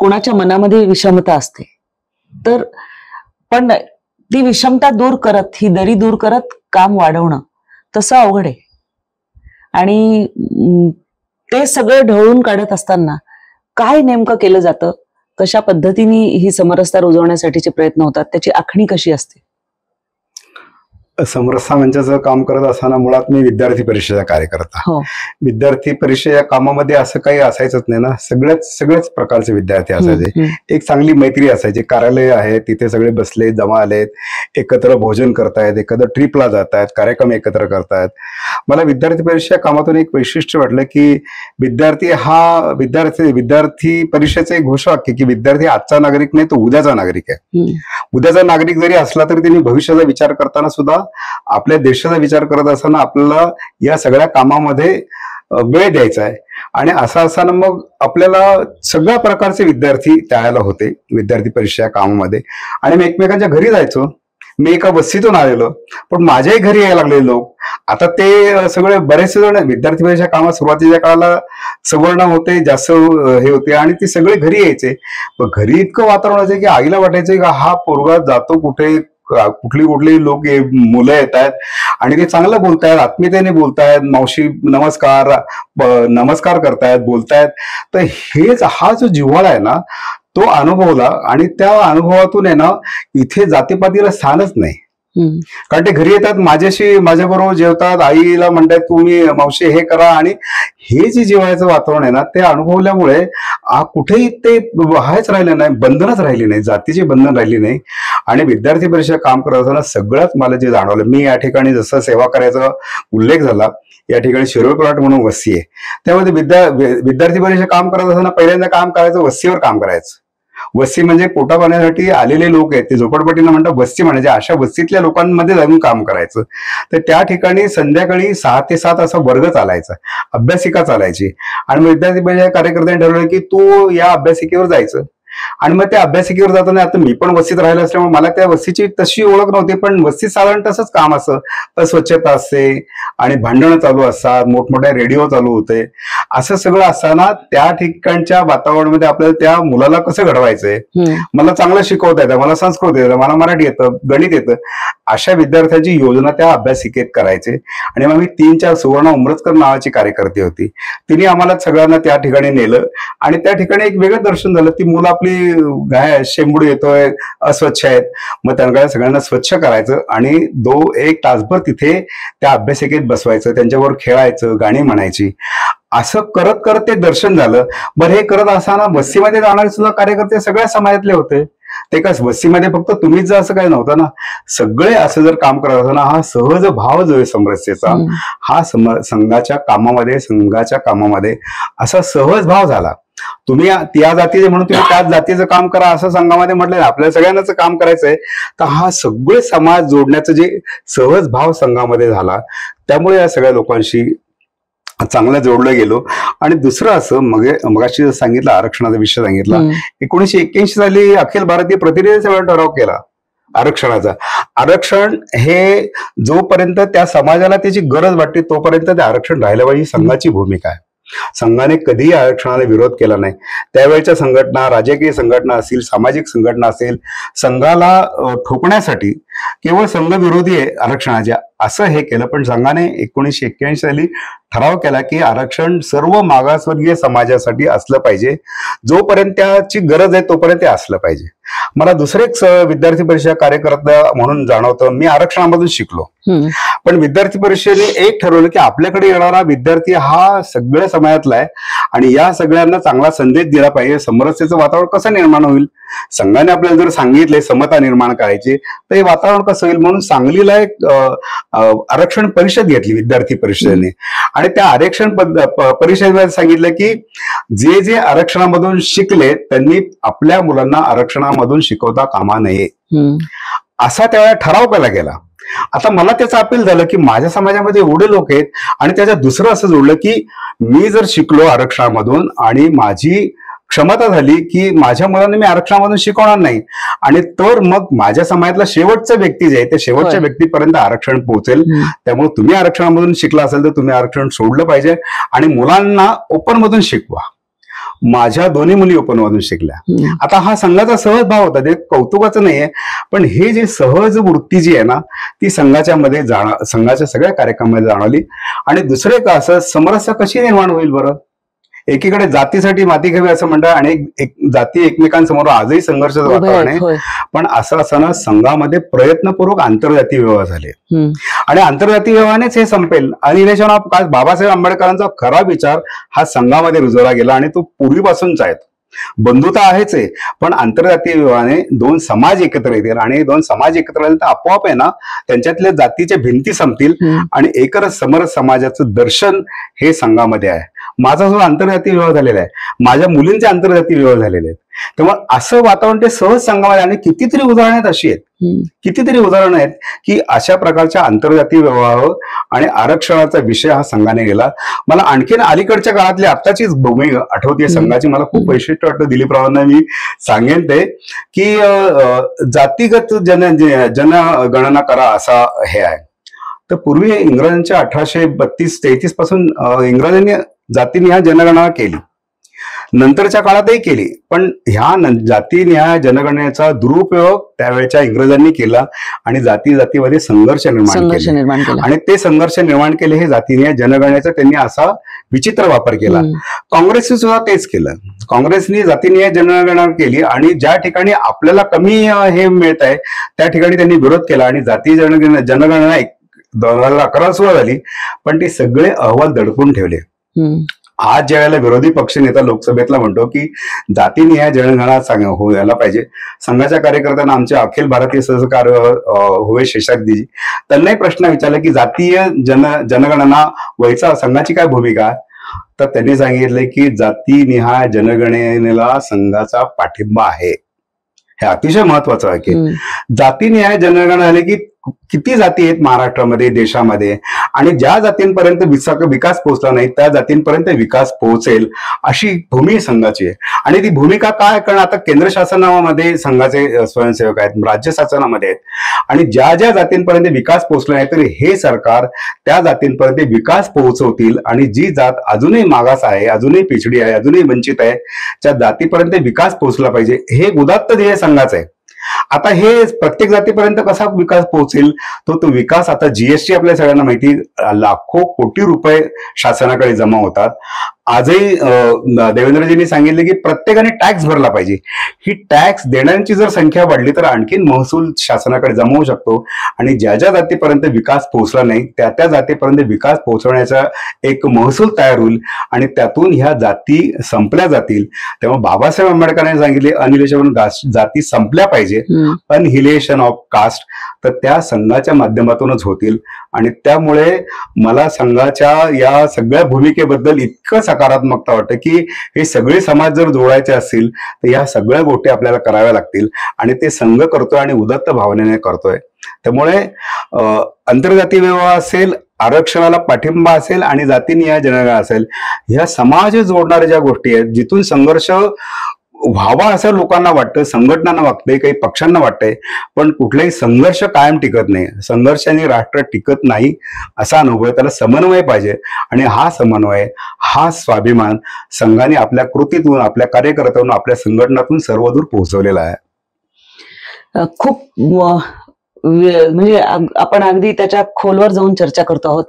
कोणाच्या मनामध्ये विषमता असते, तर पण ती विषमता दूर करत, ही दरी दूर करत काम वाढवणं तसं अवघड आहे. आणि ते सगळं ढवळून काढत असताना काय नेमकं केलं जातं, कशा पद्धतीने ही समरसता रुजवण्यासाठीचे प्रयत्न होतात, त्याची आखणी कशी असते? समरसता मंचाचं काम करत असताना मुळात मी विद्यार्थी परिषदेचा कार्यकर्ता. हो. विद्यार्थी परिषद या कामामध्ये असं काही असायचंच नाही ना, सगळ्याच प्रकारचे विद्यार्थी असायचे. एक चांगली मैत्री असायची. कार्यालय आहे, तिथे सगळे बसले जमा आलेत, एकत्र भोजन करतायत, एकत्र ट्रिपला जातायत, कार्यक्रम एकत्र करतायत. मला विद्यार्थी परिषद या कामातून एक वैशिष्ट्य वाटलं की विद्यार्थी परिषदेचं एक घोषवाक्य की विद्यार्थी आजचा नागरिक नाही, तो उद्याचा नागरिक आहे. उद्याचा नागरिक जरी असला तरी त्यांनी भविष्याचा विचार करताना सुद्धा आपल्या देशाचा विचार करत असताना आपल्याला या सगळ्या कामामध्ये वेळ द्यायचा आहे. आणि असं असताना मग आपल्याला सगळ्या प्रकारचे विद्यार्थी त्यावेळेला होते विद्यार्थी परिषद या कामामध्ये. आणि मी एकमेकांच्या घरी जायचो. मी एका वस्तीतून आलेलो, पण माझ्याही घरी यायला लागले लोक. आता ते सगळे बरेचसे जण विद्यार्थी परिषद कामात सुरुवातीच्या काळाला सवर्ण होते, जास्त हे होते, आणि ते सगळे घरी यायचे. पण घरी इतकं वातावरण असायचं की आईला वाटायचं की हा पोरगा जातो कुठे, कुठली लोक मुलं येत आहेत आणि ते चांगलं बोलतायत, आत्मीयतेने बोलतायत, मावशी नमस्कार करतायत, बोलतायत. तर हा जो जिव्हाळा आहे ना, तो अनुभवला. आणि त्या अनुभवातून आहे ना, इथे जातीपातीला स्थानच नाही. कारण ते घरी येतात, माझ्याबरोबर जेवतात, आईला म्हणतात तुम्ही मावशी हे करा. आणि हे जे जिव्हाळ्याचं वातावरण आहे ना, ते अनुभवल्यामुळे कुठेही ते हाच राहिलं नाही, बंधनच राहिली नाही, जातीची बंधन राहिली नाही. आणि विद्यार्थी परिषद काम करत असताना सगळ्यात मला जे जाणवलं, मी या ठिकाणी जसं सेवा करायचा उल्लेख झाला, या ठिकाणी शिरोळपराट म्हणून वस्ती आहे, त्यामध्ये विद्यार्थी परिषद काम करत असताना पहिल्यांदा काम करायचं वस्तीवर काम करायचं. वस्ती म्हणजे पोटा पाण्यासाठी आलेले लोक आहेत, ते झोपडपट्टीनं म्हणतात वस्ती म्हणायचे. अशा वस्तीतल्या लोकांमध्ये जाऊन काम करायचं. तर त्या ठिकाणी संध्याकाळी 6 ते 7 असा वर्ग चालायचा, अभ्यासिका चालायची. आणि मग विद्यार्थी परिषद कार्यकर्त्यांनी ठरवलं की तू या अभ्यासिकेवर जायचं. आणि मग त्या अभ्यासिकेवर जाताना, आता मी पण वस्तीत राहिलो असल्यामुळे मला त्या वस्तीची तशी ओळख नव्हती, पण वस्तीत साधारण तसंच काम असतं, अस्वच्छता असते आणि भांडणं चालू असतात, मोठमोठ्या रेडिओ चालू होते. असं सगळं असताना त्या ठिकाणच्या वातावरणामध्ये आपल्याला त्या मुलाला कसं घडवायचंय, मला चांगलं शिकवता येतं, मला संस्कृत येतं, मला मराठी येतं, गणित येतं, अशा विद्यार्थ्यांची योजना त्या अभ्यासिकेत करायचे. आणि मग मी 3-4 सुवर्ण उमरजकर नावाची कार्यकर्ती होती, तिने आम्हाला सगळ्यांना त्या ठिकाणी नेलं. आणि त्या ठिकाणी एक वेगळं दर्शन झालं. ती मुलं आपली गाय शेंबूड येतोय, अस्वच्छ आहेत, मग त्यांना सगळ्यांना स्वच्छ करायचं आणि 1 तासभर तिथे त्या अभ्यासिकेत बसवायचं, त्यांच्यावर खेळायचं, गाणी म्हणायची. असं करत करत ते दर्शन झालं. बरं, हे करत असताना वस्तीमध्ये जाणारे सुद्धा कार्यकर्ते सगळ्या समाजातले होते. ते काय वस्तीमध्ये फक्त तुम्हीच जा असं काही नव्हतं ना, सगळे असं जर काम करत असताना हा सहज भाव जो आहे समरसतेचा, हा संघाच्या कामामध्ये असा सहज भाव झाला. तुम्ही त्या जातीचे म्हणून तुम्ही त्याच जातीचं काम करा असं संघामध्ये म्हटलं, आपल्याला सगळ्यांनाच काम करायचंय. तर हा सगळे समाज जोडण्याचं जे सहज भाव संघामध्ये झाला, त्यामुळे या सगळ्या लोकांशी चांगलं जोडलं गेलो. आणि दुसरं असं मगाशी सांगितलं, आरक्षणाचा विषय सांगितला. 1981 साली अखिल भारतीय प्रतिनिधी सभेने ठराव केला आरक्षणाचा. आरक्षण हे जोपर्यंत त्या समाजाला त्याची गरज वाटते तोपर्यंत ते आरक्षण राहिलं पाहिजे, ही संघाची भूमिका आहे. संघाने कधीही आरक्षणाला विरोध केला नाही. त्यावेळच्या संघटना, राजकीय संघटना असतील, सामाजिक संघटना असेल, संघाला ठोकण्यासाठी केवळ संघ विरोधी आहे आरक्षणाच्या असं हे केलं. पण संघाने 1981 साली ठराव केला की आरक्षण सर्व मागासवर्गीय समाजासाठी असलं पाहिजे, जोपर्यंत त्याची गरज आहे तोपर्यंत ते असलं पाहिजे. मला दुसरेच विद्यार्थी परिषद कार्यकर्ता म्हणून जाणवतं, मी आरक्षणामधून शिकलो. पण विद्यार्थी परिषदेने एक ठरवलं की आपल्याकडे येणारा विद्यार्थी हा सगळ्या समाजातला आहे आणि या सगळ्यांना चांगला संदेश दिला पाहिजे. समरसतेचं वातावरण कसं निर्माण होईल, संघाने आपल्याला जर सांगितले समता निर्माण करायची तर हे वातावरण कसं होईल. म्हणून सांगलीला एक आरक्षण परिषद घेतली विद्यार्थी परिषदेने. आणि त्या आरक्षण परिषदेमध्ये सांगितलं की जे आरक्षणामधून शिकले त्यांनी आपल्या मुलांना आरक्षणामधून शिकवता कामा नये, असा त्यावेळेला ठराव केला गेला. आता मला त्याचं अपील झालं की माझ्या समाजामध्ये एवढे लोक आहेत, आणि त्याच्यात दुसरं असं जोडलं की मी जर शिकलो आरक्षणामधून आणि माझी क्षमता झाली की माझ्या मुलांना मी आरक्षणामधून शिकवणार नाही, आणि तर मग माझ्या समाजातला शेवटचा व्यक्ती जे आहे त्या शेवटच्या व्यक्तीपर्यंत आरक्षण पोहोचेल. त्यामुळे तुम्ही आरक्षणामधून शिकला असेल तर तुम्ही आरक्षण सोडलं पाहिजे आणि मुलांना ओपन मधून शिकवा. माझ्या दोन्ही मुली ओपन मधून शिकल्या. आता हा संघाचा सहज भाव होता, ते कौतुकाचं नाहीये, पण हे जे सहज वृत्ती जी आहे ना ती संघाच्या सगळ्या कार्यक्रमामध्ये जाणवली. आणि दुसरे का असं समरसता कशी निर्माण होईल बरं? एकीकडे जातीसाठी माती घ्यावी असं म्हणतात आणि जाती एकमेकांसमोर आजही संघर्षाचं वातावरण आहे. पण असं असताना संघामध्ये प्रयत्नपूर्वक आंतरजातीय विवाह झाले आणि आंतरजातीय विवाहानेच हे संपेल. अनिलेशन ऑफ कास्ट, बाबासाहेब आंबेडकरांचा खरा विचार हा संघामध्ये रुजवला गेला आणि तो पूर्वीपासूनच आहे. बंधुता आहेच आहे, पण आंतरजातीय विवाहाने दोन समाज एकत्र येतील आणि दोन समाज एकत्र आले तर आपोआप आहे ना त्यांच्यातल्या जातीच्या भिंती संपतील आणि एकच समरस समाजाचं दर्शन हे संघामध्ये आहे. माझा जो आंतरजातीय विवाह झालेला आहे, माझ्या मुलींचे आंतरजातीय विवाह झालेले आहेत. त्यामुळे असं वातावरण ते सहज संघामध्ये, आणि कितीतरी उदाहरणं आहेत अशी आहेत, कितीतरी उदाहरणं आहेत की अशा प्रकारच्या आंतरजातीय विवाह आणि आरक्षणाचा विषय हा संघाने गेला. मला आणखीन अलीकडच्या काळातली आत्ताचीच भूमी आठवते संघाची, मला खूप वैशिष्ट्य वाटतं दिलीपरावांना मी सांगेन ते की जातीगत जनगणना करा असा हे आहे. तर पूर्वी इंग्रजांच्या 1832-33 पासून इंग्रजांनी जातीनिहाय जनगणना केली, नंतरच्या काळातही केली, पण ह्या जातीनिहाय जनगणनेचा दुरुपयोग त्यावेळेच्या इंग्रजांनी केला आणि जातीमध्ये संघर्ष निर्माण केला. आणि ते संघर्ष निर्माण केले हे जातीनिहाय जनगणनेचा त्यांनी असा विचित्र वापर केला. काँग्रेसने सुद्धा तेच केलं. काँग्रेसने जातीनिहाय जनगणना केली आणि ज्या ठिकाणी आपल्याला कमी हे मिळत आहे त्या ठिकाणी त्यांनी विरोध केला आणि जाती जनगणना 2011 सुरू झाली, पण ते सगळे अहवाल दडपून ठेवले. आज ज्या वेळेला विरोधी पक्षनेता लोकसभेतला म्हणतो की जातीनिहाय जनगणना व्हायला पाहिजे, संघाच्या कार्यकर्त्यांना आमचे अखिल भारतीय सहकार हुवे शेषागदीजी त्यांनाही प्रश्न विचारला की जातीय जनगणना व्हायचा संघाची काय भूमिका, तर त्यांनी सांगितले की जातीनिहाय जनगणनेला संघाचा पाठिंबा आहे. हे अतिशय महत्वाचं आहे की जातीनिहाय जनगणना झाली की किती जाती आहेत महाराष्ट्रामध्ये, देशामध्ये, आणि ज्या जातींपर्यंत विकास पोहोचला नाही त्या जातींपर्यंत विकास पोहोचेल अशी भूमी संघाची आहे. आणि ती भूमिका काय, कारण आता केंद्र शासनामध्ये संघाचे स्वयंसेवक आहेत, राज्य शासनामध्ये आहेत, आणि ज्या ज्या जातींपर्यंत विकास पोहोचला नाही तर हे सरकार त्या जातींपर्यंत विकास पोहोचवतील आणि जी जात अजूनही मागास आहे, अजूनही पिछडी आहे, अजूनही वंचित आहे, त्या जातीपर्यंत विकास पोहोचला पाहिजे, हे उदात्त ध्येय संघाचं आहे. आता हे प्रत्येक जातीपर्यंत कसा विकास पोहोचेल, तो विकास आता जीएसटी आपल्या सगळ्यांना माहिती, लाखो कोटी रुपये शासनाकडे जमा होतात. आजही देवेंद्रजींनी सांगितले की प्रत्येकाने टॅक्स भरला पाहिजे. ही टॅक्स देणाऱ्यांची जर संख्या वाढली तर आणखीन महसूल शासनाकडे जमा होऊ शकतो आणि ज्या ज्या जातीपर्यंत विकास पोहोचला नाही त्या त्या जातीपर्यंत विकास पोहोचवण्याचा एक महसूल तयार होईल आणि त्यातून ह्या जाती संपल्या जातील. तेव्हा बाबासाहेब आंबेडकरांनी सांगितले अनहिलेशन जाती संपल्या पाहिजे, अनहिलेशन ऑफ कास्ट, तर त्या संघाच्या माध्यमातूनच होतील. आणि त्यामुळे मला संघाच्या या सगळ्या भूमिकेबद्दल इतकं सकारात्मकता वाटतं की हे सगळे समाज जर जोडायचे असतील तर या सगळ्या गोष्टी आपल्याला कराव्या लागतील आणि ते संघ करतोय आणि उदात्त भावनेने करतोय. त्यामुळे आंतरजातीय विवाह असेल, आरक्षणाला पाठिंबा असेल आणि जातीनिहाय जनगणना असेल, ह्या समाज जोडणाऱ्या ज्या गोष्टी आहेत जिथून संघर्ष व्हावा असं लोकांना वाटतं, संघटनांना वाटतंय, काही पक्षांना वाटतंय, पण कुठलाही संघर्ष कायम टिकत नाही. संघर्षाने राष्ट्र टिकत नाही असा अनुभव, त्याला समन्वय पाहिजे आणि हा समन्वय, हा स्वाभिमान संघाने आपल्या कृतीतून, आपल्या कार्यकर्त्यांतून, आपल्या संघटनातून सर्वदूर पोहोचवलेला आहे. खूप म्हणजे आपण अगदी त्याच्या खोलवर जाऊन चर्चा करतो आहोत.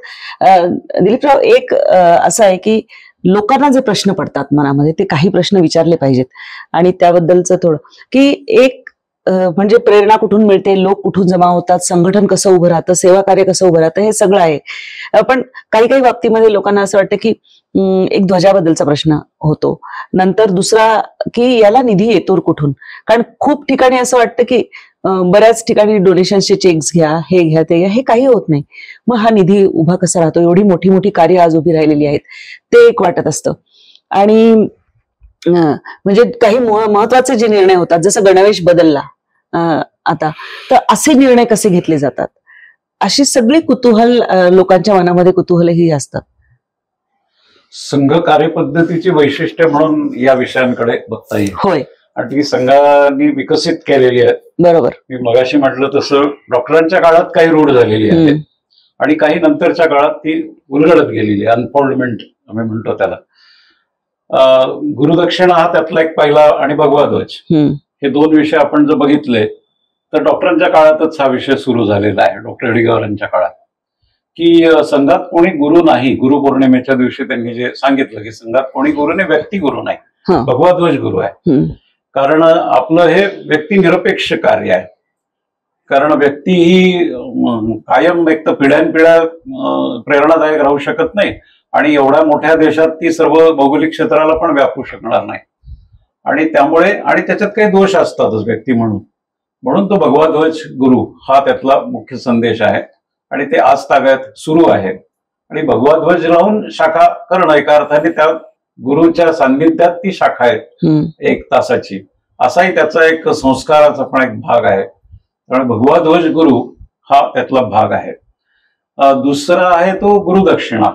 दिलीपराव, एक असं आहे की लोकांना जे प्रश्न पडतात मनामध्ये ते काही प्रश्न विचारले पाहिजेत आणि त्याबद्दलचं थोडं की एक म्हणजे प्रेरणा कुठून मिळते, लोक कुठून जमा होतात, संघटन कसं उभं राहतं, सेवा कार्य कसं उभं राहतं, हे सगळं आहे. पण काही काही बाबतीमध्ये लोकांना असं वाटतं की एक ध्वजाबद्दलचा प्रश्न होतो, नंतर दुसरा की याला निधी येतो कुठून, कारण खूप ठिकाणी असं वाटतं की बऱ्याच ठिकाणी डोनेशनचे चेक्स घ्या, हे घ्या, ते घ्या, हे काही होत नाही. मग हा निधी उभा कसा राहतो, एवढी मोठी मोठी कार्य आज उभी राहिलेली आहेत, ते एक वाटत असतं. आणि म्हणजे काही महत्वाचे जे निर्णय होतात, जसं गणवेश बदलला आता, तर असे निर्णय कसे घेतले जातात, अशी सगळी कुतूहल लोकांच्या मनामध्ये कुतूहलही असतात. संघ कार्यपद्धतीची वैशिष्ट्य म्हणून या विषयांकडे बघता येईल. होय, आणि ती संघाने विकसित केलेली आहे. बरोबर. मी मगाशी म्हटलं तसं डॉक्टरांच्या काळात काही रूढ झालेली आहे आणि काही नंतरच्या काळात ती उलगडत गेलेली आहे. अनफोल्डमेंट आम्ही म्हणतो त्याला. गुरुदक्षिणा हा त्यातला एक पहिला आणि भगवा ध्वज, हे दोन विषय आपण जर बघितले तर डॉक्टरांच्या काळातच हा विषय सुरू झालेला आहे. डॉक्टर हेडगेवारांच्या काळात, की संघात कोणी गुरु नाही. गुरुपौर्णिमेच्या दिवशी त्यांनी जे सांगितलं की संघात कोणी गुरु नाही, व्यक्ती गुरु नाही, भगवा ध्वज गुरु आहे. कारण आपलं हे व्यक्तिनिरपेक्ष कार्य आहे. कारण व्यक्ती ही कायम एक तर पिढ्यानपिढ्या प्रेरणादायक राहू शकत नाही आणि एवढ्या मोठ्या देशात ती सर्व भौगोलिक क्षेत्राला पण व्यापू शकणार नाही. आणि त्यामुळे आणि त्याच्यात काही दोष असतातच व्यक्ती म्हणून तो भगवा ध्वज गुरु हा त्यातला मुख्य संदेश आहे आणि ते आज ताब्यात सुरू आहे. आणि भगवा ध्वज लावून शाखा करणं एका अर्थाने त्या गुरुच्या सान्निध्यात ती शाखा आहे 1 तासाची, असाही त्याचा एक संस्काराचा पण एक भाग आहे. त्यामुळे भगवा ध्वज गुरु हा त्यातला भाग आहे. दुसरा आहे तो गुरुदक्षिणा.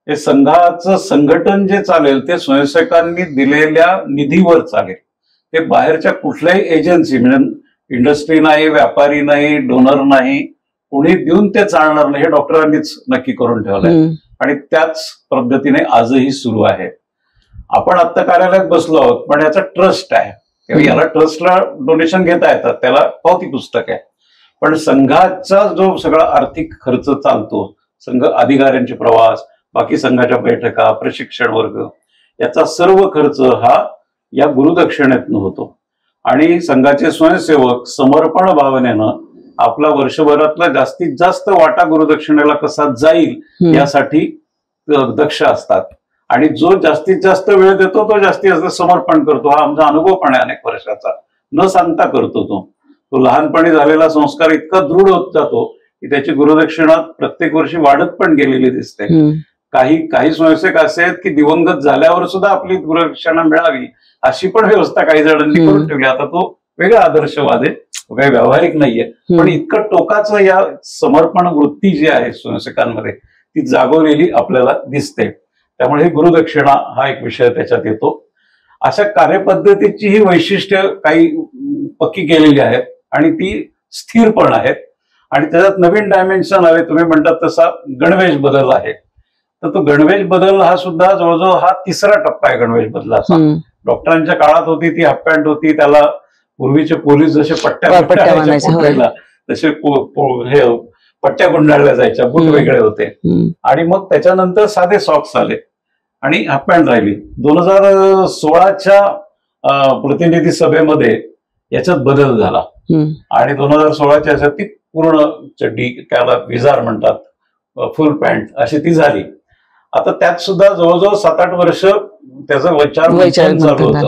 हे संघाचं संघटन जे चालेल ते स्वयंसेवकांनी दिलेल्या निधीवर चालेल. ते बाहेरच्या कुठल्याही एजन्सी म्हणजे इंडस्ट्री नाही, व्यापारी नाही, डोनर नाही, कोणी देऊन ते चालणार नाही, हे डॉक्टरांनीच नक्की करून ठेवलंय आणि त्याच पद्धतीने आजही सुरू आहे. आपण आता कार्यालयात बसलो आहोत पण याचा ट्रस्ट आहे, याला ट्रस्टला डोनेशन घेता येतात, त्याला पावती पुस्तक आहे. पण संघाचा जो सगळा आर्थिक खर्च चालतो, संघ अधिकाऱ्यांचे प्रवास, बाकी संघाच्या बैठका, प्रशिक्षण वर्ग, याचा सर्व खर्च हा या गुरुदक्षिणेतून होतो. आणि संघाचे स्वयंसेवक समर्पण भावनेनं आपला वर्षभरातला जास्तीत जास्त वाटा गुरुदक्षिणेला कसा जाईल यासाठी दक्ष असतात. आणि जो जास्तीत जास्त वेळ देतो तो जास्तीत जास्त समर्पण करतो. हा आमचा अनुभव पण आहे अनेक वर्षाचा. न सांगता करतो तो लहानपणी झालेला संस्कार इतका दृढ होत जातो की त्याची गुरुदक्षिणा प्रत्येक वर्षी वाढत पण गेलेली दिसते. काही स्वयंसेवक असे आहेत की दिवंगत झाल्यावर सुद्धा आपली गुरुदक्षिणा मिळावी अशी पण व्यवस्था काही जणांनी करून ठेवली. आता तो वेगळा आदर्शवाद आहे, काही व्यावहारिक नाहीये, पण इतकं टोकाचं या समर्पण वृत्ती जी आहे स्वयंसेवकांमध्ये ती जागवलेली आपल्याला दिसते. त्यामुळे ही गुरुदक्षिणा हा एक विषय त्याच्यात येतो. अशा कार्यपद्धतीची ही वैशिष्ट्य काही पक्की केलेली आहेत आणि ती स्थिर पण आहेत. आणि त्याच्यात नवीन डायमेन्शन आले, तुम्ही म्हणतात तसा गणवेश बदल आहे. तर तो गणवेश बदल हा सुद्धा जवळजवळ हा 3रा टप्पा आहे गणवेश बदलाचा. डॉक्टरांच्या काळात होती ती हाफ पॅन्ट होती, त्याला पूर्वीचे पोलीस जसे पट्ट्या तसे पट्ट्या गुंडाळल्या जायच्या, बूट वेगळे होते. आणि मग त्याच्यानंतर साधे सॉक्स आले आणि हाफ पॅन्ट राहिली. 2016च्या प्रतिनिधी सभेमध्ये याच्यात बदल झाला आणि 2016च्या याच्यात ती पूर्ण चड्डी, त्याला विजार म्हणतात, फुल पॅन्ट अशी ती झाली. आता त्यात सुद्धा जवळजवळ 7-8 वर्ष त्याचा विचार चालू होतं.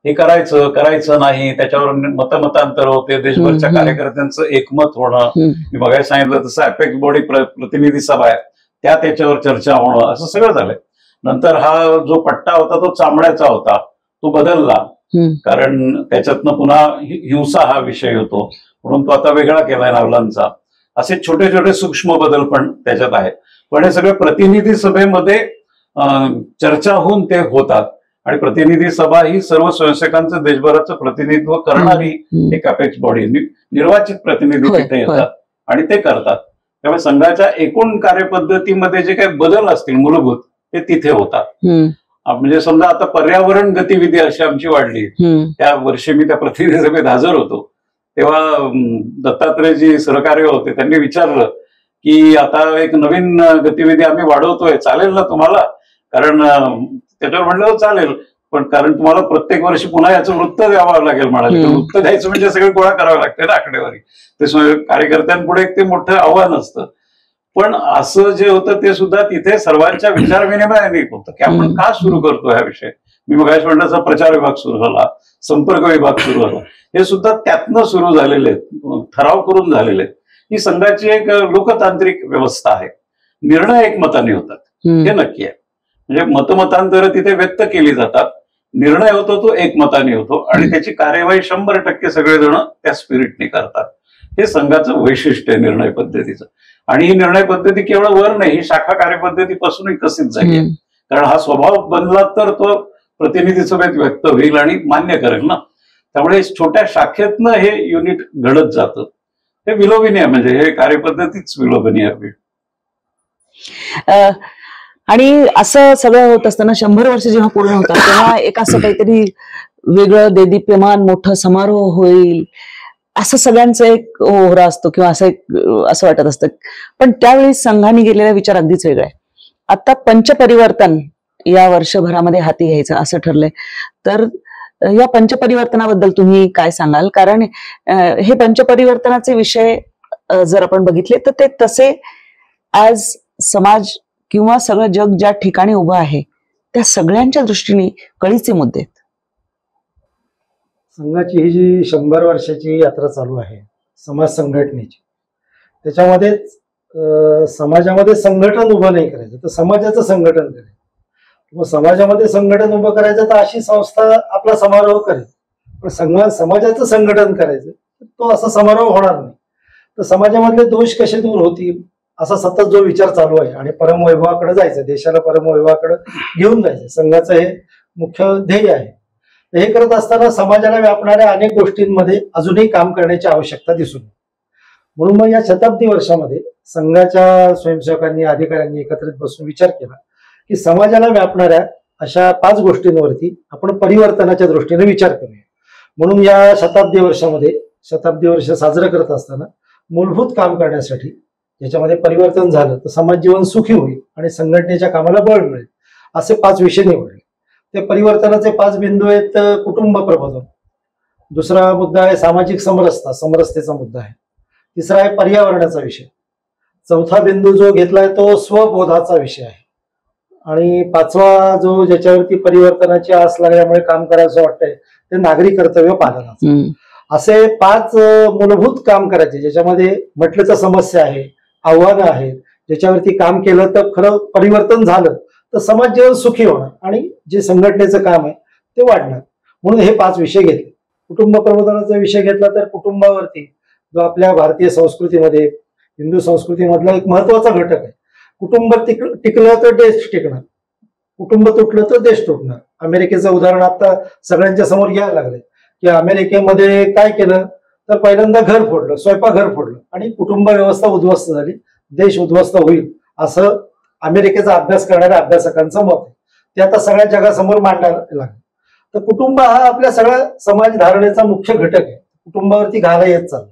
हे करायचं नाही, त्याच्यावर मतांतर होते, देशभरच्या कार्यकर्त्यांचं एकमत होणं. मी मगाशी सांगितलं तसं अपेक्स बॉडी प्रतिनिधी सभा आहे त्याच्यावर चर्चा होणं, असं सगळं झालंय. नंतर हा जो पट्टा होता तो चामड्याचा होता, तो बदलला कारण त्याच्यातनं पुन्हा हिंसा हा विषय होतो म्हणून तो आता वेगळा केलाय नावलांचा. असे छोटे छोटे सूक्ष्म बदल पण त्याच्यात आहे. पण हे सगळे प्रतिनिधी सभेमध्ये चर्चा होऊन ते होतात आणि प्रतिनिधी सभा ही सर्व स्वयंसेवकांचं देशभराचं प्रतिनिधित्व करणारी एक अपेक्स बॉडी, निर्वाचित प्रतिनिधी तिथे येतात आणि ते करतात. त्यामुळे संघाच्या एकूण कार्यपद्धतीमध्ये जे काही बदल असतील मूलभूत ते तिथे होतात. म्हणजे समजा आता पर्यावरण गतिविधी अशी आमची वाढली, त्या वर्षी मी त्या प्रतिनिधी सभेत हजर होतो तेव्हा दत्तात्रयजी सहकार्य होते, त्यांनी विचारलं की आता एक नवीन गतिविधी आम्ही वाढवतोय, चालेल ना तुम्हाला? कारण त्याच्यावर म्हणलं चालेल, पण कारण तुम्हाला प्रत्येक वर्षी पुन्हा याचं वृत्त द्यावं लागेल म्हणाले. वृत्त द्यायचं म्हणजे सगळं गोळा करावं लागतं ना आकडेवारी, ते कार्यकर्त्यांपुढे ते मोठं आव्हान असतं. पण असं जे होतं ते सुद्धा तिथे सर्वांच्या विचारविनिमयाने होतं की आपण का सुरू करतो हा विषय. मी मगाशी म्हणण्याचा प्रचार विभाग सुरू झाला, संपर्क विभाग सुरू झाला, हे सुद्धा त्यातनं सुरू झालेले आहेत, ठराव करून झालेले आहेत. ही संघाची एक लोकतांत्रिक व्यवस्था आहे. निर्णय एकमताने होतात हे नक्की आहे. म्हणजे मतमतांतर तिथे व्यक्त केली जातात, निर्णय होतो तो एकमताने होतो आणि त्याची कार्यवाही 100% सगळेजण त्या स्पिरिटने करतात. हे संघाचं वैशिष्ट्य आहे निर्णय पद्धतीचं. आणि ही निर्णय पद्धती केवळ वर नाही, ही शाखा कार्यपद्धतीपासून विकसित झाली आहे. कारण हा स्वभाव बनला तर तो प्रतिनिधी सभेत व्यक्त होईल आणि मान्य करेल ना. त्यामुळे छोट्या शाखेतनं हे युनिट घडत जातं. हे विलोभनीय, म्हणजे हे कार्यपद्धतीच विलोभनीय आहे. आणि असं सगळं होत असताना 100 वर्ष जेव्हा पूर्ण होतात तेव्हा एक असं काहीतरी वेगळं देदीप्यमान मोठं समारोह होईल असं सगळ्यांचं एक ओहरा असतो किंवा असं वाटत असतं. पण त्यावेळी संघाने गेलेला विचार अगदीच वेगळा आहे. आता पंचपरिवर्तन या वर्षभरामध्ये हाती घ्यायचं असं ठरलंय. तर या पंचपरिवर्तनाबद्दल तुम्ही काय सांगाल? कारण हे पंचपरिवर्तनाचे विषय जर आपण बघितले तर ते तसे आज समाज किंवा सगळं जग ज्या ठिकाणी उभं आहे त्या सगळ्यांच्या दृष्टीने कळीचे मुद्दे आहेत. संघाची ही जी 100 वर्षाची यात्रा चालू आहे समाज संघटनेची, त्याच्यामध्ये समाजामध्ये संघटन उभं नाही करायचं तर समाजाचं संघटन करायचं. मग समाजामध्ये संघटन उभं करायचं तर अशी संस्था आपला समारोह करेल. पण समाजाचं संघटन करायचं तो असा समारोह होणार नाही. तर समाजामधले दोष कसे दूर होतील असा सतत जो विचार चालू आहे आणि परमवैभवाकडे जायचं, देशाला परमवैभवाकडे घेऊन जायचं, संघाचं हे मुख्य ध्येय आहे. हे करत असताना समाजाला व्यापणाऱ्या अनेक गोष्टींमध्ये अजूनही काम करण्याची आवश्यकता दिसून येते. म्हणून मग या शताब्दी वर्षामध्ये संघाच्या स्वयंसेवकांनी अधिकाऱ्यांनी एकत्रित बसून विचार केला की समाजाला व्यापणाऱ्या अशा 5 गोष्टींवरती आपण परिवर्तनाच्या दृष्टीने विचार करूया. म्हणून या शताब्दी वर्ष साजरं करत असताना मूलभूत काम करण्यासाठी याच्यामध्ये परिवर्तन झालं तर समाज जीवन सुखी होईल आणि संघटनेच्या कामाला बळ मिळेल असे 5 विषय निवडले. ते परिवर्तनाचे 5 बिंदू आहेत. कुटुंब प्रबोधन, दुसरा मुद्दा आहे सामाजिक समरसतेचा मुद्दा आहे, तिसरा आहे पर्यावरणाचा विषय, चौथा बिंदू जो घेतलाय तो स्वबोधाचा विषय आहे, आणि 5वा जो ज्याच्यावरती परिवर्तनाची आस लागल्यामुळे काम करायचं वाटतंय ते नागरी कर्तव्य पालनाचं. असे 5 मूलभूत काम करायचे ज्याच्यामध्ये म्हटलं तर समस्या आहे, आव्हानं आहेत, ज्याच्यावरती काम केलं तर खरं परिवर्तन झालं तर समाज जीवन सुखी होणार आणि जे संघटनेचं काम आहे ते वाढणार. म्हणून हे 5 विषय घेतले. कुटुंब प्रबोधनाचा विषय घेतला तर कुटुंबावरती जो आपल्या भारतीय संस्कृतीमध्ये हिंदू संस्कृतीमधला एक महत्वाचा घटक आहे. कुटुंब टिकलं तर देश टिकणार, कुटुंब तुटलं तर देश तुटणार. अमेरिकेचं उदाहरण आता सगळ्यांच्या समोर घ्यायला लागलंय की अमेरिकेमध्ये काय केलं तर पहिल्यांदा घर फोडलं, स्वयंपाकघर फोडलं आणि कुटुंब व्यवस्था उद्ध्वस्त झाली, देश उद्ध्वस्त होईल असं अमेरिकेचा अभ्यास करणाऱ्या अभ्यासकांचं मत आहे. ते आता सगळ्या जगासमोर मांडायला लागलं. तर कुटुंब हा आपल्या सगळ्या समाज धारणेचा मुख्य घटक आहे. कुटुंबावरती घाला येत चालला.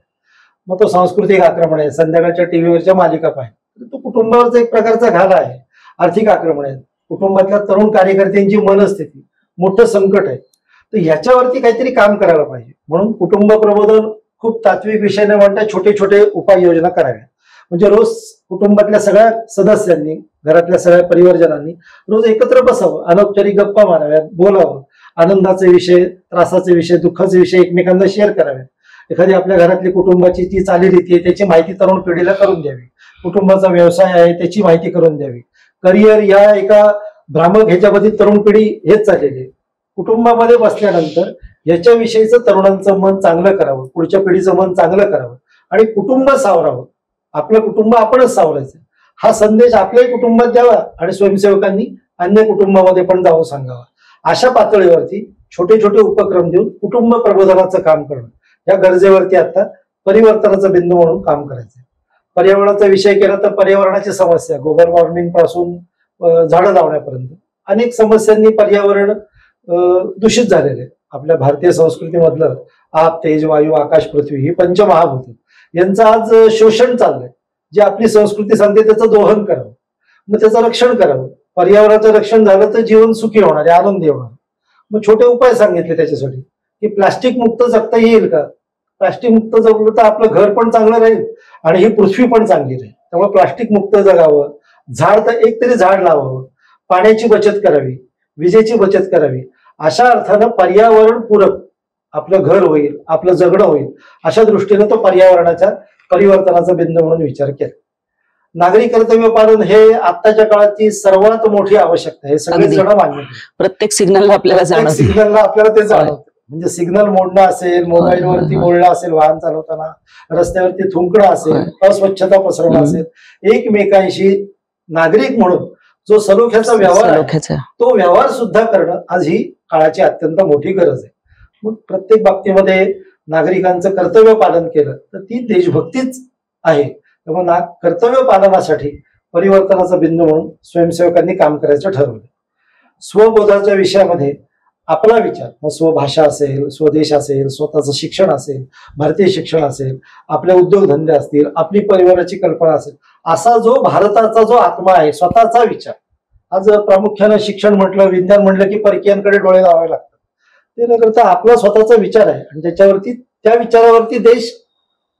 मग तो सांस्कृतिक आक्रमण आहे, संध्याकाळच्या टीव्हीवरच्या मालिका पाहिजे, तो कुटुंबावरचा एक प्रकारचा घाला आहे. आर्थिक आक्रमण आहे, कुटुंबातल्या तरुण कार्यकर्त्यांची मनस्थिती मोठं संकट आहे. तर ह्याच्यावरती काहीतरी काम करायला पाहिजे. म्हणून कुटुंब प्रबोधन खूप तात्विक विषय न म्हणता छोटे छोटे उपाययोजना कराव्या. म्हणजे रोज कुटुंबातल्या सगळ्या सदस्यांनी, घरातल्या सगळ्या परिवारजनांनी रोज एकत्र बसावं, अनौपचारिक गप्पा माराव्यात, बोलावं, आनंदाचे विषय, त्रासाचे विषय, दुःखाचे विषय एकमेकांना शेअर करावेत. एखादी आपल्या घरातली कुटुंबाची ती चालीरीती आहे त्याची माहिती तरुण पिढीला करून द्यावी. कुटुंबाचा व्यवसाय आहे त्याची माहिती करून द्यावी. करिअर या एका भ्रामक ह्याच्यामध्ये तरुण पिढी हेच चाललेली आहे. कुटुंबामध्ये बसल्यानंतर याच्याविषयीचं तरुणांचं मन चांगलं करावं, पुढच्या पिढीचं मन चांगलं करावं आणि कुटुंब सावरावं. आपलं कुटुंब आपणच सावरायचं हा संदेश आपल्याही कुटुंबात द्यावा आणि स्वयंसेवकांनी अन्य कुटुंबामध्ये पण जाऊन सांगावा. अशा पातळीवरती छोटे छोटे उपक्रम देऊन कुटुंब प्रबोधनाचं काम करणं या गरजेवरती आता परिवर्तनाचा बिंदू म्हणून काम करायचं. पर्यावरणाचा विषय केला तर पर्यावरणाची समस्या, ग्लोबल वॉर्मिंग पासून झाडं लावण्यापर्यंत अनेक समस्यांनी पर्यावरण दूषित झालेले. आपल्या भारतीय संस्कृतीमधलं आप, तेज, वायू, आकाश, पृथ्वी ही पंचमहाभूत यांचं आज शोषण चाललंय. जे आपली संस्कृती सांगते त्याचं दोहन करावं, मग त्याचं रक्षण करावं. पर्यावरणाचं रक्षण झालं तर जीवन सुखी होणार आहे, आनंदी होणार. मग छोटे उपाय सांगितले त्याच्यासाठी की प्लास्टिक मुक्त जगता येईल का. प्लास्टिक मुक्त जगलं तर आपलं घर पण चांगलं राहील आणि ही पृथ्वी पण चांगली राहील. त्यामुळे प्लास्टिक मुक्त जगावं, झाड तर एक तरी झाड लावावं, पाण्याची बचत करावी, विजेची बचत करावी. अशा अर्थानं पर्यावरण पूरक आपलं घर होईल, आपलं जगणं होईल. अशा दृष्टीने तो पर्यावरणाच्या परिवर्तनाचा बिंदू म्हणून विचार केला. नागरी कर्तव्य पालन हे आत्ताच्या काळाची सर्वात मोठी आवश्यकता आहे. सगळे जण मान्य, प्रत्येक सिग्नलला आपल्याला ते जाणवतं. म्हणजे सिग्नल मोडणं असेल, मोबाईलवरती बोलणं असेल वाहन चालवताना, रस्त्यावरती थुंकणं असेल, अस्वच्छता पसरवणं असेल, एकमेकांशी नागरिक म्हणून जो सलोख्याचा व्यवहार आहे, तो व्यवहार सुद्धा करणं आज ही काळाची अत्यंत मोठी गरज आहे. मग प्रत्येक बाबतीमध्ये नागरिकांचं कर्तव्य पालन केलं तर ती देशभक्तीच आहे. त्यामुळे कर्तव्य पालनासाठी परिवर्तनाचा बिंदू म्हणून स्वयंसेवकांनी काम करायचं ठरवलं. स्वबोधाच्या विषयामध्ये आपला विचार, मग स्वभाषा असेल, स्वदेश असेल, स्वतःचं शिक्षण असेल, भारतीय शिक्षण असेल, आपले उद्योगधंदे असतील, आपली परिवाराची कल्पना असेल, असा जो भारताचा जो आत्मा आहे, स्वतःचा विचार. आज प्रामुख्यानं शिक्षण म्हटलं, विज्ञान म्हटलं की परकीयांकडे डोळे लावावे लागतात. ते न करता आपला स्वतःचा विचार आहे आणि त्याच्यावरती, त्या विचारावरती देश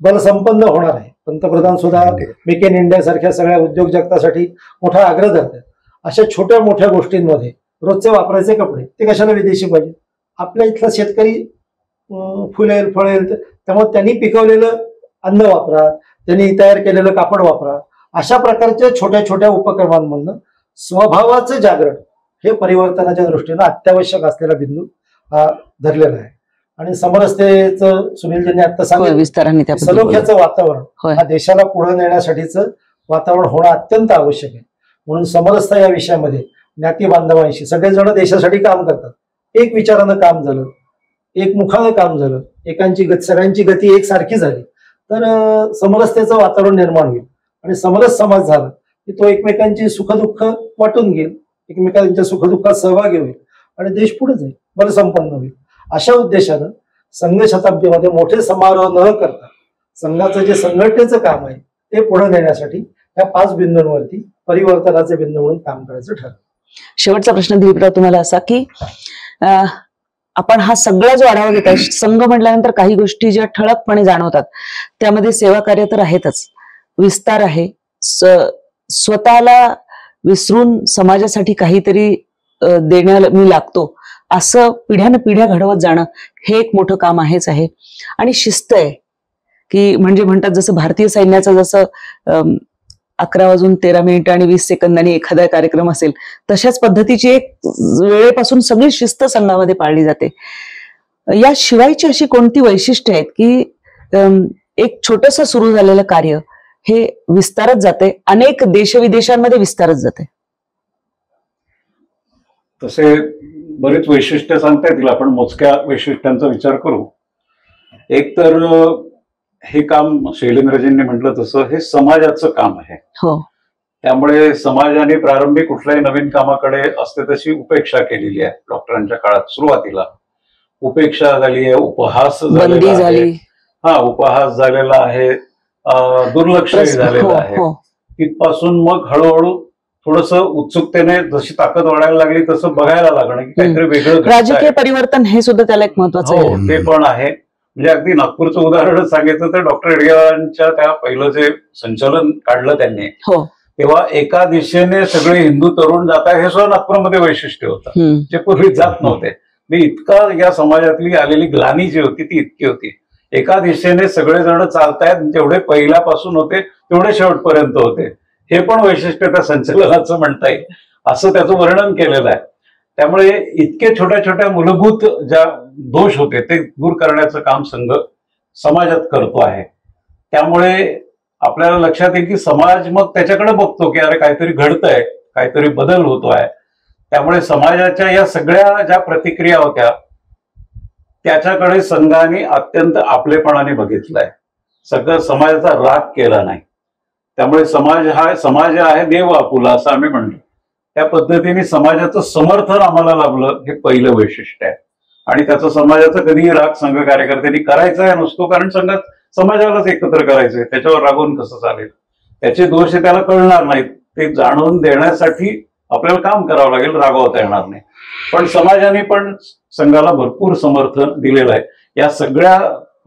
बलसंपन्न होणार आहे. पंतप्रधान सुद्धा मेक इन इंडिया सारख्या सगळ्या उद्योग जगतासाठी मोठा आग्रह धरतात. अशा छोट्या मोठ्या गोष्टींमध्ये रोजचे वापरायचे कपडे ते कशाला विदेशी पाहिजे, आपल्या इथला शेतकरी फुलेल फळेल, त्यामुळे त्यांनी पिकवलेलं अन्न वापरा, त्यांनी तयार केलेलं कापड वापरा. अशा प्रकारच्या छोट्या छोट्या उपक्रमांमधून स्वभावाचं जागरण हे परिवर्तनाच्या दृष्टीनं अत्यावश्यक असलेला बिंदू हा धरलेला आहे. आणि समरसतेचं सुनीलजींनी आता सांगितलं, सलोख्याचं वातावरण हा देशाला पुढे नेण्यासाठीचं वातावरण होणं अत्यंत आवश्यक आहे. म्हणून समरसता या विषयामध्ये ज्ञाती बांधवांशी सगळेजण देशासाठी काम करतात. एक विचारानं काम झालं, एक मुखानं काम झालं, सगळ्यांची गती एकसारखी झाली तर समरसतेचं वातावरण निर्माण होईल. आणि समरस समाज झाला की तो एकमेकांची सुखदुःख वाटून घेईल, एकमेकांच्या सुखदुःखात सहभागी होईल आणि देश पुढे जाईल, बलसंपन्न होईल. अशा उद्देशानं संघ शताब्दीमध्ये मोठे समारोह न करता संघाचं जे संघटनेचं काम आहे ते पुढे नेण्यासाठी या 5 बिंदूंवरती परिवर्तनाचे बिंदू म्हणून काम करायचं ठरलं. शेवटचा प्रश्न दिलीपराव तुम्हाला असा की आपण हा सगळा जो आढावा घेत आहे, संघ म्हटल्यानंतर काही गोष्टी ज्या ठळकपणे जाणवतात त्यामध्ये सेवा कार्य तर आहेतच, विस्तार आहे, स्वतःला विसरून समाजासाठी काहीतरी देण्याला मी लागतो असं पिढ्यान पिढ्या घडवत जाणं हे एक मोठं काम आहेच आहे. आणि शिस्त आहे की म्हणजे म्हणतात जसं भारतीय सैन्याचं जसं 11:13 आणि 20 सेकंदांनी एखादा कार्यक्रम असेल तशाच पद्धतीची एक वेळेपासून सगळी शिस्त संघामध्ये पाळली जाते. या शिवायची अशी कोणती वैशिष्ट्य आहेत की एक छोटस सुरू झालेलं कार्य हे विस्तारत जाते, अनेक देशविदेशांमध्ये विस्तारत जाते? तसे बरेच वैशिष्ट्य सांगता येतील, आपण मोजक्या वैशिष्ट्यांचा विचार करू. एक तर हे काम शैलेंद्रजींनी म्हटलं तसं हे समाजाचं काम आहे. हो. त्यामुळे समाजाने प्रारंभी कुठल्याही नवीन कामाकडे असते तशी उपेक्षा केलेली आहे. डॉक्टरांच्या काळात सुरुवातीला उपेक्षा झाली आहे, उपहास झालेला आहे, उपहास झालेला आहे, दुर्लक्ष झालेलं आहे. तिथपासून मग हळूहळू थोडस उत्सुकतेने जशी ताकद वाढायला लागली तसं बघायला लागणं की काहीतरी वेगळं. राजकीय परिवर्तन हे सुद्धा त्याला एक महत्वाचं आहे. ते पण आहे. म्हणजे अगदी नागपूरचं उदाहरणच सांगितलं तर डॉक्टर एडगेवारांच्या त्या पहिलं जे संचलन काढलं त्यांनी, तेव्हा एका दिशेने सगळे हिंदू तरुण जात आहे हे सुद्धा नागपूरमध्ये वैशिष्ट्य होतं, जे पूर्वी जात नव्हते. इतका या समाजातली आलेली ग्लानी जी होती ती इतकी होती. एका दिशेने सगळेजण चालतायत, जेवढे पहिल्यापासून होते तेवढे शेवटपर्यंत होते. हे पण वैशिष्ट्य त्या संचलनाचं म्हणता येईल, असं त्याचं वर्णन केलेलं आहे. त्यामुळे इतके छोट्या छोट्या मूलभूत ज्या दोष होते ते दूर करण्याचं काम संघ समाजात करतो आहे. त्यामुळे आपल्याला लक्षात येईल की समाज मग त्याच्याकडे बघतो की अरे काहीतरी घडतंय, काहीतरी बदल होतोय. त्यामुळे समाजाच्या या सगळ्या ज्या प्रतिक्रिया होत्या त्याच्याकडे संघाने अत्यंत आपलेपणाने बघितलाय. सगळं समाजाचा राग केला नाही. त्यामुळे समाज आहे देव आपुला असं आम्ही म्हणतो. त्या पद्धतीने समाजाचं समर्थन आम्हाला लाभलं हे पहिलं वैशिष्ट्य आहे. आणि त्याचं समाजाचं कधीही राग संघ कार्यकर्त्यांनी करायचा आहे नसतो, कारण संघात समाजालाच एकत्र करायचंय. त्याच्यावर रागवून कसं चालेल, त्याचे दोष हे त्याला कळणार नाहीत. ते जाणून देण्यासाठी आपल्याला काम करावं लागेल, रागवता येणार नाही. पण समाजाने पण संघाला भरपूर समर्थन दिलेलं आहे. या सगळ्या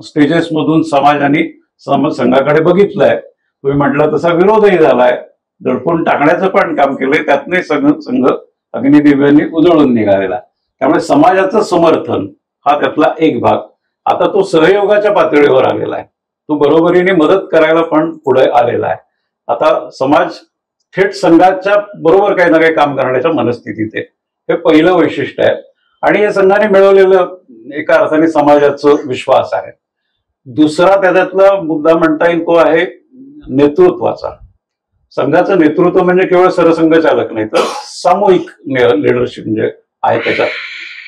स्टेजेस मधून समाजाने संघाकडे बघितलंय. तुम्ही म्हटलं तसा विरोधही झालाय, दडपून टाकण्याचं पण काम केलंय. त्यातने संघ अग्निदिव्यांनी उजळून निघालेला. त्यामुळे समाजाचं समर्थन हा त्यातला एक भाग. आता तो सहयोगाच्या पातळीवर आलेला आहे, तो बरोबरीने मदत करायला पण पुढे आलेला आहे. आता समाज थेट संघाच्या बरोबर काही ना काही काम करण्याच्या मनस्थितीत आहे. हे पहिलं वैशिष्ट्य आहे. आणि या संघाने मिळवलेलं एका अर्थाने समाजाचं विश्वास आहे. दुसरा त्याच्यातला मुद्दा म्हणता येईल तो आहे नेतृत्वाचा. संघाचं नेतृत्व म्हणजे केवळ सरसंघचालक नाही तर सामूहिक लिडरशिप म्हणजे आहे त्याच्यात.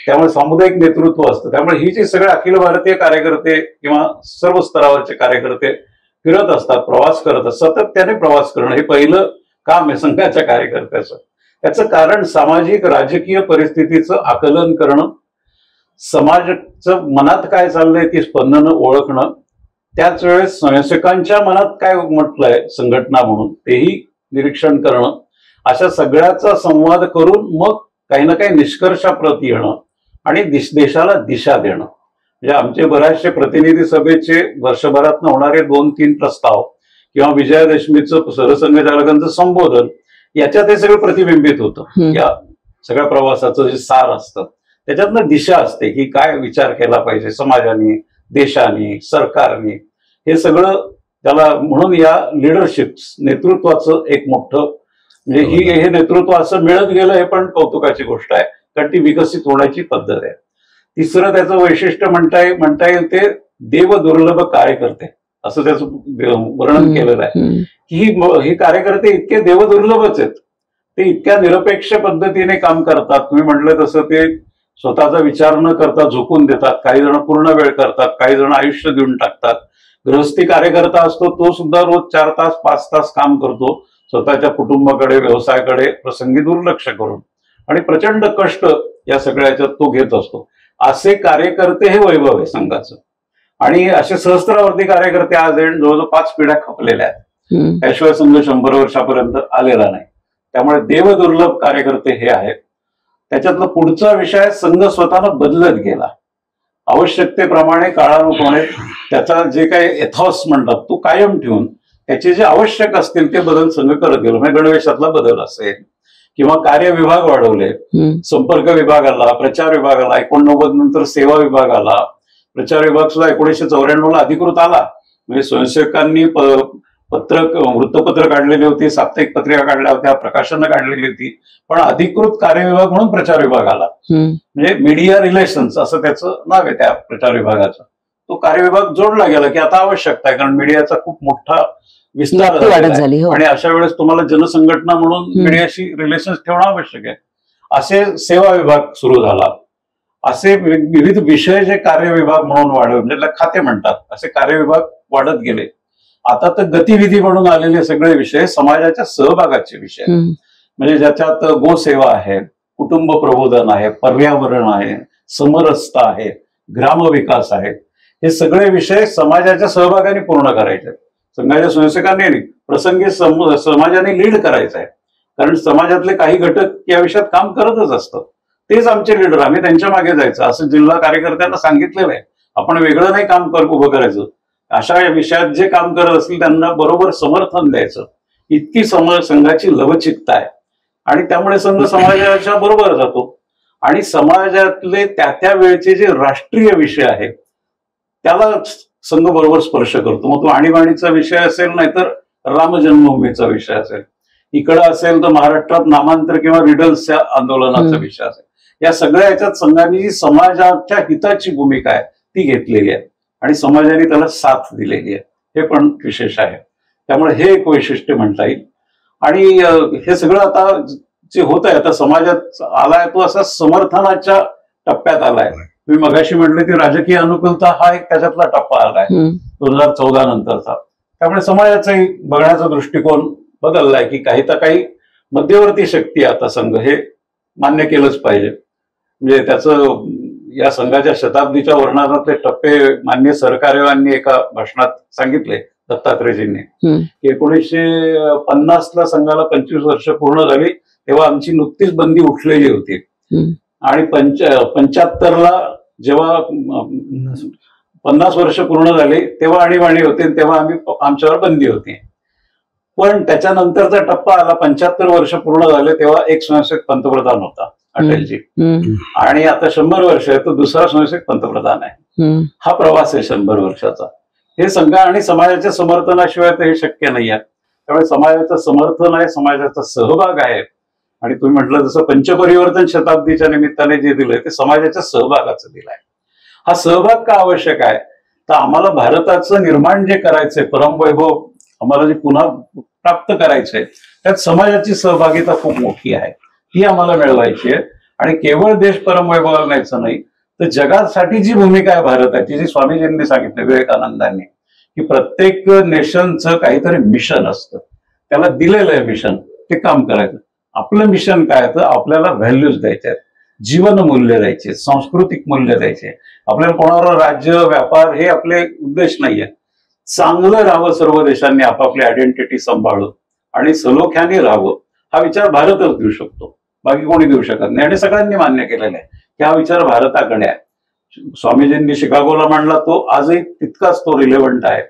त्यामुळे सामुदायिक नेतृत्व असतं. त्यामुळे ही जी सगळे अखिल भारतीय कार्यकर्ते किंवा सर्व स्तरावरचे कार्यकर्ते फिरत असतात, प्रवास करत असतात, सातत्याने प्रवास करणं हे पहिलं काम आहे संघाच्या कार्यकर्त्याचं. त्याचं कारण सामाजिक राजकीय परिस्थितीचं आकलन करणं, समाजाचं मनात काय चाललंय ती स्पंदनं ओळखणं, त्याच वेळेस स्वयंसेवकांच्या मनात काय म्हटलंय संघटना म्हणून तेही निरीक्षण करणं, अशा सगळ्याचा संवाद करून मग काही ना काही निष्कर्षाप्रत येणं आणि देशाला दिशा देणं. म्हणजे आमचे बऱ्याचशे प्रतिनिधी सभेचे वर्षभरात होणारे 2-3 प्रस्ताव किंवा विजयादशमीचं सरसंघचालकांचं संबोधन याच्यात हे सगळं प्रतिबिंबित होतं. या सगळ्या प्रवासाचं जे सार असतं त्याच्यातनं दिशा असते की काय विचार केला पाहिजे समाजाने, देशाने, सरकारने. हे सगळं त्याला म्हणून या लिडरशिप नेतृत्वाचं एक मोठं म्हणजे हे नेतृत्व असं मिळत गेलं हे पण कौतुकाची गोष्ट आहे, कारण ती विकसित होण्याची पद्धत आहे. तिसरं त्याचं वैशिष्ट्य म्हणता येईल ते देवदुर्लभ कार्यकर्ते असं त्याचं वर्णन केलेलं आहे की हे कार्यकर्ते इतके देवदुर्लभच आहेत. ते इतक्या निरपेक्ष पद्धतीने काम करतात. तुम्ही म्हटलं तसं ते स्वतःचा विचार न करता झोकून देतात. काही जण पूर्ण वेळ करतात, काही जण आयुष्य देऊन टाकतात. गृहस्थी कार्यकर्ता असतो तो सुद्धा रोज 4 तास 5 तास काम करतो, स्वतःच्या कुटुंबाकडे, व्यवसायाकडे प्रसंगी दुर्लक्ष करून, आणि प्रचंड कष्ट या सगळ्याच्यात तो घेत असतो. असे कार्यकर्ते हे वैभव आहे संघाचं. आणि असे सहस्त्रावरती कार्यकर्ते आज जवळजवळ 5 पिढ्या खपलेल्या आहेत. त्याशिवाय संघ 100 वर्षापर्यंत आलेला नाही. त्यामुळे देवदुर्लभ कार्यकर्ते हे आहेत. त्याच्यातला पुढचा विषय संघ स्वतःला बदलत गेला आवश्यकतेप्रमाणे, काळानुक्रमे. त्याचा जे काही एथॉस म्हणतात तो कायम ठेवून त्याचे जे आवश्यक असतील ते बदल संघ करत गेलो. म्हणजे गणवेशातला बदल असेल किंवा कार्य विभाग वाढवले, संपर्क विभाग आला, प्रचार विभाग आला, 89 नंतर सेवा विभाग आला, प्रचार विभाग सुद्धा 1994 ला अधिकृत आला. म्हणजे स्वयंसेवकांनी वृत्तपत्र काढलेली होती, साप्ताहिक पत्रिका काढल्या होत्या, प्रकाशनं काढलेली होती, पण अधिकृत कार्यविभाग म्हणून प्रचार विभाग आला. म्हणजे मीडिया रिलेशन्स असं त्याचं नाव आहे त्या प्रचार विभागाचं. तो कार्यविभाग जोडला गेला की आता आवश्यकता आहे, कारण मीडियाचा खूप मोठा विस्तार झाली आणि अशा वेळेस तुम्हाला जनसंघटना म्हणून मीडियाशी रिलेशन्स ठेवणं आवश्यक आहे. असे सेवा विभाग सुरू झाला. असे विविध विषय जे कार्यविभाग म्हणून वाढवले, म्हणजे खाते म्हणतात, असे कार्यविभाग वाढत गेले. आता तर गतिविधी म्हणून आलेले सगळे विषय समाजाच्या सहभागाचे विषय, म्हणजे ज्याच्यात गोसेवा आहे, कुटुंब प्रबोधन आहे, पर्यावरण आहे, समरसता आहे, ग्रामविकास आहे. हे सगळे विषय समाजाच्या सहभागाने पूर्ण करायचे. संघाच्या स्वयंसेवकांनी प्रसंगी समाजाने लीड करायचं आहे, कारण समाजातले काही घटक या विषयात काम करतच असतं. तेच आमचे लीडर, आम्ही त्यांच्या मागे जायचं असं जिल्हा कार्यकर्त्यांना सांगितलेलं आहे. आपण वेगळं नाही काम उभं करायचं. अशा विषयात जे काम करत असतील त्यांना बरोबर समर्थन द्यायचं. इतकी संघाची लवचिकता आहे आणि त्यामुळे संघ समाजाच्या बरोबर जातो आणि समाजातले त्या वेळचे जे राष्ट्रीय विषय आहेत त्याला संघ बरोबर स्पर्श करतो. मग तो आणीबाणीचा विषय असेल, नाहीतर राम जन्मभूमीचा विषय असेल, इकडं असेल तर महाराष्ट्रात नामांतर किंवा रिडल्सच्या आंदोलनाचा विषय असेल. या सगळ्या याच्यात संघाने समाजाच्या हिताची भूमिका आहे ती घेतलेली आहे आणि समाजाने त्याला साथ दिलेली आहे. हे पण विशेष आहे. त्यामुळे हे एक वैशिष्ट्य म्हणता येईल. आणि हे सगळं आता जे होत आहे, आता समाजात आलाय तो असा समर्थनाच्या टप्प्यात आलाय. तुम्ही मगाशी म्हटले की राजकीय अनुकूलता हा एक त्याच्यातला टप्पा आलाय 2014 नंतरचा. त्यामुळे समाजाचाही बघण्याचा दृष्टिकोन बदललाय की काही तर काही मध्यवर्ती शक्ती आता संघ हे मान्य केलंच पाहिजे. म्हणजे त्याचं या संघाच्या शताब्दीच्या वर्णनातले टप्पे माननीय सरकार्यांनी एका भाषणात सांगितले दत्तात्रेयजींनी की 1950 ला संघाला 25 वर्ष पूर्ण झाली तेव्हा आमची नुकतीच बंदी उठलेली होती आणि 75 ला जेव्हा 50 वर्ष पूर्ण झाली तेव्हा आणीबाणी होते, तेव्हा आमच्यावर बंदी होती. पण त्याच्यानंतरचा टप्पा आला, 75 वर्ष पूर्ण झाले तेव्हा एक स्वयंसेवक पंतप्रधान होता अटलजी, आणि आता 100 वर्ष आहे तो दुसरा स्वयंसेवक पंतप्रधान आहे. हा प्रवास आहे 100 वर्षाचा. हे संघ आणि समाजाच्या समर्थनाशिवाय तर हे शक्य नाही आहे. त्यामुळे समाजाचं समर्थन आहे, समाजाचा सहभाग आहे आणि तुम्ही म्हटलं जसं पंचपरिवर्तन शताब्दीच्या निमित्ताने जे दिलंय ते समाजाच्या सहभागाचं दिलंय. हा सहभाग का आवश्यक आहे, तर आम्हाला भारताचं निर्माण जे करायचंय, परमवैभव आम्हाला जे पुन्हा प्राप्त करायचंय, त्यात समाजाची सहभागिता खूप मोठी आहे, ती आम्हाला मिळवायची आहे. आणि केवळ देश परमवैभवाला न्यायचं नाही, तर जगासाठी जी भूमिका आहे भारताची, जी स्वामीजींनी सांगितलं, विवेकानंदांनी, की प्रत्येक नेशनचं काहीतरी मिशन असतं, त्याला दिलेलं आहे मिशन, ते काम करायचं. आपलं मिशन काय, तर आपल्याला व्हॅल्यूज द्यायचे आहेत, जीवन मूल्य द्यायचे, सांस्कृतिक मूल्य द्यायचे. आपल्याला कोणावर राज्य व्यापार हे आपले उद्देश नाहीये. चांगलं राहावं, सर्व देशांनी आपापली आयडेंटिटी सांभाळून आणि सलोख्याने राहावं, हा विचार भारतच देऊ शकतो, बाकी कोणी देऊ शकत नाही. आणि सगळ्यांनी मान्य केलेला आहे की हा विचार भारताकडे आहे. स्वामीजींनी शिकागोला मांडला तो आजही तितकाच तो रिलेव्हंट आहे.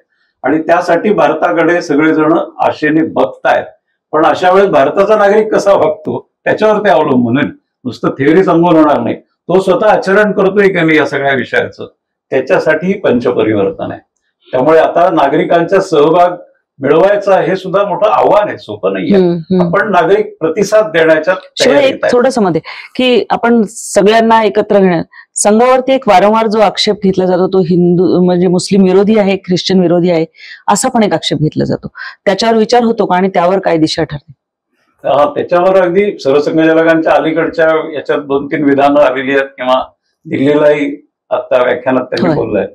आणि त्यासाठी भारताकडे सगळेजण आशेने बघतायत. पण अशा वेळेस भारताचा नागरिक कसा वागतो त्याच्यावर ते अवलंबून आहे. नुसतं थेअरी सांगून होणार नाही, तो स्वतः आचरण करतोय की नाही या सगळ्या विषयाचं, त्याच्यासाठी पंचपरिवर्तन आहे. त्यामुळे आता नागरिकांचा सहभाग मिळवायचा हे सुद्धा मोठं आव्हान आहे, सोपं नाहीये. आपण नागरिक प्रतिसाद देण्याच्या एक थोडंसं मध्ये की आपण सगळ्यांना एकत्र घेणं, संघावरती एक वारंवार जो आक्षेप घेतला जातो तो हिंदू म्हणजे मुस्लिम विरोधी आहे, ख्रिश्चन विरोधी आहे, असा पण एक आक्षेप घेतला जातो. त्याच्यावर विचार होतो का आणि त्यावर काय दिशा ठरते? त्याच्यावर अगदी सरसंघचालकांच्या अलीकडच्या याच्यात 2-3 विधानं आलेली आहेत, किंवा दिल्लीलाही आता व्याख्यानात त्यांनी बोललंय,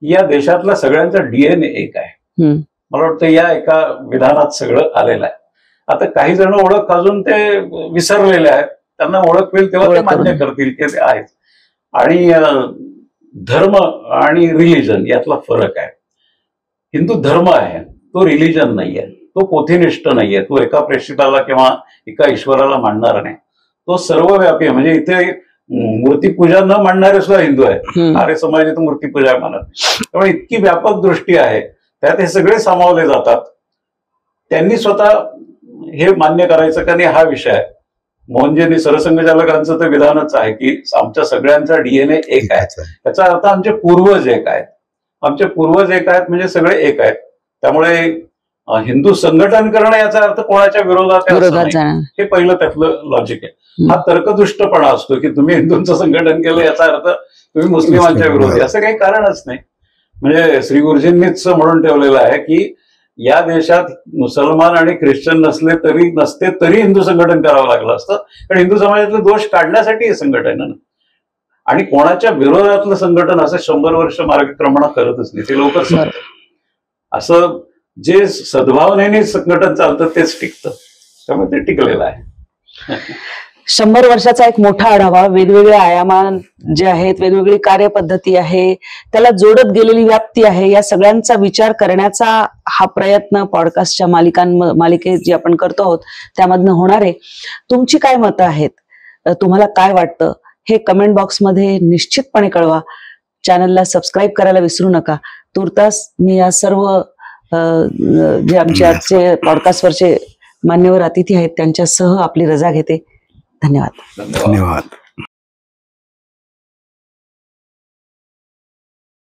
या देशातला सगळ्यांचा डीएनए एक आहे. मला वाटतं या एका विधानात सगळं आलेलं आहे. आता काही जण ओळख अजून ते विसरलेले आहेत, त्यांना ओळख होईल तेव्हा ते मान्य करतील की ते आहेत. आणि धर्म आणि रिलिजन यातला फरक आहे. हिंदू धर्म आहे, तो रिलिजन नाहीये, तो पोथीनिष्ठ नाहीये, तो एका प्रेषिताला किंवा एका ईश्वराला मानणारा नाही, तो सर्वव्यापी आहे. म्हणजे इथे मूर्तीपूजा न मानणारे सुद्धा हिंदू आहेत, आर्य समाज इथं मूर्तीपूजा मानत. त्यामुळे इतकी व्यापक दृष्टी आहे, त्यात हे सगळे सामावले जातात. त्यांनी स्वतः हे मान्य करायचं का नाही हा विषय आहे. मोहनजींनी सरसंघचालकांचं तर विधानच आहे की आमच्या सगळ्यांचा डीएनए एक आहे. त्याचा अर्थ आमचे पूर्वज एक आहेत, आमचे पूर्वज एक आहेत म्हणजे सगळे एक आहेत. त्यामुळे हिंदू संघटन करणं याचा अर्थ कोणाच्या विरोधात हे पहिलं त्यातलं लॉजिक आहे. हा तर्कदुष्टपणा असतो की तुम्ही हिंदूंचं संघटन केलं याचा अर्थ तुम्ही मुस्लिमांच्या विरोधी, असं काही कारणच नाही. म्हणजे श्री गुरुजींनीच म्हणून ठेवलेलं आहे की या देशात मुसलमान आणि ख्रिश्चन नसते तरी हिंदू संघटन करावं लागलं असतं, कारण हिंदू समाजातले दोष काढण्यासाठी हे संघटन आहे. आणि कोणाच्या विरोधातलं संघटन असं 100 वर्ष मार्गक्रमण करतच नाही, ते लवकर सांगतात. असं जे सद्भावनेने संघटन चालतं तेच टिकतं, त्यामुळे ते टिकलेलं आहे. 100 वर्षाचा एक मोठा आढावा, वेगवेगळे आयामान जे आहेत, वेगवेगळी कार्यपद्धती आहे, त्याला जोडत गेलेली व्याप्ती आहे, या सगळ्यांचा विचार करण्याचा हा प्रयत्न पॉडकास्टच्या मालिकेत जी आपण करतो आहोत त्यामधनं होणार आहे. तुमची काय मतं आहेत, तुम्हाला काय वाटतं हे कमेंट बॉक्समध्ये निश्चितपणे कळवा. चॅनलला सबस्क्राईब करायला विसरू नका. तुर्तास मी या सर्व जे आमचे आजचे पॉडकास्टवरचे मान्यवर अतिथी आहेत त्यांच्यासह आपली रजा घेते. धन्यवाद. धन्यवाद.